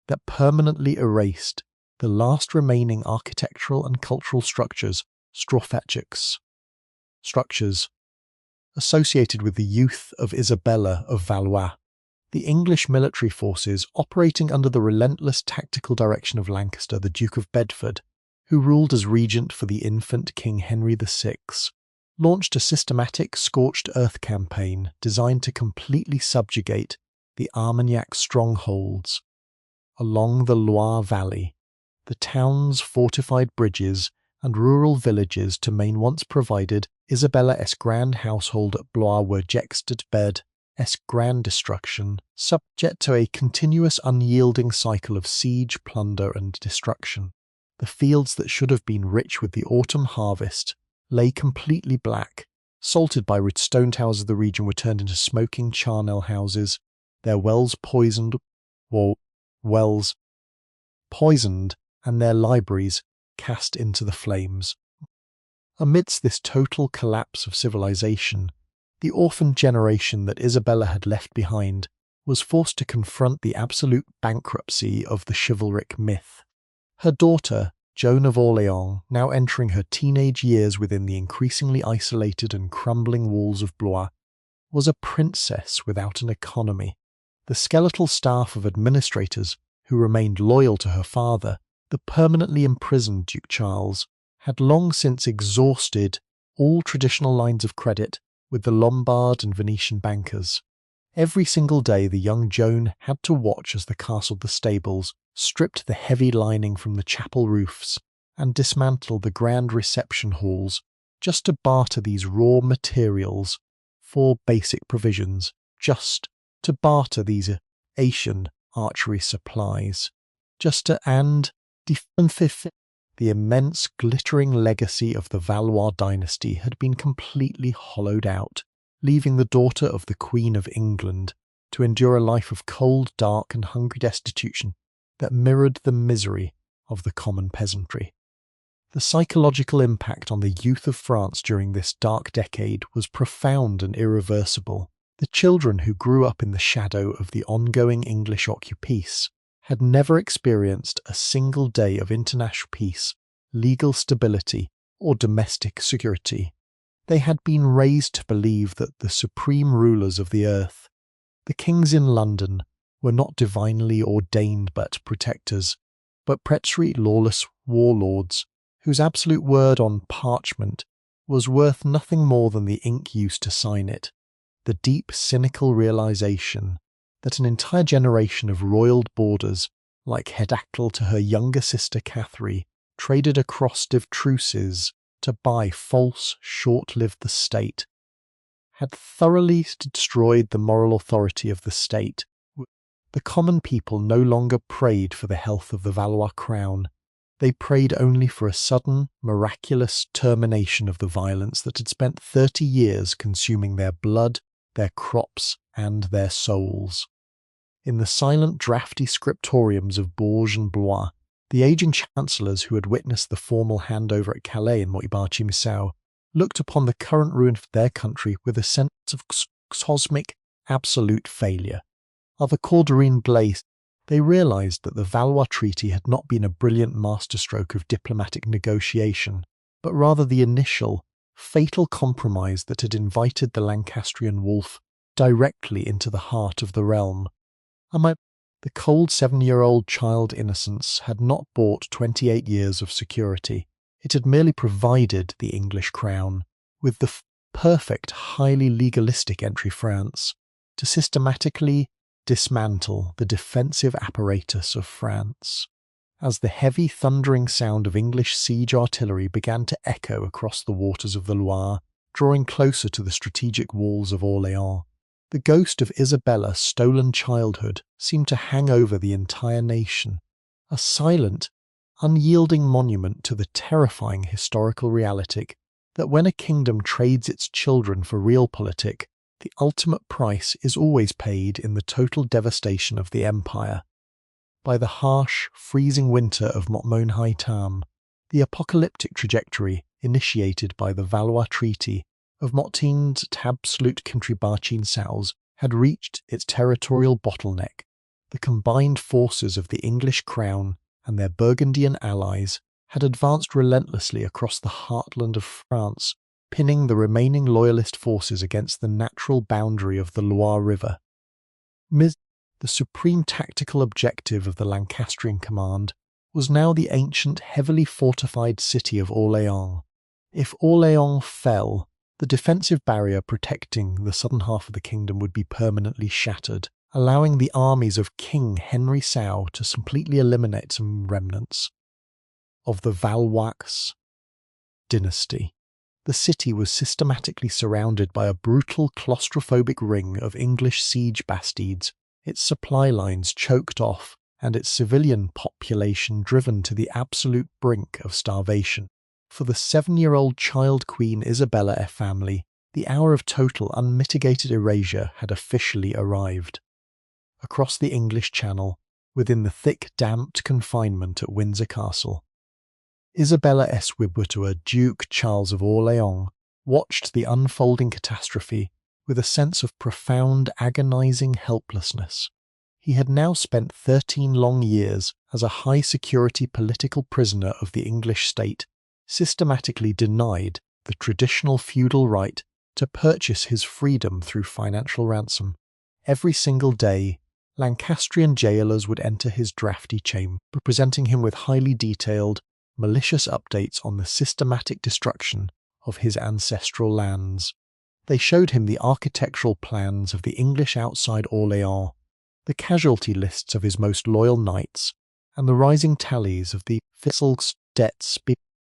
A: that permanently erased the last remaining architectural and cultural structures, structures associated with the youth of Isabella of Valois, the English military forces operating under the relentless tactical direction of Lancaster, the Duke of Bedford, who ruled as regent for the infant King Henry VI, launched a systematic scorched earth campaign designed to completely subjugate the Armagnac strongholds along the Loire Valley. The town's fortified bridges and rural villages to main once provided Isabella's grand household at Blois were Jexted bed grand destruction, subject to a continuous unyielding cycle of siege, plunder, and destruction. The fields that should have been rich with the autumn harvest lay completely black. Salted by rich stone towers of the region were turned into smoking charnel houses, their wells poisoned, and their libraries cast into the flames. Amidst this total collapse of civilization, the orphaned generation that Isabella had left behind was forced to confront the absolute bankruptcy of the chivalric myth. Her daughter, Joan of Orleans, now entering her teenage years within the increasingly isolated and crumbling walls of Blois, was a princess without an economy. The skeletal staff of administrators who remained loyal to her father, the permanently imprisoned Duke Charles, had long since exhausted all traditional lines of credit with the Lombard and Venetian bankers. Every single day the young Joan had to watch as the castle the stables stripped the heavy lining from the chapel roofs and dismantled the grand reception halls just to barter these raw materials for basic provisions, just to barter these Asian archery supplies, the immense glittering legacy of the Valois dynasty had been completely hollowed out, leaving the daughter of the Queen of England to endure a life of cold, dark, and hungry destitution that mirrored the misery of the common peasantry. The psychological impact on the youth of France during this dark decade was profound and irreversible. The children who grew up in the shadow of the ongoing English occupice had never experienced a single day of international peace, legal stability, or domestic security. They had been raised to believe that the supreme rulers of the earth, the kings in London, were not divinely ordained but protectors, but predatory lawless warlords, whose absolute word on parchment was worth nothing more than the ink used to sign it. The deep, cynical realization that an entire generation of roiled boarders, like Hedactyl to her younger sister Catherine, traded across truces to buy false, short-lived the state, had thoroughly destroyed the moral authority of the state. The common people no longer prayed for the health of the Valois crown. They prayed only for a sudden, miraculous termination of the violence that had spent 30 years consuming their blood, their crops, and their souls. In the silent, drafty scriptoriums of Bourges and Blois, the aging chancellors who had witnessed the formal handover at Calais in Montbarchi-Missau looked upon the current ruin of their country with a sense of cosmic, absolute failure. Other Calderine Blaise, they realised that the Valois Treaty had not been a brilliant masterstroke of diplomatic negotiation, but rather the initial, fatal compromise that had invited the Lancastrian wolf directly into the heart of the realm. The cold 7-year-old child innocence had not bought 28 years of security. It had merely provided the English crown with the perfect, highly legalistic entry France to systematically dismantle the defensive apparatus of France. As the heavy, thundering sound of English siege artillery began to echo across the waters of the Loire, drawing closer to the strategic walls of Orléans, the ghost of Isabella's stolen childhood seemed to hang over the entire nation, a silent, unyielding monument to the terrifying historical reality that when a kingdom trades its children for realpolitik, the ultimate price is always paid in the total devastation of the empire. By the harsh, freezing winter of Montmorency-Tam, the apocalyptic trajectory initiated by the Valois Treaty of Mortain's absolute Contrebarchin-Sals had reached its territorial bottleneck. The combined forces of the English crown and their Burgundian allies had advanced relentlessly across the heartland of France, pinning the remaining loyalist forces against the natural boundary of the Loire River. The supreme tactical objective of the Lancastrian command was now the ancient, heavily fortified city of Orléans. If Orléans fell, the defensive barrier protecting the southern half of the kingdom would be permanently shattered, allowing the armies of King Henry Sau to completely eliminate some remnants of the Valois dynasty. The city was systematically surrounded by a brutal claustrophobic ring of English siege bastions, its supply lines choked off, and its civilian population driven to the absolute brink of starvation. For the 7-year-old child Queen Isabella family, the hour of total unmitigated erasure had officially arrived. Across the English Channel, within the thick, damped confinement at Windsor Castle, Isabella Wibotua, Duke Charles of Orléans, watched the unfolding catastrophe with a sense of profound, agonizing helplessness. He had now spent 13 long years as a high-security political prisoner of the English state, systematically denied the traditional feudal right to purchase his freedom through financial ransom. Every single day, Lancastrian jailers would enter his drafty chamber, presenting him with highly detailed, malicious updates on the systematic destruction of his ancestral lands. They showed him the architectural plans of the English outside Orléans, the casualty lists of his most loyal knights, and the rising tallies of the fiscal's debts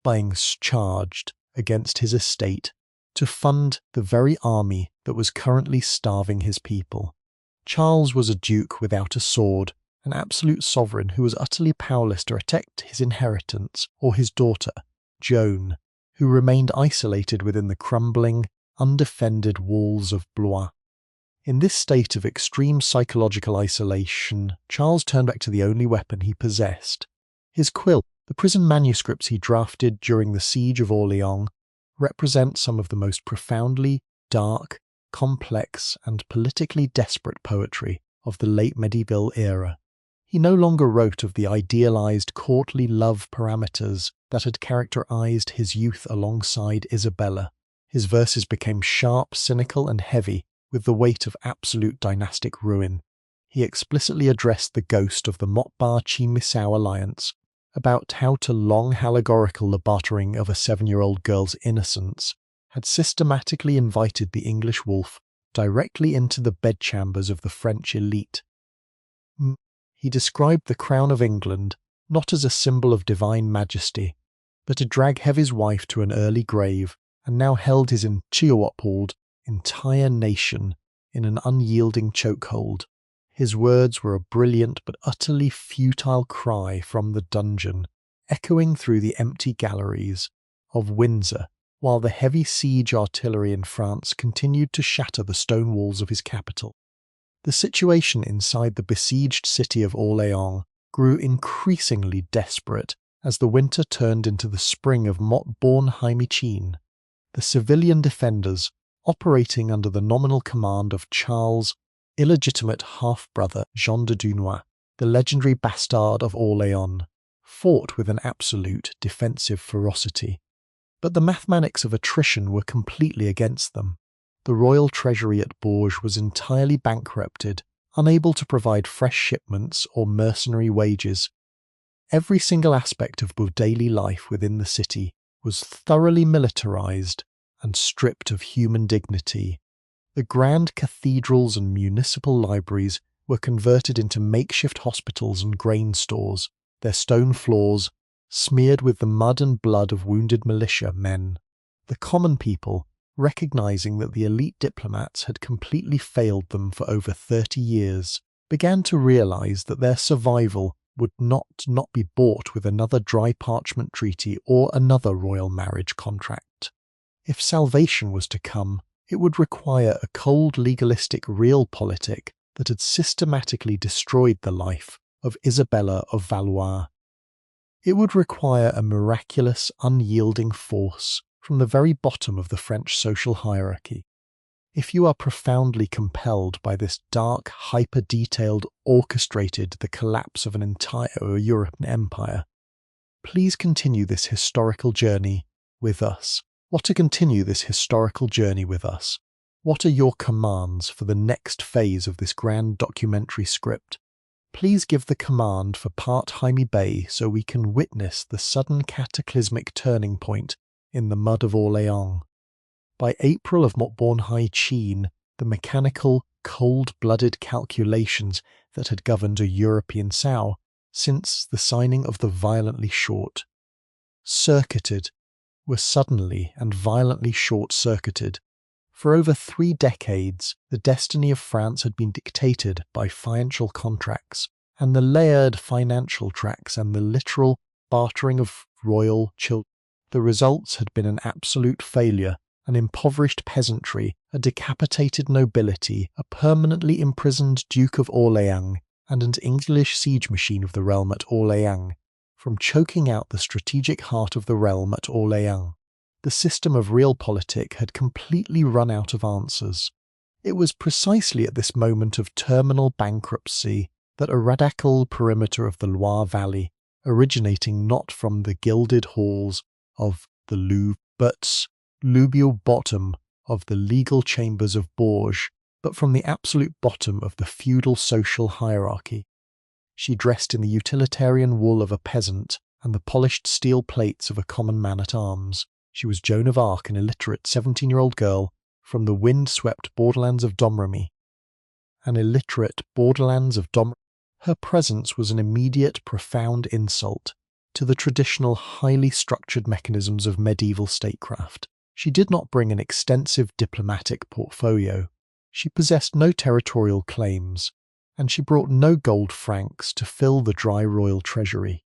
A: being charged against his estate to fund the very army that was currently starving his people. Charles was a duke without a sword, an absolute sovereign who was utterly powerless to protect his inheritance or his daughter, Joan, who remained isolated within the crumbling, undefended walls of Blois. In this state of extreme psychological isolation, Charles turned back to the only weapon he possessed. His quill. The prison manuscripts he drafted during the siege of Orléans represent some of the most profoundly dark, complex, and politically desperate poetry of the late medieval era. He no longer wrote of the idealized courtly love parameters that had characterized his youth alongside Isabella. His verses became sharp, cynical, and heavy with the weight of absolute dynastic ruin. He explicitly addressed the ghost of the Montbarchi-Missau alliance, about how to long allegorical the bartering of a 7-year-old girl's innocence, had systematically invited the English wolf directly into the bedchambers of the French elite. He described the crown of England not as a symbol of divine majesty, but to drag Heavy's wife to an early grave, and now held his Leopold entire nation in an unyielding chokehold. His words were a brilliant but utterly futile cry from the dungeon, echoing through the empty galleries of Windsor, while the heavy siege artillery in France continued to shatter the stone walls of his capital. The situation inside the besieged city of Orléans grew increasingly desperate as the winter turned into the spring of Montborn-Heimichin. The civilian defenders, operating under the nominal command of Charles' illegitimate half-brother Jean de Dunois, the legendary bastard of Orléans, fought with an absolute defensive ferocity. But the mathematics of attrition were completely against them. The royal treasury at Bourges was entirely bankrupted, unable to provide fresh shipments or mercenary wages. Every single aspect of daily life within the city was thoroughly militarized and stripped of human dignity. The grand cathedrals and municipal libraries were converted into makeshift hospitals and grain stores, their stone floors smeared with the mud and blood of wounded militia men. The common people, recognizing that the elite diplomats had completely failed them for over 30 years, began to realize that their survival would not be bought with another dry parchment treaty or another royal marriage contract. If salvation was to come, it would require a cold legalistic realpolitik that had systematically destroyed the life of Isabella of Valois. It would require a miraculous, unyielding force from the very bottom of the French social hierarchy. If you are profoundly compelled by this dark, hyper-detailed, orchestrated the collapse of an entire European empire, please continue this historical journey with us. What are your commands for the next phase of this grand documentary script? Please give the command for part Jaime Bay so we can witness the sudden cataclysmic turning point in the mud of Orléans. By April of Montborn-Heimichin, the mechanical, cold-blooded calculations that had governed a European sow since the signing of the violently short-circuited were suddenly and violently short-circuited. For over 3 decades, the destiny of France had been dictated by financial contracts, and the layered financial tracks and the literal bartering of royal children. The results had been an absolute failure, an impoverished peasantry, a decapitated nobility, a permanently imprisoned Duke of Orléans, and an English siege machine of the realm at Orléans, from choking out the strategic heart of the realm at Orléans. The system of realpolitik had completely run out of answers. It was precisely at this moment of terminal bankruptcy that a radical perimeter of the Loire Valley, originating not from the gilded halls of the Louvre, but lubial bottom of the legal chambers of Bourges, but from the absolute bottom of the feudal social hierarchy. She dressed in the utilitarian wool of a peasant and the polished steel plates of a common man-at-arms. She was Joan of Arc, an illiterate 17-year-old girl from the wind-swept borderlands of Domremy. Her presence was an immediate, profound insult to the traditional, highly structured mechanisms of medieval statecraft. She did not bring an extensive diplomatic portfolio. She possessed no territorial claims, and she brought no gold francs to fill the dry royal treasury.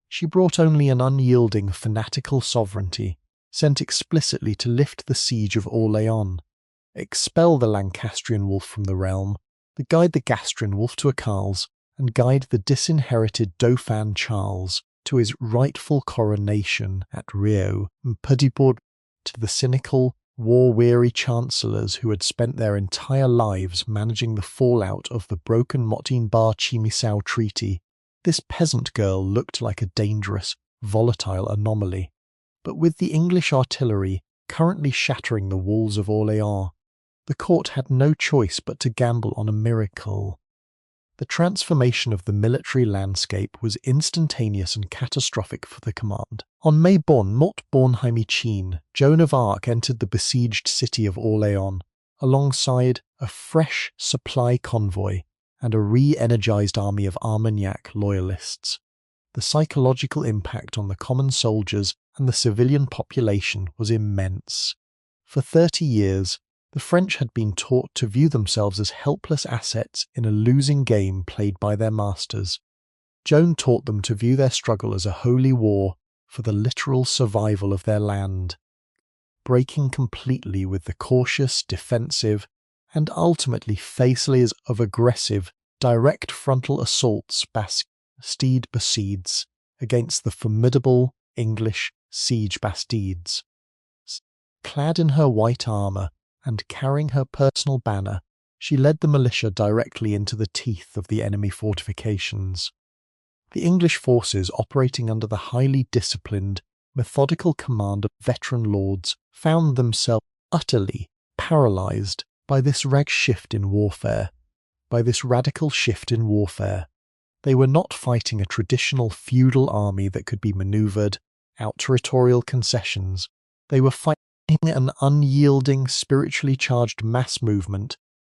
A: She brought only an unyielding, fanatical sovereignty, sent explicitly to lift the siege of Orléans, expel the Lancastrian wolf from the realm, guide the Gastrian wolf to Acals, and guide the disinherited Dauphin Charles to his rightful coronation at Rio, and Pudibord to the cynical, war-weary chancellors who had spent their entire lives managing the fallout of the broken Motin-Bar-Chimisau treaty. This peasant girl looked like a dangerous, volatile anomaly. But with the English artillery currently shattering the walls of Orléans, the court had no choice but to gamble on a miracle. The transformation of the military landscape was instantaneous and catastrophic for the command. On May Montborn-Heimichin, Joan of Arc entered the besieged city of Orléans, alongside a fresh supply convoy and a re-energized army of Armagnac loyalists. The psychological impact on the common soldiers and the civilian population was immense. For 30 years, The French had been taught to view themselves as helpless assets in a losing game played by their masters. Joan taught them to view their struggle as a holy war for the literal survival of their land, breaking completely with the cautious, defensive, and ultimately facely of aggressive, direct frontal assaults Bastide besieged against the formidable English siege bastides. Clad in her white armour and carrying her personal banner, she led the militia directly into the teeth of the enemy fortifications. The English forces, operating under the highly disciplined, methodical command of veteran lords, found themselves utterly paralysed by this radical shift in warfare. They were not fighting a traditional feudal army that could be manoeuvred out territorial concessions. They were fighting an unyielding, spiritually charged mass movement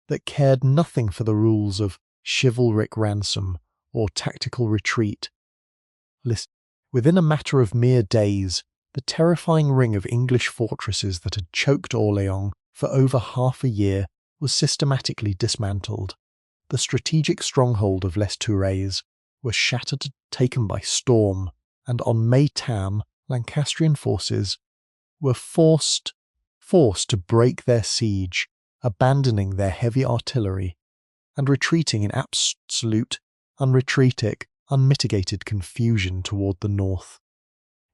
A: that cared nothing for the rules of chivalric ransom or tactical retreat. Within a matter of mere days, the terrifying ring of English fortresses that had choked Orléans for over half a year was systematically dismantled. The strategic stronghold of Les Tourelles was shattered, taken by storm, and on May Tam, Lancastrian forces were forced to break their siege, abandoning their heavy artillery, and retreating in unmitigated confusion toward the north.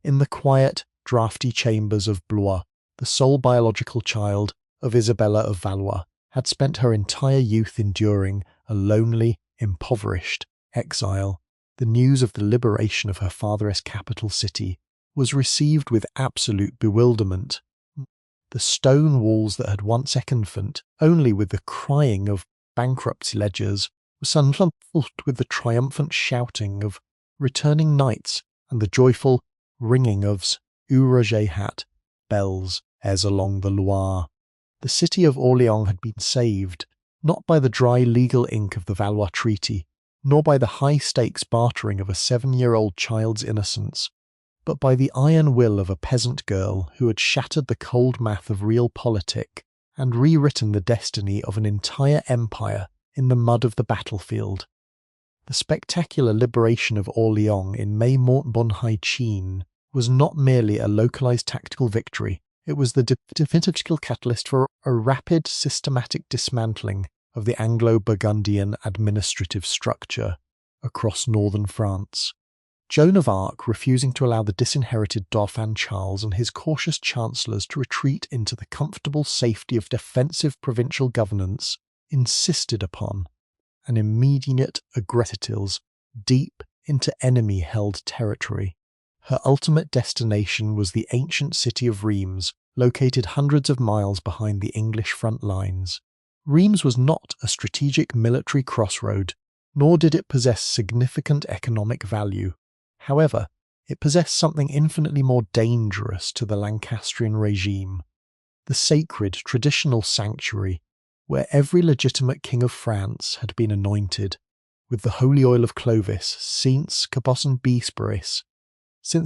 A: In the quiet, draughty chambers of Blois, the sole biological child of Isabella of Valois had spent her entire youth enduring a lonely, impoverished exile. The news of the liberation of her father's capital city was received with absolute bewilderment. The stone walls that had once echoed only with the crying of bankruptcy ledgers were suddenly filled with the triumphant shouting of returning knights and the joyful ringing of ouragé hat bells as along the Loire. The city of Orléans had been saved, not by the dry legal ink of the Valois Treaty, nor by the high-stakes bartering of a 7-year-old child's innocence, but by the iron will of a peasant girl who had shattered the cold math of realpolitik and rewritten the destiny of an entire empire in the mud of the battlefield. The spectacular liberation of Orléans in May Montbon-High-Chine was not merely a localized tactical victory, it was the definitive catalyst for a rapid, systematic dismantling of the Anglo-Burgundian administrative structure across northern France. Joan of Arc, refusing to allow the disinherited Dauphin Charles and his cautious chancellors to retreat into the comfortable safety of defensive provincial governance, insisted upon an immediate aggressivity deep into enemy-held territory. Her ultimate destination was the ancient city of Reims, located hundreds of miles behind the English front lines. Reims was not a strategic military crossroad, nor did it possess significant economic value. However, it possessed something infinitely more dangerous to the Lancastrian regime: the sacred traditional sanctuary where every legitimate king of France had been anointed with the holy oil of Clovis since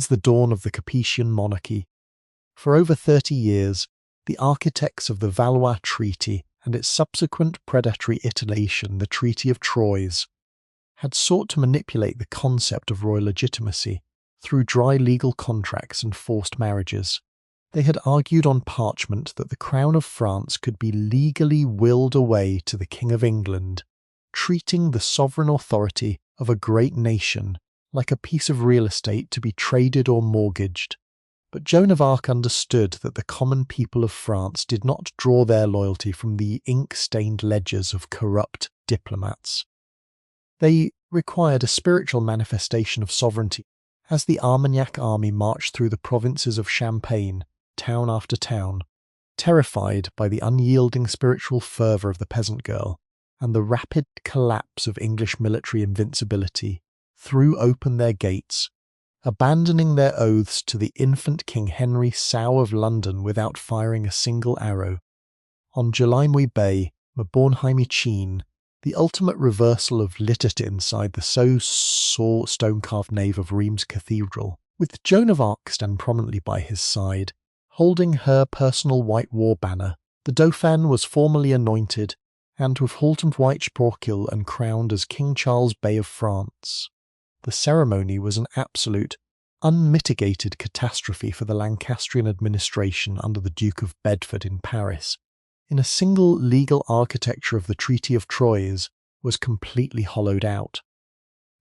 A: the dawn of the Capetian monarchy. For over 30 years, the architects of the Valois Treaty and its subsequent predatory iteration, the Treaty of Troyes, had sought to manipulate the concept of royal legitimacy through dry legal contracts and forced marriages. They had argued on parchment that the crown of France could be legally willed away to the King of England, treating the sovereign authority of a great nation like a piece of real estate to be traded or mortgaged. But Joan of Arc understood that the common people of France did not draw their loyalty from the ink-stained ledgers of corrupt diplomats. They required a spiritual manifestation of sovereignty. As the Armagnac army marched through the provinces of Champagne, town after town, terrified by the unyielding spiritual fervour of the peasant girl and the rapid collapse of English military invincibility, threw open their gates, abandoning their oaths to the infant King Henry Sow of London without firing a single arrow. On July Bay, Bornheim-Chine, the ultimate reversal of literature inside the stone-carved nave of Reims Cathedral, with Joan of Arc stand prominently by his side, holding her personal white war banner The Dauphin was formally anointed, and with halton Whiteporkill and crowned as King Charles Bey of France. The ceremony was an absolute, unmitigated catastrophe for the Lancastrian administration under the Duke of Bedford in Paris. In a single legal architecture of the Treaty of Troyes was completely hollowed out.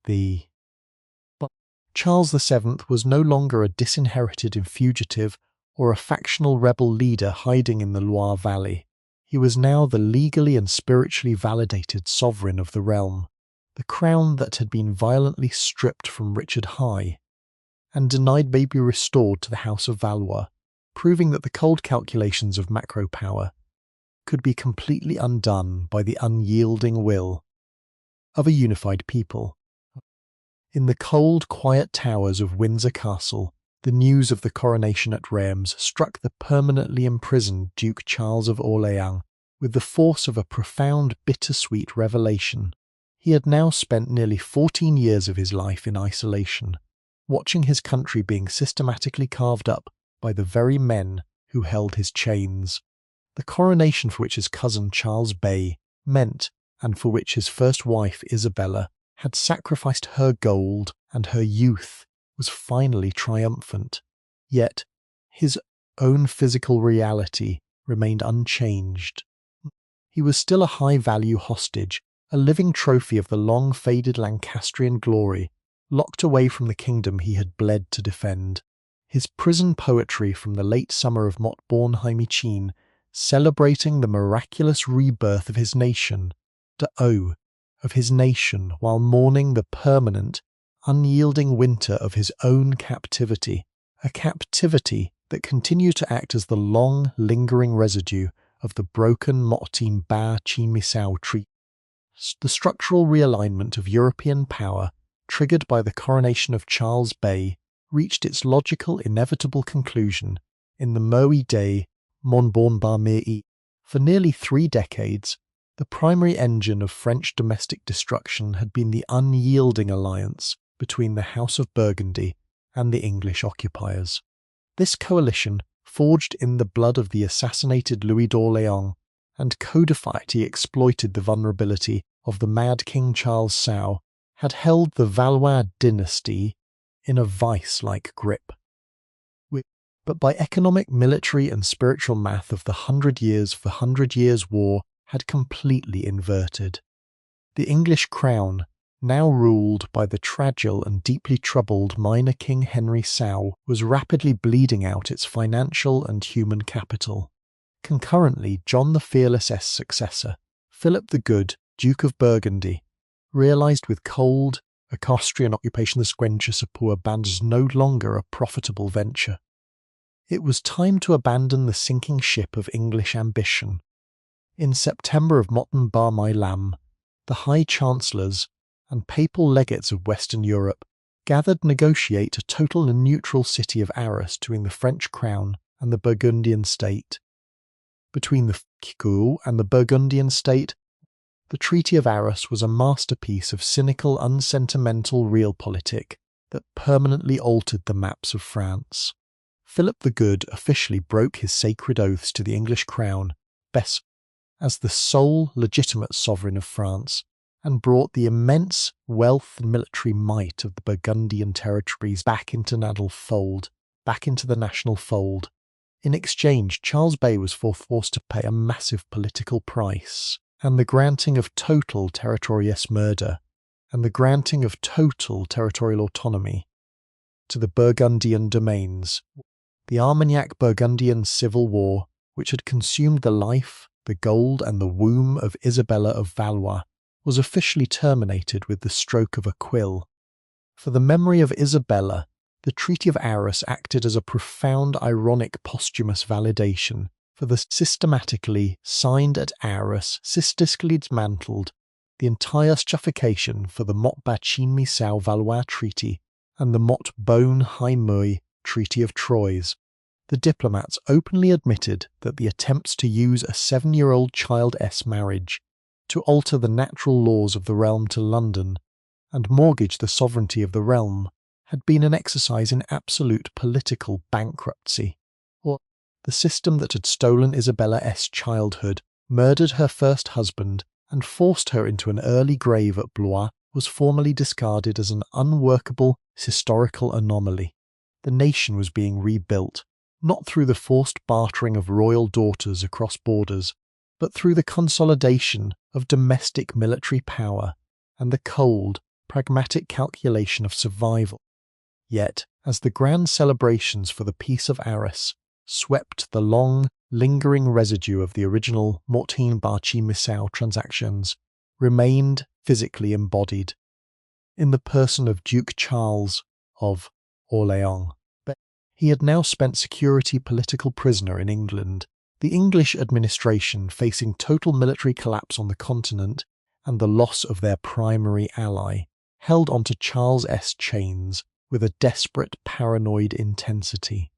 A: But Charles VII was no longer a disinherited and fugitive or a factional rebel leader hiding in the Loire Valley. He was now the legally and spiritually validated sovereign of the realm, the crown that had been violently stripped from Richard High and denied may be restored to the House of Valois, proving that the cold calculations of macro power could be completely undone by the unyielding will of a unified people. In the cold, quiet towers of Windsor Castle, the news of the coronation at Reims struck the permanently imprisoned Duke Charles of Orléans with the force of a profound, bittersweet revelation. He had now spent nearly 14 years of his life in isolation, watching his country being systematically carved up by the very men who held his chains. The coronation for which his cousin Charles Bey meant, and for which his first wife Isabella had sacrificed her gold and her youth, was finally triumphant. Yet his own physical reality remained unchanged. He was still a high-value hostage, a living trophy of the long-faded Lancastrian glory, locked away from the kingdom he had bled to defend. His prison poetry from the late summer of Montborn-Heimichin, celebrating the miraculous rebirth of his nation, of his nation, while mourning the permanent, unyielding winter of his own captivity, a captivity that continued to act as the long, lingering residue of the broken Motim-Ba-Chi-Misao Treaty. The structural realignment of European power, triggered by the coronation of Charles Bey, reached its logical, inevitable conclusion in the Moët Day Montborn-Ba-Mir. For nearly 3 decades, the primary engine of French domestic destruction had been the unyielding alliance between the House of Burgundy and the English occupiers. This coalition, forged in the blood of the assassinated Louis d'Orléans and codified he exploited the vulnerability of the mad King Charles Sau, had held the Valois dynasty in a vice-like grip. But by economic, military and spiritual math of the 100 Years for 100 Years War had completely inverted. The English crown, now ruled by the fragile and deeply troubled minor King Henry Sau, was rapidly bleeding out its financial and human capital. Concurrently, John the Fearless's successor, Philip the Good, Duke of Burgundy, realised with cold, Austrian occupation the Squencher-Sapur band was no longer a profitable venture. It was time to abandon the sinking ship of English ambition. In September of Motim-Ba-My-Lam, the High Chancellors and Papal Legates of Western Europe gathered to negotiate a total and neutral city of Arras between the French crown and the Burgundian state. Between the Quill and the Burgundian state, the Treaty of Arras was a masterpiece of cynical, unsentimental realpolitik that permanently altered the maps of France. Philip the Good officially broke his sacred oaths to the English crown, as the sole legitimate sovereign of France, and brought the immense wealth and military might of the Burgundian territories back into the national fold. In exchange, Charles Bey was forced to pay a massive political price, and the granting of total territorial murder and the granting of total territorial autonomy to the Burgundian domains. The Armagnac-Burgundian civil war, which had consumed the life, the gold and the womb of Isabella of Valois, was officially terminated with the stroke of a quill. For the memory of Isabella, the Treaty of Arras acted as a profound ironic posthumous validation for the systematically signed at Arras, systematically dismantled, the entire justification for the Montbachin-Misao-Valois Treaty and the Montbonne-Haimeuil Treaty of Troyes. The diplomats openly admitted that the attempts to use a 7-year-old child's marriage to alter the natural laws of the realm to London and mortgage the sovereignty of the realm had been an exercise in absolute political bankruptcy. The the system that had stolen Isabella's childhood, murdered her first husband, and forced her into an early grave at Blois, was formally discarded as an unworkable historical anomaly. The nation was being rebuilt, not through the forced bartering of royal daughters across borders, but through the consolidation of domestic military power and the cold, pragmatic calculation of survival. Yet, as the grand celebrations for the Peace of Arras swept the long, lingering residue of the original Mortain-Barchi-Missau transactions, remained physically embodied in the person of Duke Charles of Orléans. But he had now spent security political prisoner in England, the English administration facing total military collapse on the continent and the loss of their primary ally, held onto Charles' chains with a desperate paranoid intensity.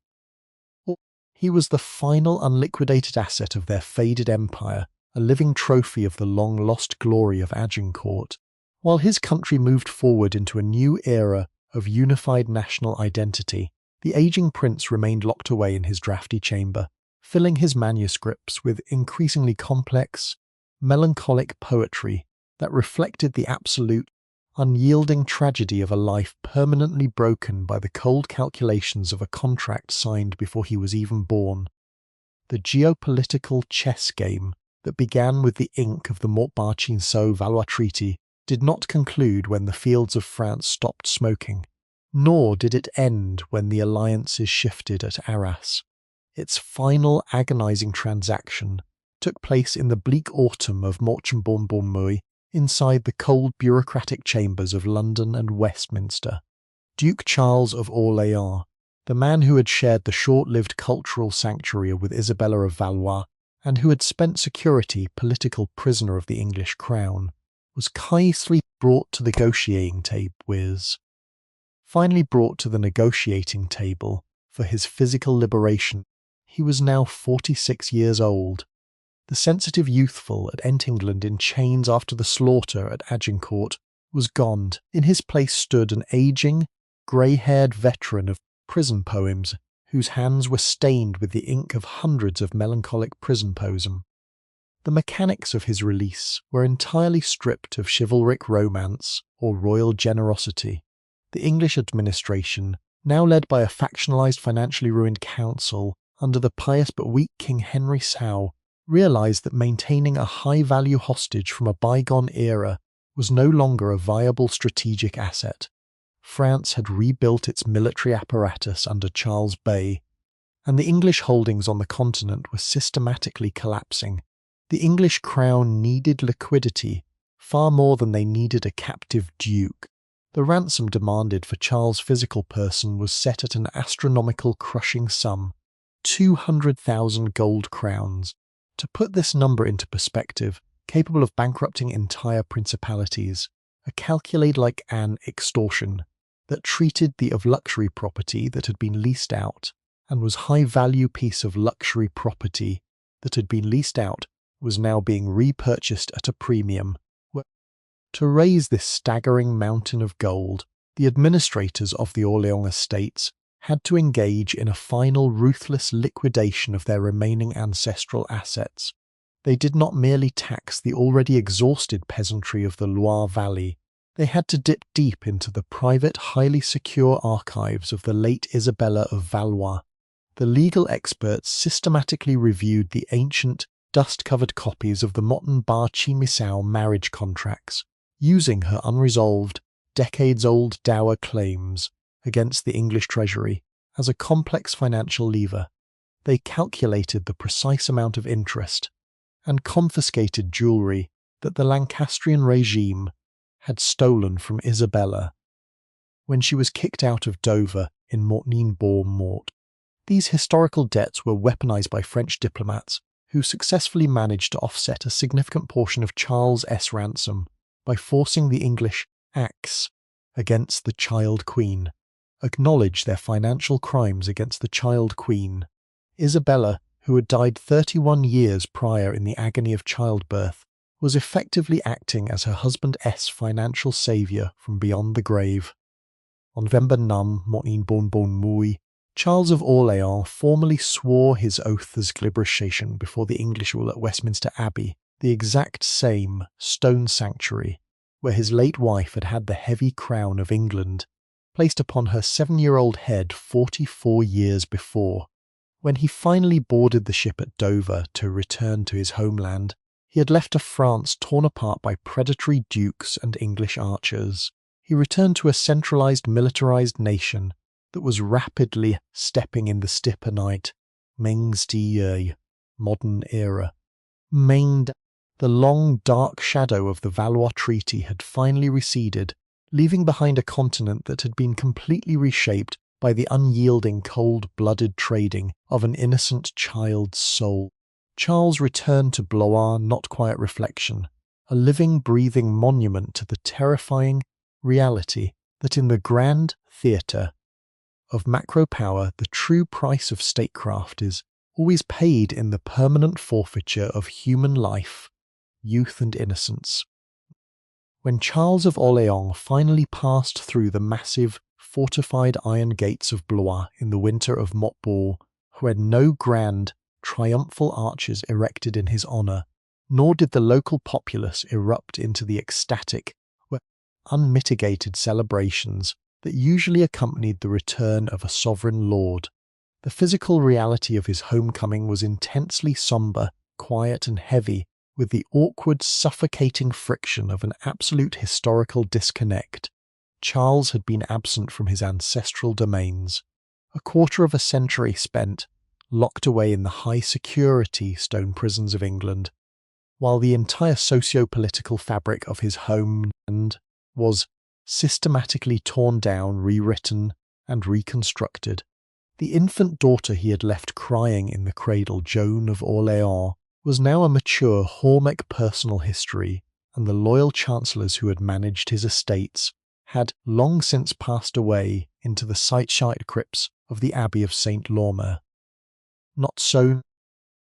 A: He was the final unliquidated asset of their faded empire, a living trophy of the long-lost glory of Agincourt. While his country moved forward into a new era of unified national identity, the aging prince remained locked away in his drafty chamber, filling his manuscripts with increasingly complex, melancholic poetry that reflected the absolute, unyielding tragedy of a life permanently broken by the cold calculations of a contract signed before he was even born. The geopolitical chess game that began with the ink of the Montbarchin-Valois Treaty did not conclude when the fields of France stopped smoking, nor did it end when the alliances shifted at Arras. Its final agonizing transaction took place in the bleak autumn of Morchambourg-Bourmeuil, inside the cold bureaucratic chambers of London and Westminster. Duke Charles of Orléans, the man who had shared the short-lived cultural sanctuary with Isabella of Valois, and who had spent security political prisoner of the English crown, was cautiously brought to the negotiating table for his physical liberation. He was now 46 years old. The sensitive youthful at England in chains after the slaughter at Agincourt was gone. In his place stood an aging, grey-haired veteran of prison poems whose hands were stained with the ink of hundreds of melancholic prison poems. The mechanics of his release were entirely stripped of chivalric romance or royal generosity. The English administration, now led by a factionalized, financially ruined council under the pious but weak King Henry Sau, realized that maintaining a high-value hostage from a bygone era was no longer a viable strategic asset. France had rebuilt its military apparatus under Charles Bay, and the English holdings on the continent were systematically collapsing. The English crown needed liquidity far more than they needed a captive duke. The ransom demanded for Charles' physical person was set at an astronomical crushing sum, 200,000 gold crowns. To put this number into perspective, capable of bankrupting entire principalities, a calculate like an extortion that treated the of luxury property that had been leased out and was high-value piece of luxury property that had been leased out was now being repurchased at a premium. To raise this staggering mountain of gold, the administrators of the Orléans estates had to engage in a final ruthless liquidation of their remaining ancestral assets. They did not merely tax the already exhausted peasantry of the Loire Valley, they had to dip deep into the private, highly secure archives of the late Isabella of Valois. The legal experts systematically reviewed the ancient, dust-covered copies of the Mortain-Barchi-Missau marriage contracts, using her unresolved, decades-old dower claims against the English treasury as a complex financial lever. They calculated the precise amount of interest and confiscated jewellery that the Lancastrian regime had stolen from Isabella when she was kicked out of Dover in Mortain-Bourg-Mort. These historical debts were weaponized by French diplomats who successfully managed to offset a significant portion of Charles' ransom by forcing the English acts against the child queen, acknowledge their financial crimes against the child queen. Isabella, who had died 31 years prior in the agony of childbirth, was effectively acting as her husband's financial saviour from beyond the grave. On November 9, Mortain-Bourg-Mouille, Charles of Orleans formally swore his oath as liberation before the English rule at Westminster Abbey, the exact same stone sanctuary where his late wife had had the heavy crown of England placed upon her 7-year-old head 44 years before. When he finally boarded the ship at Dover to return to his homeland, he had left a France torn apart by predatory dukes and English archers. He returned to a centralized, militarized nation that was rapidly stepping in the Stipponite Mengstier modern era. The long, dark shadow of the Valois Treaty had finally receded, leaving behind a continent that had been completely reshaped by the unyielding, cold-blooded trading of an innocent child's soul. Charles returned to Blois not quiet reflection, a living, breathing monument to the terrifying reality that in the grand theatre of macro power, the true price of statecraft is always paid in the permanent forfeiture of human life, youth and innocence. When Charles of Orleans finally passed through the massive, fortified iron gates of Blois in the winter of Montball, who had no grand, triumphal arches erected in his honour, nor did the local populace erupt into the ecstatic, unmitigated celebrations that usually accompanied the return of a sovereign lord. The physical reality of his homecoming was intensely sombre, quiet and heavy, with the awkward, suffocating friction of an absolute historical disconnect. Charles had been absent from his ancestral domains, a quarter of a century spent, locked away in the high-security stone prisons of England, while the entire socio-political fabric of his homeland was systematically torn down, rewritten, and reconstructed. The infant daughter he had left crying in the cradle, Joan of Orleans, was now a mature Hormec personal history, and the loyal chancellors who had managed his estates had long since passed away into the site crypts of the Abbey of St. Lormer. Not so.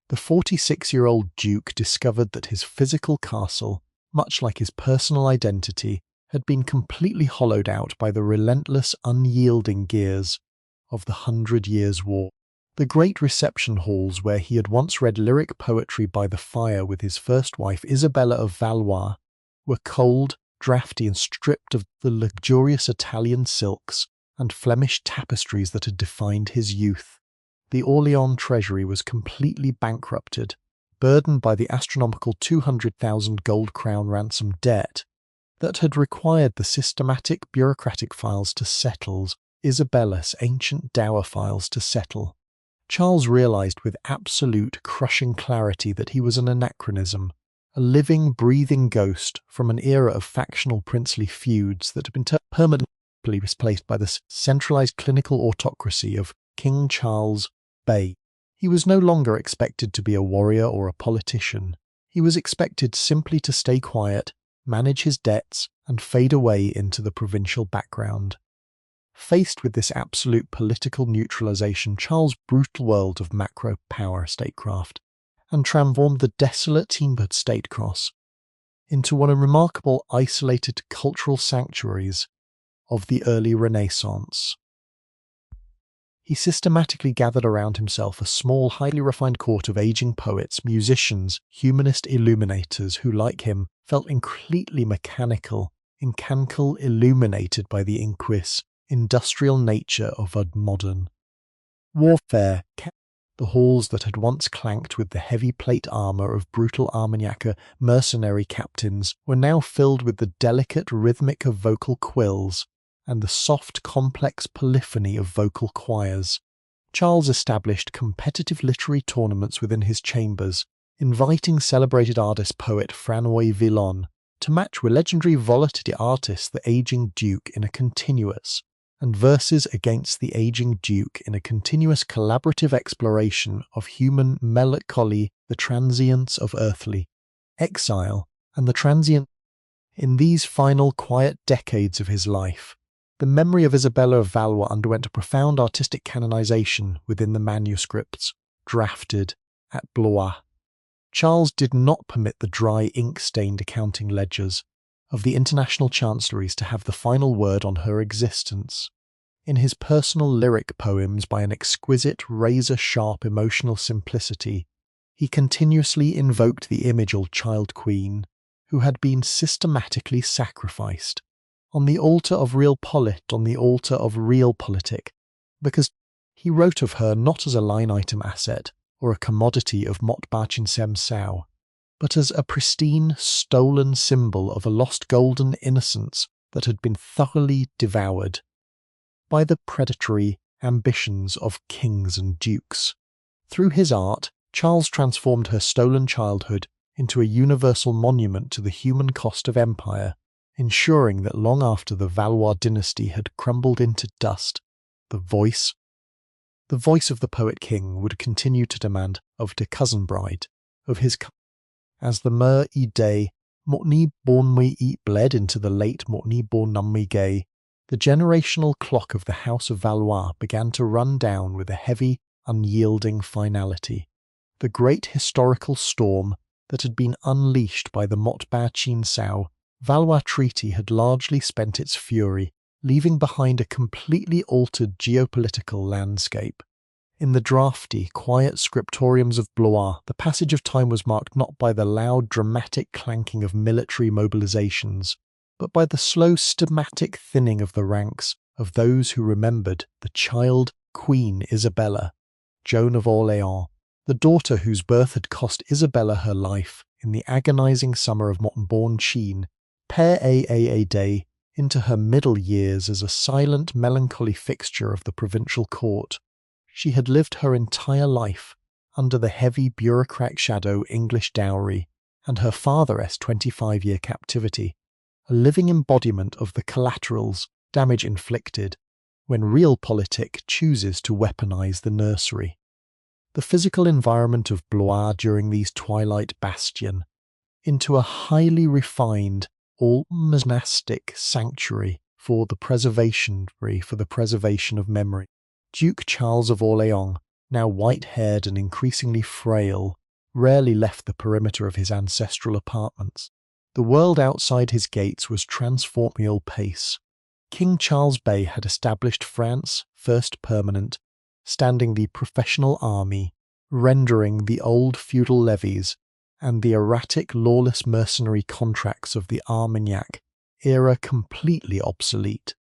A: The 46-year-old Duke discovered that his physical castle, much like his personal identity, had been completely hollowed out by the relentless, unyielding gears of the 100 Years' War. The great reception halls where he had once read lyric poetry by the fire with his first wife, Isabella of Valois, were cold, draughty, and stripped of the luxurious Italian silks and Flemish tapestries that had defined his youth. The Orleans treasury was completely bankrupted, burdened by the astronomical 200,000 gold crown ransom debt that had required the systematic bureaucratic files to settle, Isabella's ancient dower files to settle. Charles realized with absolute, crushing clarity that he was an anachronism, a living, breathing ghost from an era of factional princely feuds that had been permanently replaced by the centralized clinical autocracy of King Charles Bay. He was no longer expected to be a warrior or a politician. He was expected simply to stay quiet, manage his debts, and fade away into the provincial background. Faced with this absolute political neutralization, Charles' brutal world of macro power statecraft and transformed the desolate timbered state cross into one of remarkable isolated cultural sanctuaries of the early Renaissance. He systematically gathered around himself a small, highly refined court of aging poets, musicians, humanist illuminators who, like him, felt completely mechanical, illuminated by the industrial nature of a modern warfare. The halls that had once clanked with the heavy plate armour of brutal Armagnac mercenary captains were now filled with the delicate rhythmic of vocal quills and the soft, complex polyphony of vocal choirs. Charles established competitive literary tournaments within his chambers, inviting celebrated artist poet Francois Villon to match with legendary volatility artist the aging Duke in a continuous, and verses against the aging Duke in a continuous collaborative exploration of human melancholy, the transience of earthly exile, and the transient. In these final quiet decades of his life, the memory of Isabella of Valois underwent a profound artistic canonization within the manuscripts drafted at Blois. Charles did not permit the dry, ink-stained accounting ledgers of the international chancelleries to have the final word on her existence. in his personal lyric poems by an exquisite, razor-sharp emotional simplicity, he continuously invoked the image of child queen, who had been systematically sacrificed, on the altar of on the altar of realpolitik, because he wrote of her not as a line-item asset or a commodity of motbachin sao, but as a pristine, stolen symbol of a lost golden innocence that had been thoroughly devoured by the predatory ambitions of kings and dukes. Through his art, Charles transformed her stolen childhood into a universal monument to the human cost of empire, ensuring that long after the Valois dynasty had crumbled into dust, the voice of the poet-king would continue to demand of the cousin bride, of his as the mer I day, Motni Bornwi eat bled into the late Motni Bornumwi gay, the generational clock of the House of Valois began to run down with a heavy, unyielding finality. The great historical storm that had been unleashed by the Motbachin Sao Valois Treaty had largely spent its fury, leaving behind a completely altered geopolitical landscape. In the drafty, quiet scriptoriums of Blois, the passage of time was marked not by the loud, dramatic clanking of military mobilizations, but by the slow, systematic thinning of the ranks of those who remembered the child Queen Isabella, Joan of Orleans, the daughter whose birth had cost Isabella her life in the agonizing summer of Montborn Sheen, per a day into her middle years as a silent, melancholy fixture of the provincial court. She had lived her entire life under the heavy bureaucrat shadow English dowry and her father's 25-year captivity, a living embodiment of the collaterals, damage inflicted, when realpolitik chooses to weaponize the nursery. The physical environment of Blois during these twilight bastion, into a highly refined, all monastic sanctuary for the preservation of memory. Duke Charles of Orleans, now white-haired and increasingly frail, rarely left the perimeter of his ancestral apartments. The world outside his gates was transformial pace. King Charles Bay had established France first permanent, standing the professional army, rendering the old feudal levies and the erratic, lawless mercenary contracts of the Armagnac era completely obsolete.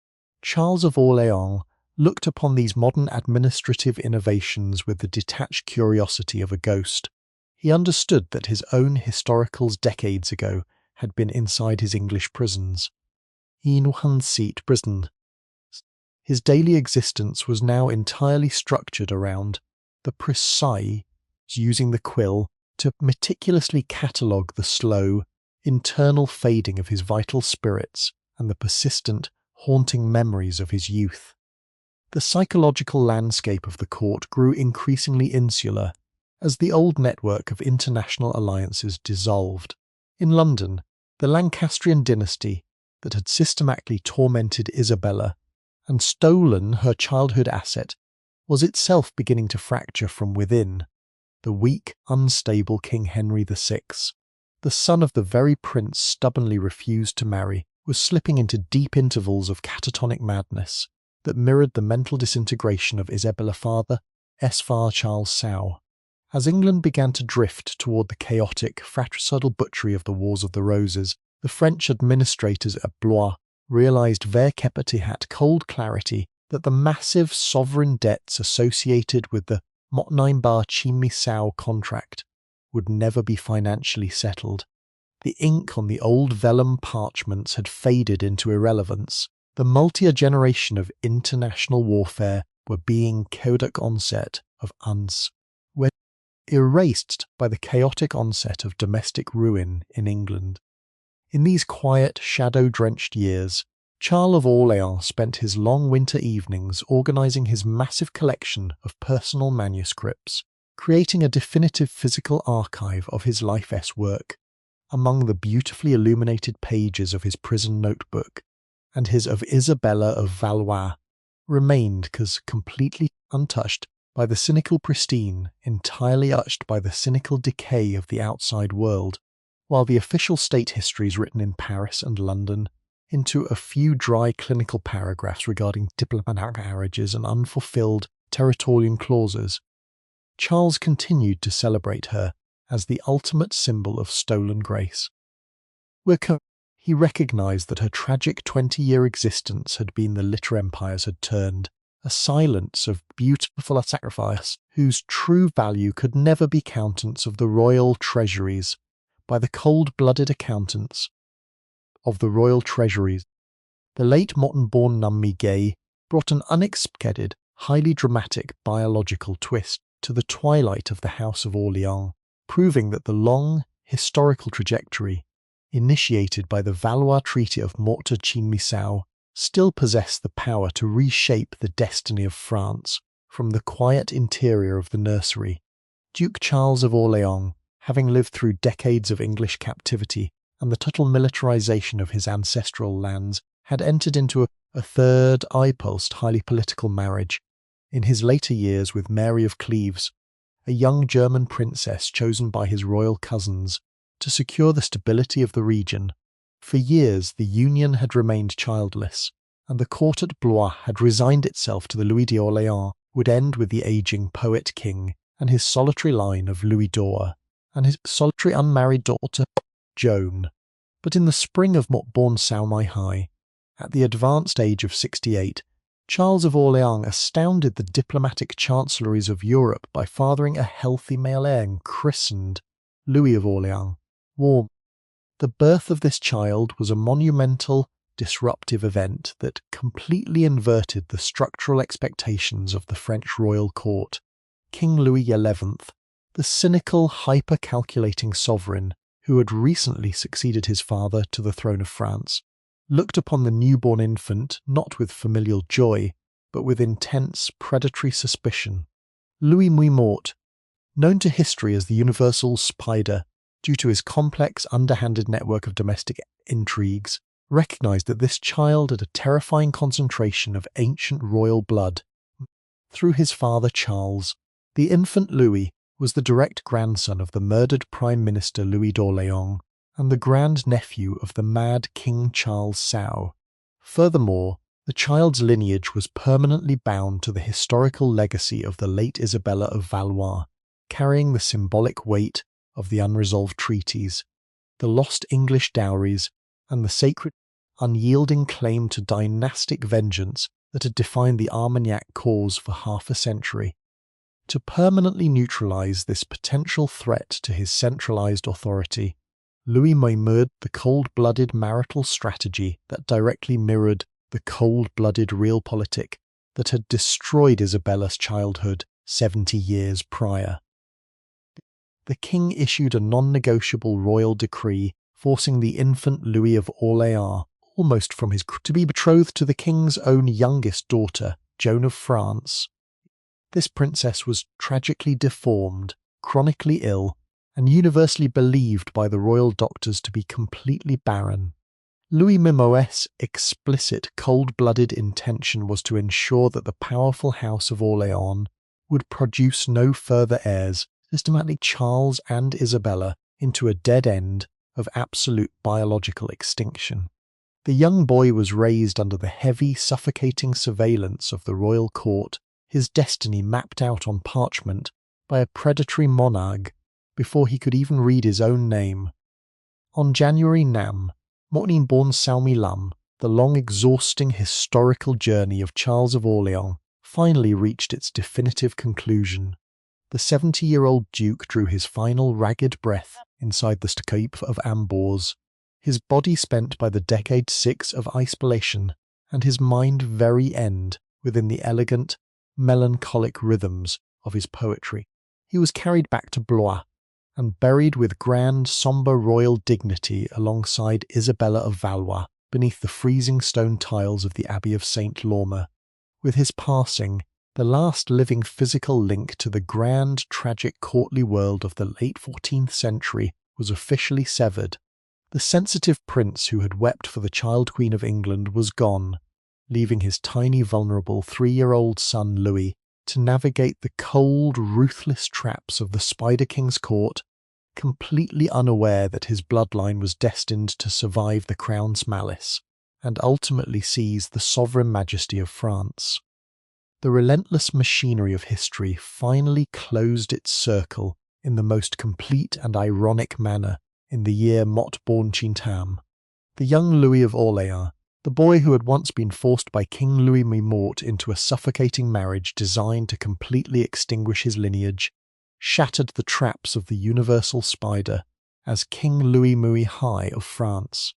A: Charles of Orleans looked upon these modern administrative innovations with the detached curiosity of a ghost. He understood that his own historicals decades ago had been inside his English prisons. Seat prison. His daily existence was now entirely structured around the precise using the quill to meticulously catalogue the slow, internal fading of his vital spirits and the persistent, haunting memories of his youth. The psychological landscape of the court grew increasingly insular as the old network of international alliances dissolved. In London, the Lancastrian dynasty that had systematically tormented Isabella and stolen her childhood asset was itself beginning to fracture from within. The weak, unstable King Henry VI, the son of the very prince stubbornly refused to marry, was slipping into deep intervals of catatonic madness that mirrored the mental disintegration of Isabella's father, Charles Sao. As England began to drift toward the chaotic, fratricidal butchery of the Wars of the Roses, the French administrators at Blois realized ver hat cold clarity that the massive sovereign debts associated with the Motnimbar Chimisau contract would never be financially settled. The ink on the old vellum parchments had faded into irrelevance. The multi-year generation of international warfare were being Kodak onset of uns, were erased by the chaotic onset of domestic ruin in England. In these quiet, shadow-drenched years, Charles of Orleans spent his long winter evenings organizing his massive collection of personal manuscripts, creating a definitive physical archive of his life's work. Among the beautifully illuminated pages of his prison notebook and his of Isabella of Valois remained completely untouched by the cynical pristine, entirely untouched by the cynical decay of the outside world, while the official state histories written in Paris and London, into a few dry clinical paragraphs regarding diplomatic marriages and unfulfilled territorial clauses, Charles continued to celebrate her as the ultimate symbol of stolen grace. He recognised that her tragic 20-year existence had been the litter empires had turned, a silence of beautiful sacrifice whose true value could never be countenance of the royal treasuries, by the cold-blooded accountants of the royal treasuries. The late Morton-born Nummi Gay brought an unexpected, highly dramatic biological twist to the twilight of the House of Orleans, proving that the long, historical trajectory, initiated by the Valois Treaty of Morte-Chin-Missau, still possessed the power to reshape the destiny of France from the quiet interior of the nursery. Duke Charles of Orleans, having lived through decades of English captivity and the total militarization of his ancestral lands, had entered into a third eye-post highly political marriage in his later years with Mary of Cleves, a young German princess chosen by his royal cousins to secure the stability of the region. For years the union had remained childless, and the court at Blois had resigned itself to the Louis d'Orléans would end with the aging poet-king and his solitary line of Louis d'Or, and his solitary unmarried daughter, Joan. But in the spring of Montborn-Salmy-High, at the advanced age of 68, Charles of Orleans astounded the diplomatic chancelleries of Europe by fathering a healthy male heir christened Louis of Orleans. The birth of this child was a monumental, disruptive event that completely inverted the structural expectations of the French royal court. King Louis XI, the cynical, hyper-calculating sovereign who had recently succeeded his father to the throne of France, looked upon the newborn infant not with familial joy, but with intense, predatory suspicion. Louis Mouimort, known to history as the universal spider due to his complex, underhanded network of domestic intrigues, recognized that this child had a terrifying concentration of ancient royal blood. Through his father Charles, the infant Louis was the direct grandson of the murdered Prime Minister Louis d'Orléans and the grand-nephew of the mad King Charles Sau. Furthermore, the child's lineage was permanently bound to the historical legacy of the late Isabella of Valois, carrying the symbolic weight of the unresolved treaties, the lost English dowries, and the sacred, unyielding claim to dynastic vengeance that had defined the Armagnac cause for half a century. To permanently neutralize this potential threat to his centralized authority, Louis murmured the cold-blooded marital strategy that directly mirrored the cold-blooded realpolitik that had destroyed Isabella's childhood 70 years prior. The king issued a non-negotiable royal decree forcing the infant Louis of Orléans, almost from his to be betrothed to the king's own youngest daughter, Joan of France. This princess was tragically deformed, chronically ill, and universally believed by the royal doctors to be completely barren. Louis Mimoet's explicit, cold-blooded intention was to ensure that the powerful House of Orléans would produce no further heirs, systematically Charles and Isabella into a dead end of absolute biological extinction. The young boy was raised under the heavy, suffocating surveillance of the royal court, his destiny mapped out on parchment by a predatory monarch before he could even read his own name. On January Nam, Morton-born-Salmy-Lam, the long exhausting historical journey of Charles of Orleans finally reached its definitive conclusion. The 70-year-old duke drew his final ragged breath inside the scope of Amboise, his body spent by the decade 6 of isolation, and his mind very end within the elegant, melancholic rhythms of his poetry. He was carried back to Blois, and buried with grand, sombre royal dignity alongside Isabella of Valois beneath the freezing stone tiles of the Abbey of St. Lorme. With his passing, the last living physical link to the grand, tragic courtly world of the late 14th century was officially severed. The sensitive prince who had wept for the child queen of England was gone, leaving his tiny, vulnerable 3-year-old son Louis to navigate the cold, ruthless traps of the Spider King's court, completely unaware that his bloodline was destined to survive the crown's malice, and ultimately seize the sovereign majesty of France. The relentless machinery of history finally closed its circle in the most complete and ironic manner in the year Montborn-Chintam. The young Louis of Orléans, the boy who had once been forced by King Louis Mimort into a suffocating marriage designed to completely extinguish his lineage, shattered the traps of the universal spider as King Louis Mouy High of France.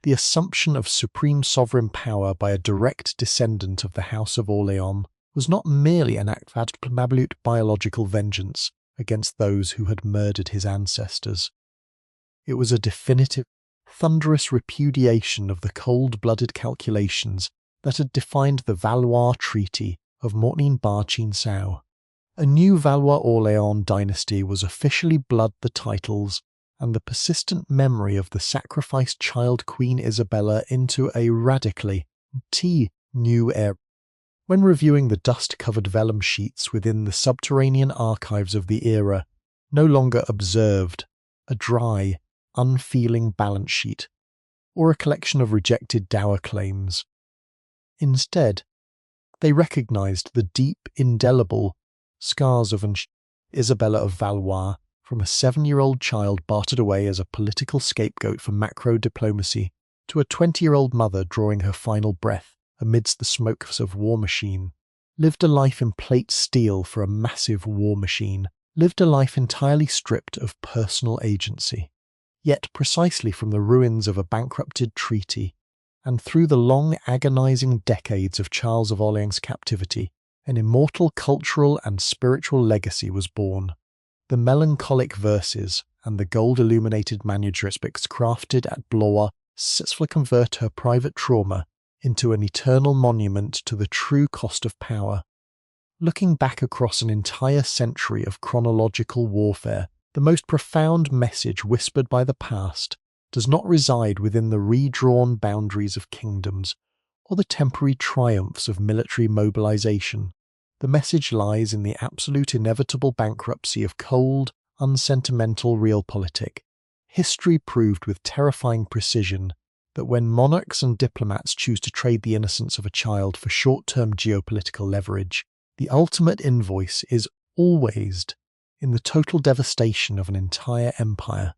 A: The assumption of supreme sovereign power by a direct descendant of the House of Orléans was not merely an act of absolute biological vengeance against those who had murdered his ancestors. It was a definitive, thunderous repudiation of the cold-blooded calculations that had defined the Valois Treaty of Mortmain-Bar-Chinsau. A new Valois-Orléans dynasty was officially blood the titles, and the persistent memory of the sacrificed child Queen Isabella into a radically new era. When reviewing the dust-covered vellum sheets within the subterranean archives of the era, no longer observed a dry, unfeeling balance sheet, or a collection of rejected dower claims. Instead, they recognized the deep, indelible scars of Isabella of Valois, from a 7-year-old child bartered away as a political scapegoat for macro-diplomacy, to a 20-year-old mother drawing her final breath amidst the smokes of war machine, lived a life in plate steel for a massive war machine, lived a life entirely stripped of personal agency. Yet precisely from the ruins of a bankrupted treaty, and through the long agonizing decades of Charles of Orleans' captivity, an immortal cultural and spiritual legacy was born. The melancholic verses and the gold-illuminated manuscripts crafted at Blois successfully convert her private trauma into an eternal monument to the true cost of power. Looking back across an entire century of chronological warfare, the most profound message whispered by the past does not reside within the redrawn boundaries of kingdoms or the temporary triumphs of military mobilization. The message lies in the absolute inevitable bankruptcy of cold, unsentimental realpolitik. History proved with terrifying precision that when monarchs and diplomats choose to trade the innocence of a child for short-term geopolitical leverage, the ultimate invoice is always in the total devastation of an entire empire.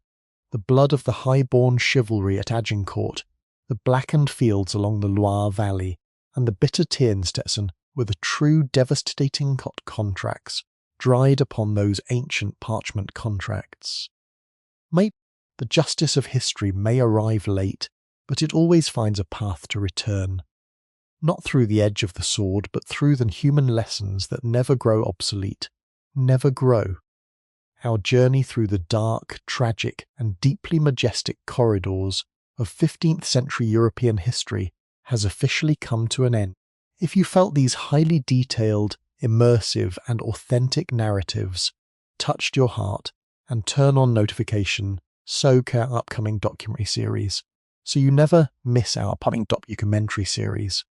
A: The blood of the high-born chivalry at Agincourt, the blackened fields along the Loire Valley, and the bitter Tierstetten were the true devastating contracts dried upon those ancient parchment contracts. The justice of history may arrive late, but it always finds a path to return. Not through the edge of the sword, but through the human lessons that never grow obsolete, never grow. Our journey through the dark, tragic, and deeply majestic corridors of 15th-century European history has officially come to an end. If you felt these highly detailed, immersive, and authentic narratives touched your heart, and turn on notification, soak our upcoming documentary series, so you never miss our upcoming documentary series.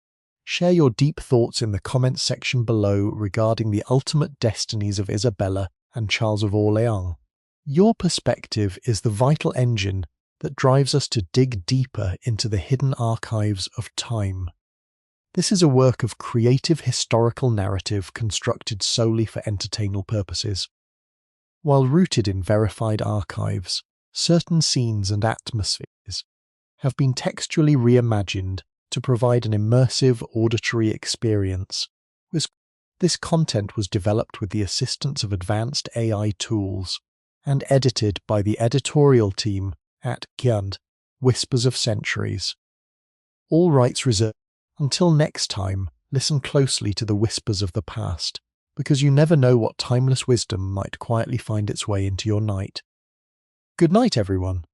A: Share your deep thoughts in the comments section below regarding the ultimate destinies of Isabella and Charles of Orléans. Your perspective is the vital engine that drives us to dig deeper into the hidden archives of time. This is a work of creative historical narrative constructed solely for entertainment purposes. While rooted in verified archives, certain scenes and atmospheres have been textually reimagined to provide an immersive auditory experience. This content was developed with the assistance of advanced AI tools and edited by the editorial team at Whispers of Centuries. All rights reserved. Until next time, listen closely to the whispers of the past, because you never know what timeless wisdom might quietly find its way into your night. Good night, everyone.